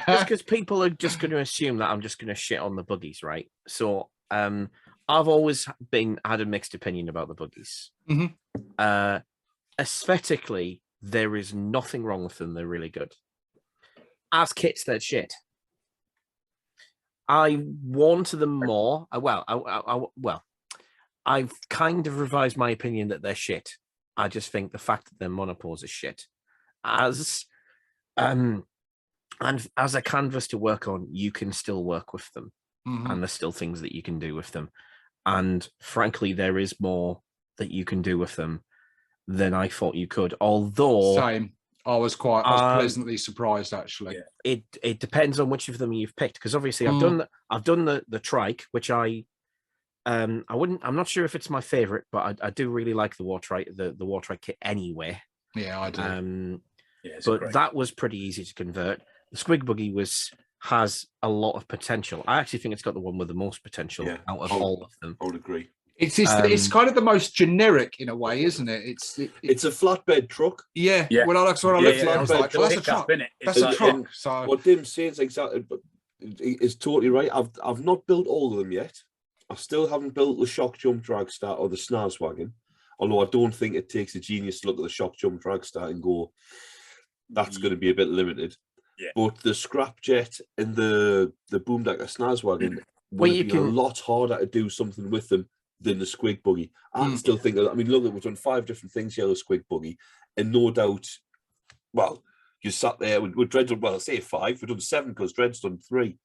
just because people are just going to assume that I'm just going to shit on the buggies, right? So I've always had a mixed opinion about the buggies. Aesthetically, there is nothing wrong with them. They're really good. As kits, they're shit. I wanted them more. I've kind of revised my opinion that they're shit. I just think the fact that they're monopoles is shit. And as a canvas to work on, you can still work with them. And there's still things that you can do with them. And frankly, there is more that you can do with them than I thought you could. Although same, I was pleasantly surprised actually. It depends on which of them you've picked, because obviously I've done the trike, which I'm not sure if it's my favorite, but I do really like the war trike kit anyway. Yeah, I do. But that was pretty easy to convert. The Squigbuggy has a lot of potential. I actually think it's got the one with the most potential out of all of them. I would agree. It's kind of the most generic in a way, isn't it? It's a flatbed truck. Yeah. Well, that's what I looked at. I was like, well, that's a truck. That's a truck. So what Dim's saying is exactly, but is totally right. I've not built all of them yet. I still haven't built the shock jump drag start or the snaz wagon. Although I don't think it takes a genius to look at the shock jump drag start and go, that's going to be a bit limited. Yeah. But the scrap jet and the boomdecker snaz wagon will be a lot harder to do something with them than the squig buggy. I still think that, I mean, look, we've done 5 different things here with the squig buggy, and no doubt, well, you sat there with Dredd, well, I say 5, we've done 7 because Dredd's done 3.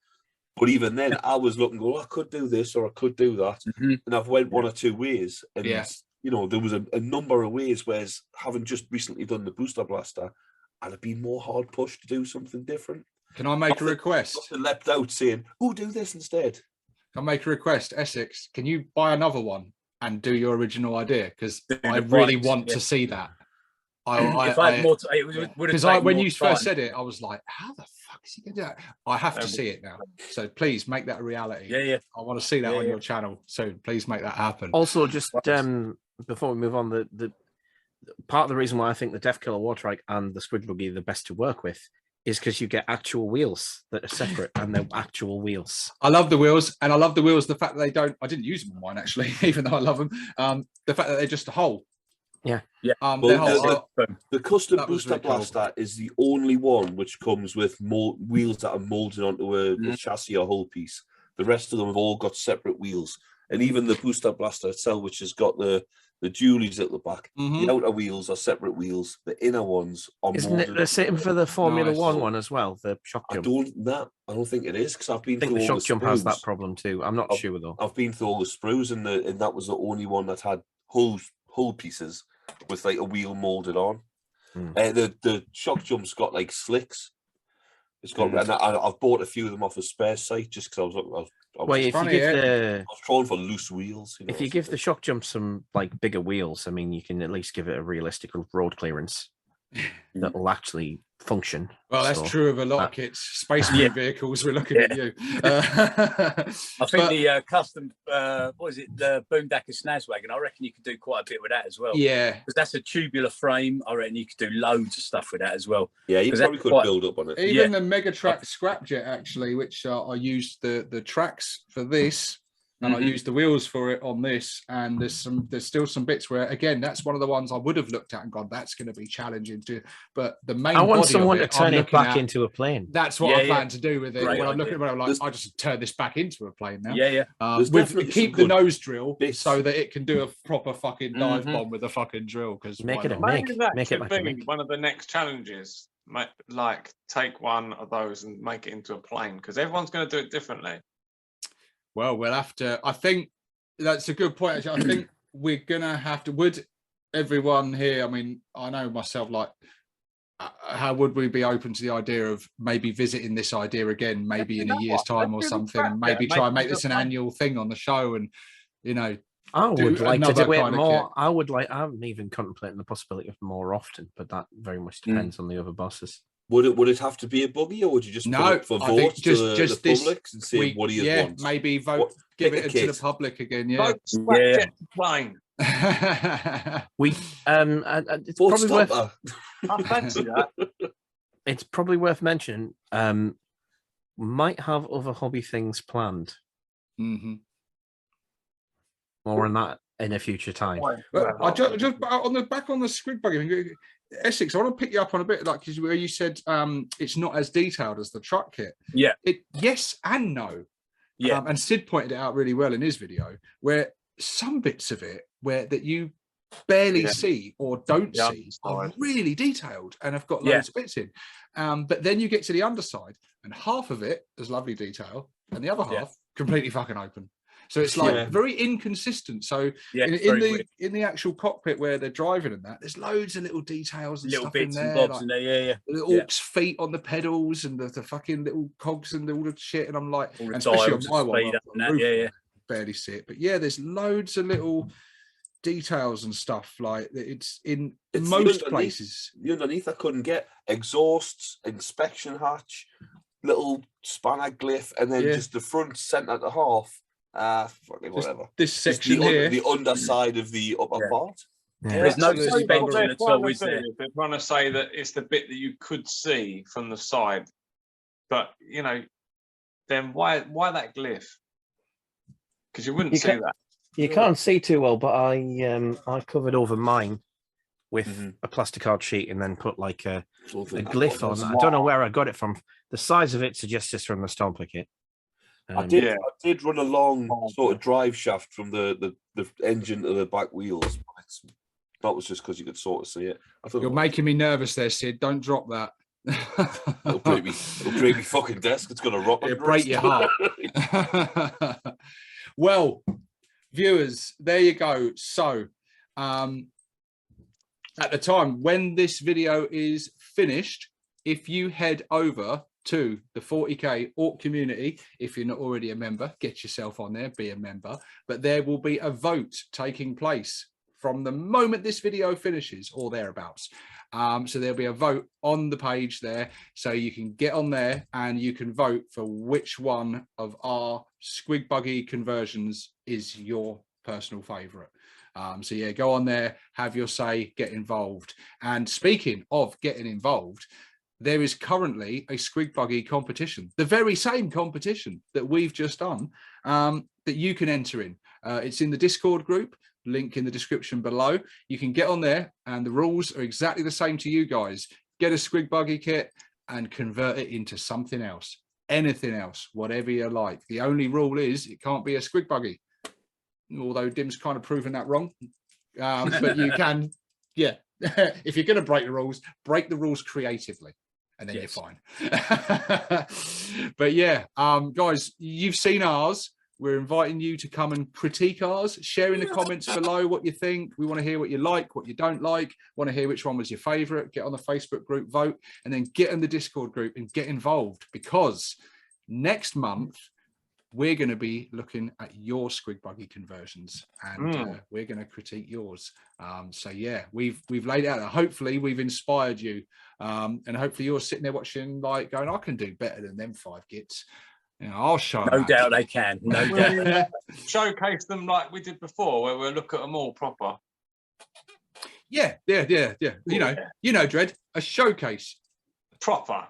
But even then, I was looking, I could do this or I could do that. And I've went 1 or 2 ways. And, you know, there was a number of ways, whereas having just recently done the boosta-blasta, I'd have been more hard pushed to do something different. Can I make a request? I leapt out saying, "Oh, do this instead." Can I make a request, Essex? Can you buy another one and do your original idea? Because I really want to see that. Because when you first said it, I was like, "How the fuck is he going to do that?" I have to see it now. So please make that a reality. Yeah. I want to see that on your channel. So please make that happen. Also, just before we move on, the part of the reason why I think the Death Killer War Trike and the Squigbuggy are the best to work with is because you get actual wheels that are separate and they're actual wheels. I love the wheels, and I love the wheels. The fact that I didn't use them on mine actually, even though I love them. The fact that they're just a hole. Yeah. The custom boosta-blasta is the only one which comes with wheels that are molded onto a chassis or hull piece. The rest of them have all got separate wheels, and even the boosta-blasta itself, which has got the dualies at the back, the outer wheels are separate wheels. The inner ones are. Isn't it the same for the Formula One one as well? The shock jump. I don't think it is, because I've been. I think the shock jump has that problem too. I'm not sure though. I've been through all the sprues, and that was the only one that had hull pieces with like a wheel molded on. The shock jump's got like slicks. It's got, and I've bought a few of them off a spare site just because I was trying for loose wheels. You know, if you give the shock jump some like bigger wheels, I mean, you can at least give it a realistic road clearance that will actually function. Well, that's true of a lot of kits. Space vehicles, we're looking at you. I think the custom, what is it, the Boomdacker Snaz wagon, I reckon you could do quite a bit with that as well. Yeah. Because that's a tubular frame. I reckon you could do loads of stuff with that as well. Yeah, you probably could build up on it. Even the Megatrack Scrapjet, actually, which I used the tracks for this, and I used the wheels for it on this, and there's still some bits where, again, that's one of the ones I would have looked at and gone, that's going to be challenging to. But the main I want body someone of it, to turn it back into a plane. That's what I plan to do with it. When I'm looking at it, I'm like, I just turn this back into a plane now. Keep the nose drill so that it can do a proper fucking dive bomb with a fucking drill. Because make it one of the next challenges. like take one of those and make it into a plane? Because everyone's going to do it differently. Well, we'll have to. I think that's a good point. Actually, I think we're gonna have to. Would everyone here? I mean, I know myself. Like, how would we be open to the idea of maybe visiting this idea again, maybe in a year's time or something, and maybe try and make this an annual thing on the show, and you know. I would like to do it more. Kit. I'm even contemplating the possibility of more often, but that very much depends on the other bosses. Would it have to be a buggy, or would you just put it for vote to the public and see what do you want? Maybe vote, give it to the public again. Yeah, plane. We it's probably worth. I fancy that. It's probably worth mentioning. Might have other hobby things planned. Mm-hmm. More on that in a future time. I just on the Squigbuggy, Essex, I want to pick you up on a bit, like where you said it's not as detailed as the truck kit. Yeah. Yes and no. Yeah. And Sid pointed it out really well in his video, where some bits of it that you barely see or don't see are really detailed and have got loads of bits in. But then you get to the underside, and half of it is lovely detail, and the other half completely fucking open. So it's like very inconsistent. So in the actual cockpit where they're driving and that, there's loads of little details and little stuff bits in there, and bobs like in there, the orc's feet on the pedals and the fucking little cogs and all the shit. And I'm like, and especially on my one, barely see it. But yeah, there's loads of little details and stuff. Like it's most places. The underneath I couldn't get exhausts, inspection hatch, little spanner glyph, and then just the front centre to half. Fucking whatever. This section here, the underside of the upper part. There's no suspension at all, is there? They're trying to say that it's the bit that you could see from the side, but you know, then why that glyph? Because you wouldn't see that. You can't see too well, but I covered over mine with a plasticard sheet and then put like a glyph on. I don't know where I got it from. The size of it suggests it's from the Stomper kit. I did run a long sort of drive shaft from the engine to the back wheels. That was just because you could sort of see it. You're making me nervous there, Sid. Don't drop that. It'll break me fucking desk. It's gonna rock. It'll break your heart. Well, viewers, there you go. So, at the time when this video is finished, if you head over to the 40k Orc community, if you're not already a member, get yourself on there, be a member. But there will be a vote taking place from the moment this video finishes or thereabouts. So there'll be a vote on the page there, so you can get on there and you can vote for which one of our Squigbuggy conversions is your personal favorite. So yeah, go on there, have your say, get involved. And speaking of getting involved, there is currently a Squigbuggy competition, the very same competition that we've just done, that you can enter in. It's in the Discord group, link in the description below. You can get on there and the rules are exactly the same to you guys. Get a Squigbuggy kit and convert it into something else, anything else, whatever you like. The only rule is it can't be a Squigbuggy, although Dim's kind of proven that wrong. But you can, if you're going to break the rules creatively. And then you're fine. But yeah, guys, you've seen ours. We're inviting you to come and critique ours. Share in the comments below what you think. We want to hear what you like, what you don't like. Want to hear which one was your favorite. Get on the Facebook group, vote, and then get in the Discord group and get involved, because next month we're going to be looking at your Squigbuggy conversions, and we're going to critique yours. So yeah, we've laid out. Hopefully we've inspired you, and hopefully you're sitting there watching, like going, I can do better than them 5 gits. You know, I'll show. No doubt they can. No doubt. Showcase them like we did before, where we'll look at them all proper. Yeah. You know, Dredd, a showcase. Proper.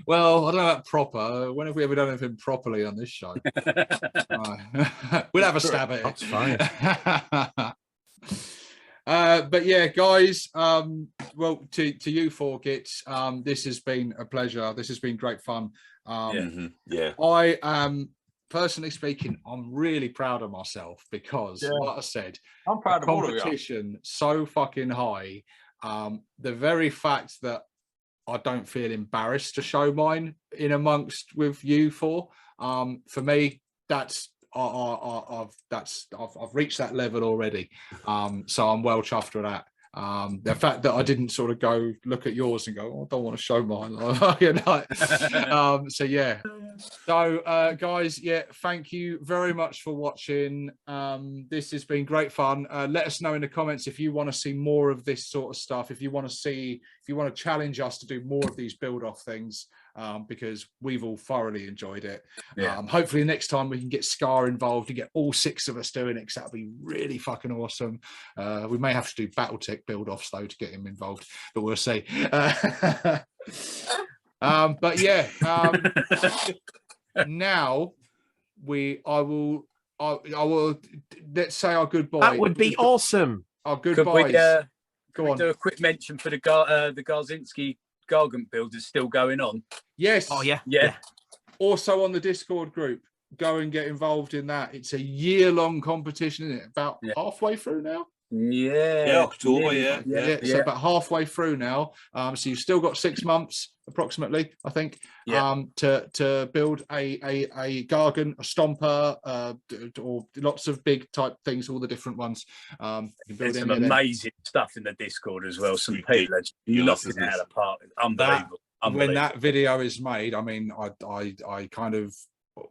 Well, I don't know about proper. When have we ever done anything properly on this show? We'll have a stab at it. That's fine. But yeah, guys, well, to you 4 gits, this has been a pleasure. This has been great fun. I am, personally speaking, I'm really proud of myself because, like I said, I'm proud of all of you. Competition so fucking high. The very fact that I don't feel embarrassed to show mine in amongst with you four. For me, that's I've reached that level already. So I'm well chuffed with that. The fact that I didn't sort of go look at yours and go, oh, I don't want to show mine. You know? So yeah. So guys, yeah, thank you very much for watching. This has been great fun. Let us know in the comments if you want to see more of this sort of stuff, if you want to challenge us to do more of these build off things, because we've all thoroughly enjoyed it. Yeah. Hopefully next time we can get Scar involved and get all 6 of us doing it, because that'll be really fucking awesome. We may have to do BattleTech build offs though to get him involved, but we'll see. But yeah, now I will let's say our goodbye. That would be awesome. Our Could goodbyes. we do a quick mention for the Garzinski Gargant build is still going on? Yes. Oh yeah. Yeah. Also on the Discord group, go and get involved in that. It's a year-long competition, isn't it? About halfway through now. Yeah, October, yeah. So about halfway through now. So you've still got 6 months approximately, I think, to build a Gargant, a Stomper, or lots of big type things, all the different ones. There's some amazing stuff in the Discord as well. Some people are knocking it out of the park. Unbelievable. When that video is made, I mean, I kind of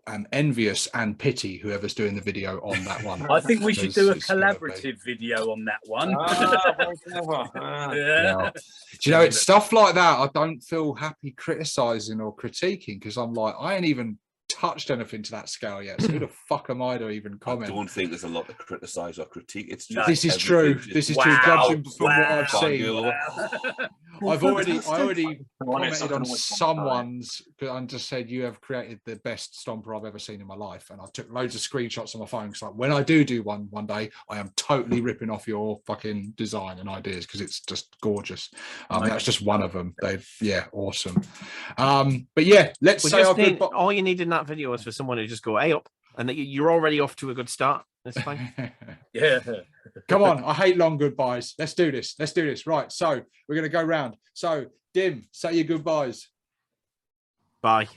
am envious and pity whoever's doing the video on that one. I think we should do a collaborative video on that one. Yeah. Do you know, it's stuff like that I don't feel happy criticizing or critiquing, because I'm like, I ain't even touched anything to that scale yet, so who the fuck am I to even comment? I don't think there's a lot to criticize or critique. It's just this is true. This is true. Judging from what I've seen, I already commented on someone's and just said, you have created the best Stomper I've ever seen in my life, and I took loads of screenshots on my phone, because like, when I do one day, I am totally ripping off your fucking design and ideas, because it's just gorgeous. That's just one of them. Awesome. But yeah, let's say all you need in that video is for someone to just go up, and that you're already off to a good start. That's fine. Yeah. Come on, I hate long goodbyes. Let's do this. Right, so we're going to go round. So, Dim, say your goodbyes. Bye.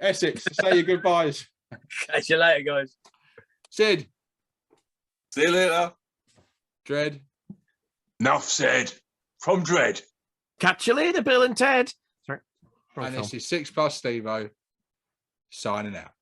Essex, say your goodbyes. Catch you later, guys. Sid. See you later. Dredd. Enough said. From Dredd. Catch you later, Bill and Ted. Sorry. And this is 6+ Stevo signing out.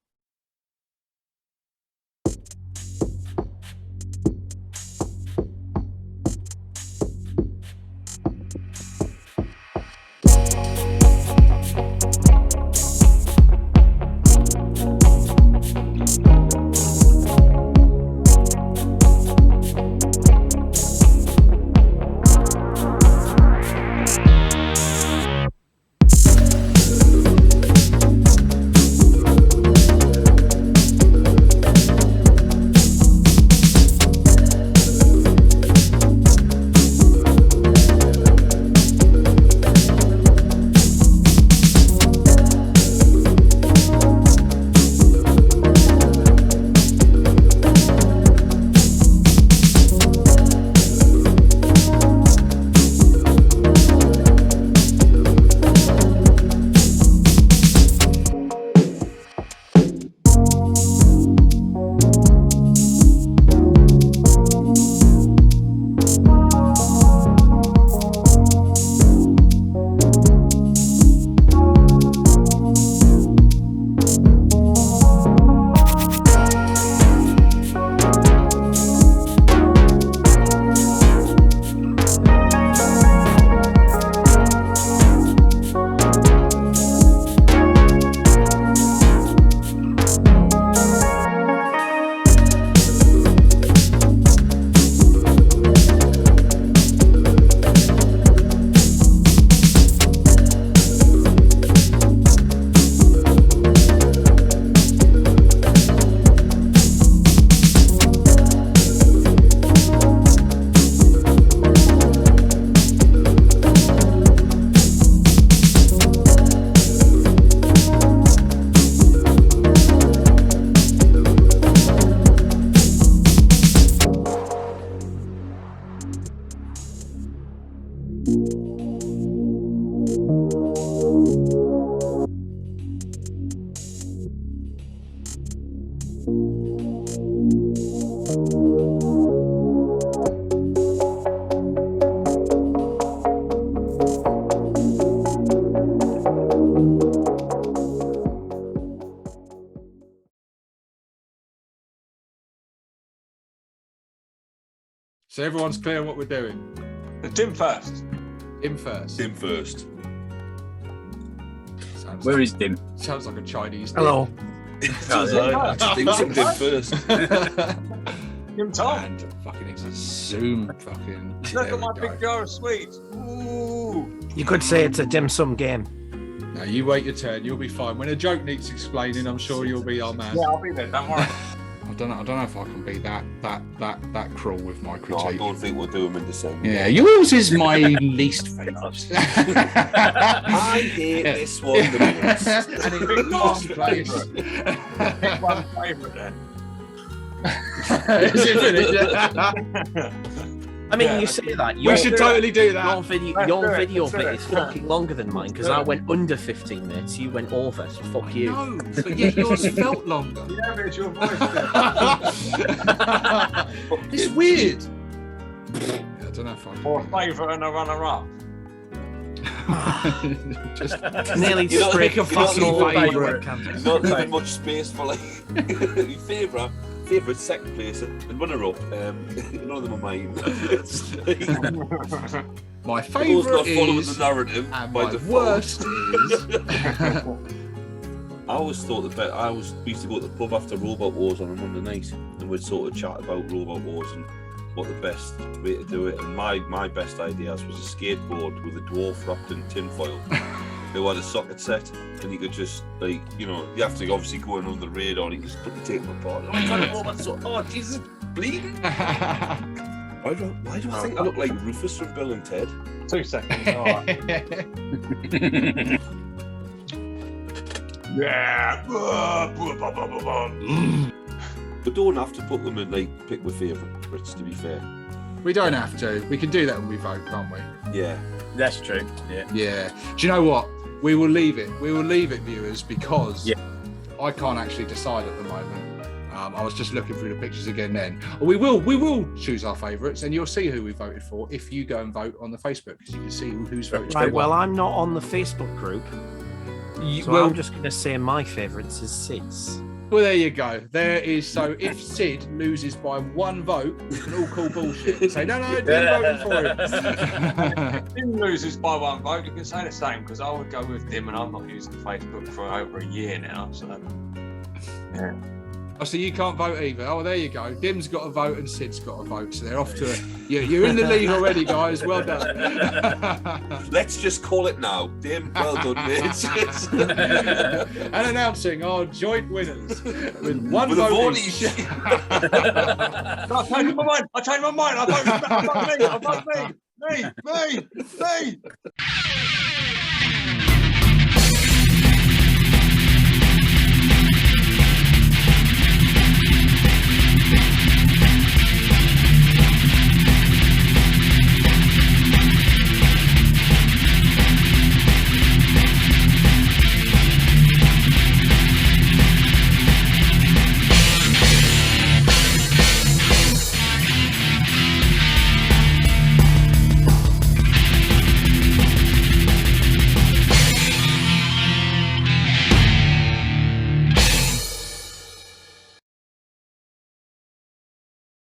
So everyone's clear on what we're doing. Dim first. Dim first. Dim first. Where is Dim? Sounds like a Chinese. Hello. Does I just think some dim first. Dim Tom. And fucking it's a Zoom fucking. Look at my big jar of sweets. Ooh. You could say it's a dim sum game. No, you wait your turn. You'll be fine. When a joke needs explaining, I'm sure you'll be our man. Yeah, I'll be there. Don't worry. I don't know if I can be that cruel with my critique. No, I don't think we'll do them in the same. Yeah, yours is my least favourite. I hate this one the most. And in last place. Pick one favourite then. Is it finished? I mean, you say that. We should totally do that. Your video bit is fucking longer than mine because I went under 15 minutes. You went over, so fuck you. No, but yet yours felt longer. Yeah, but it's your voice. It's weird. I don't know if I can. Or a favourite and a runner-up. Just nearly You don't straight think- a you don't fucking think- favourite. Not leaving much space for like your favourite second place and runner-up. None of them are mine. my Those favourite not following is, the narrative and by my default. worst is. I always thought we used to go to the pub after Robot Wars on a Monday night, and we'd sort of chat about Robot Wars and what the best way to do it. And my best ideas was a skateboard with a dwarf wrapped in tinfoil who had a socket set, and you could just you have to obviously go in under the radar. You just take them apart. Oh, I can't go back. Oh, Jesus, bleeding. Why do I think I look like Rufus from Bill and Ted? 2 seconds. All right. Yeah. But don't have to put them in pick my favourites. To be fair. We don't have to. We can do that when we vote, can't we? Yeah. That's true. Yeah. Yeah. Do you know what? We will leave it. We will leave it, viewers, because I can't actually decide at the moment. I was just looking through the pictures again then. We will choose our favourites, and you'll see who we voted for if you go and vote on the Facebook, because you can see who's voted for. Right, well, I'm not on the Facebook group, so well, I'm just going to say my favourites is Sid's. Well, there you go. There is. So if Sid loses by 1 vote, we can all call bullshit and say, no, Dim voted for him. If Dim loses by 1 vote, you can say the same, because I would go with Dim, and I'm not using Facebook for over a year now. So, yeah. Oh, so you can't vote either. Oh, there you go. Dim's got a vote and Sid's got a vote. So they're off to you're in the lead already, guys. Well done. Let's just call it now. Dim, well done, mate. And announcing our joint winners with 1 With a vote vote each. each. I changed my mind. I vote me. I vote me. Me.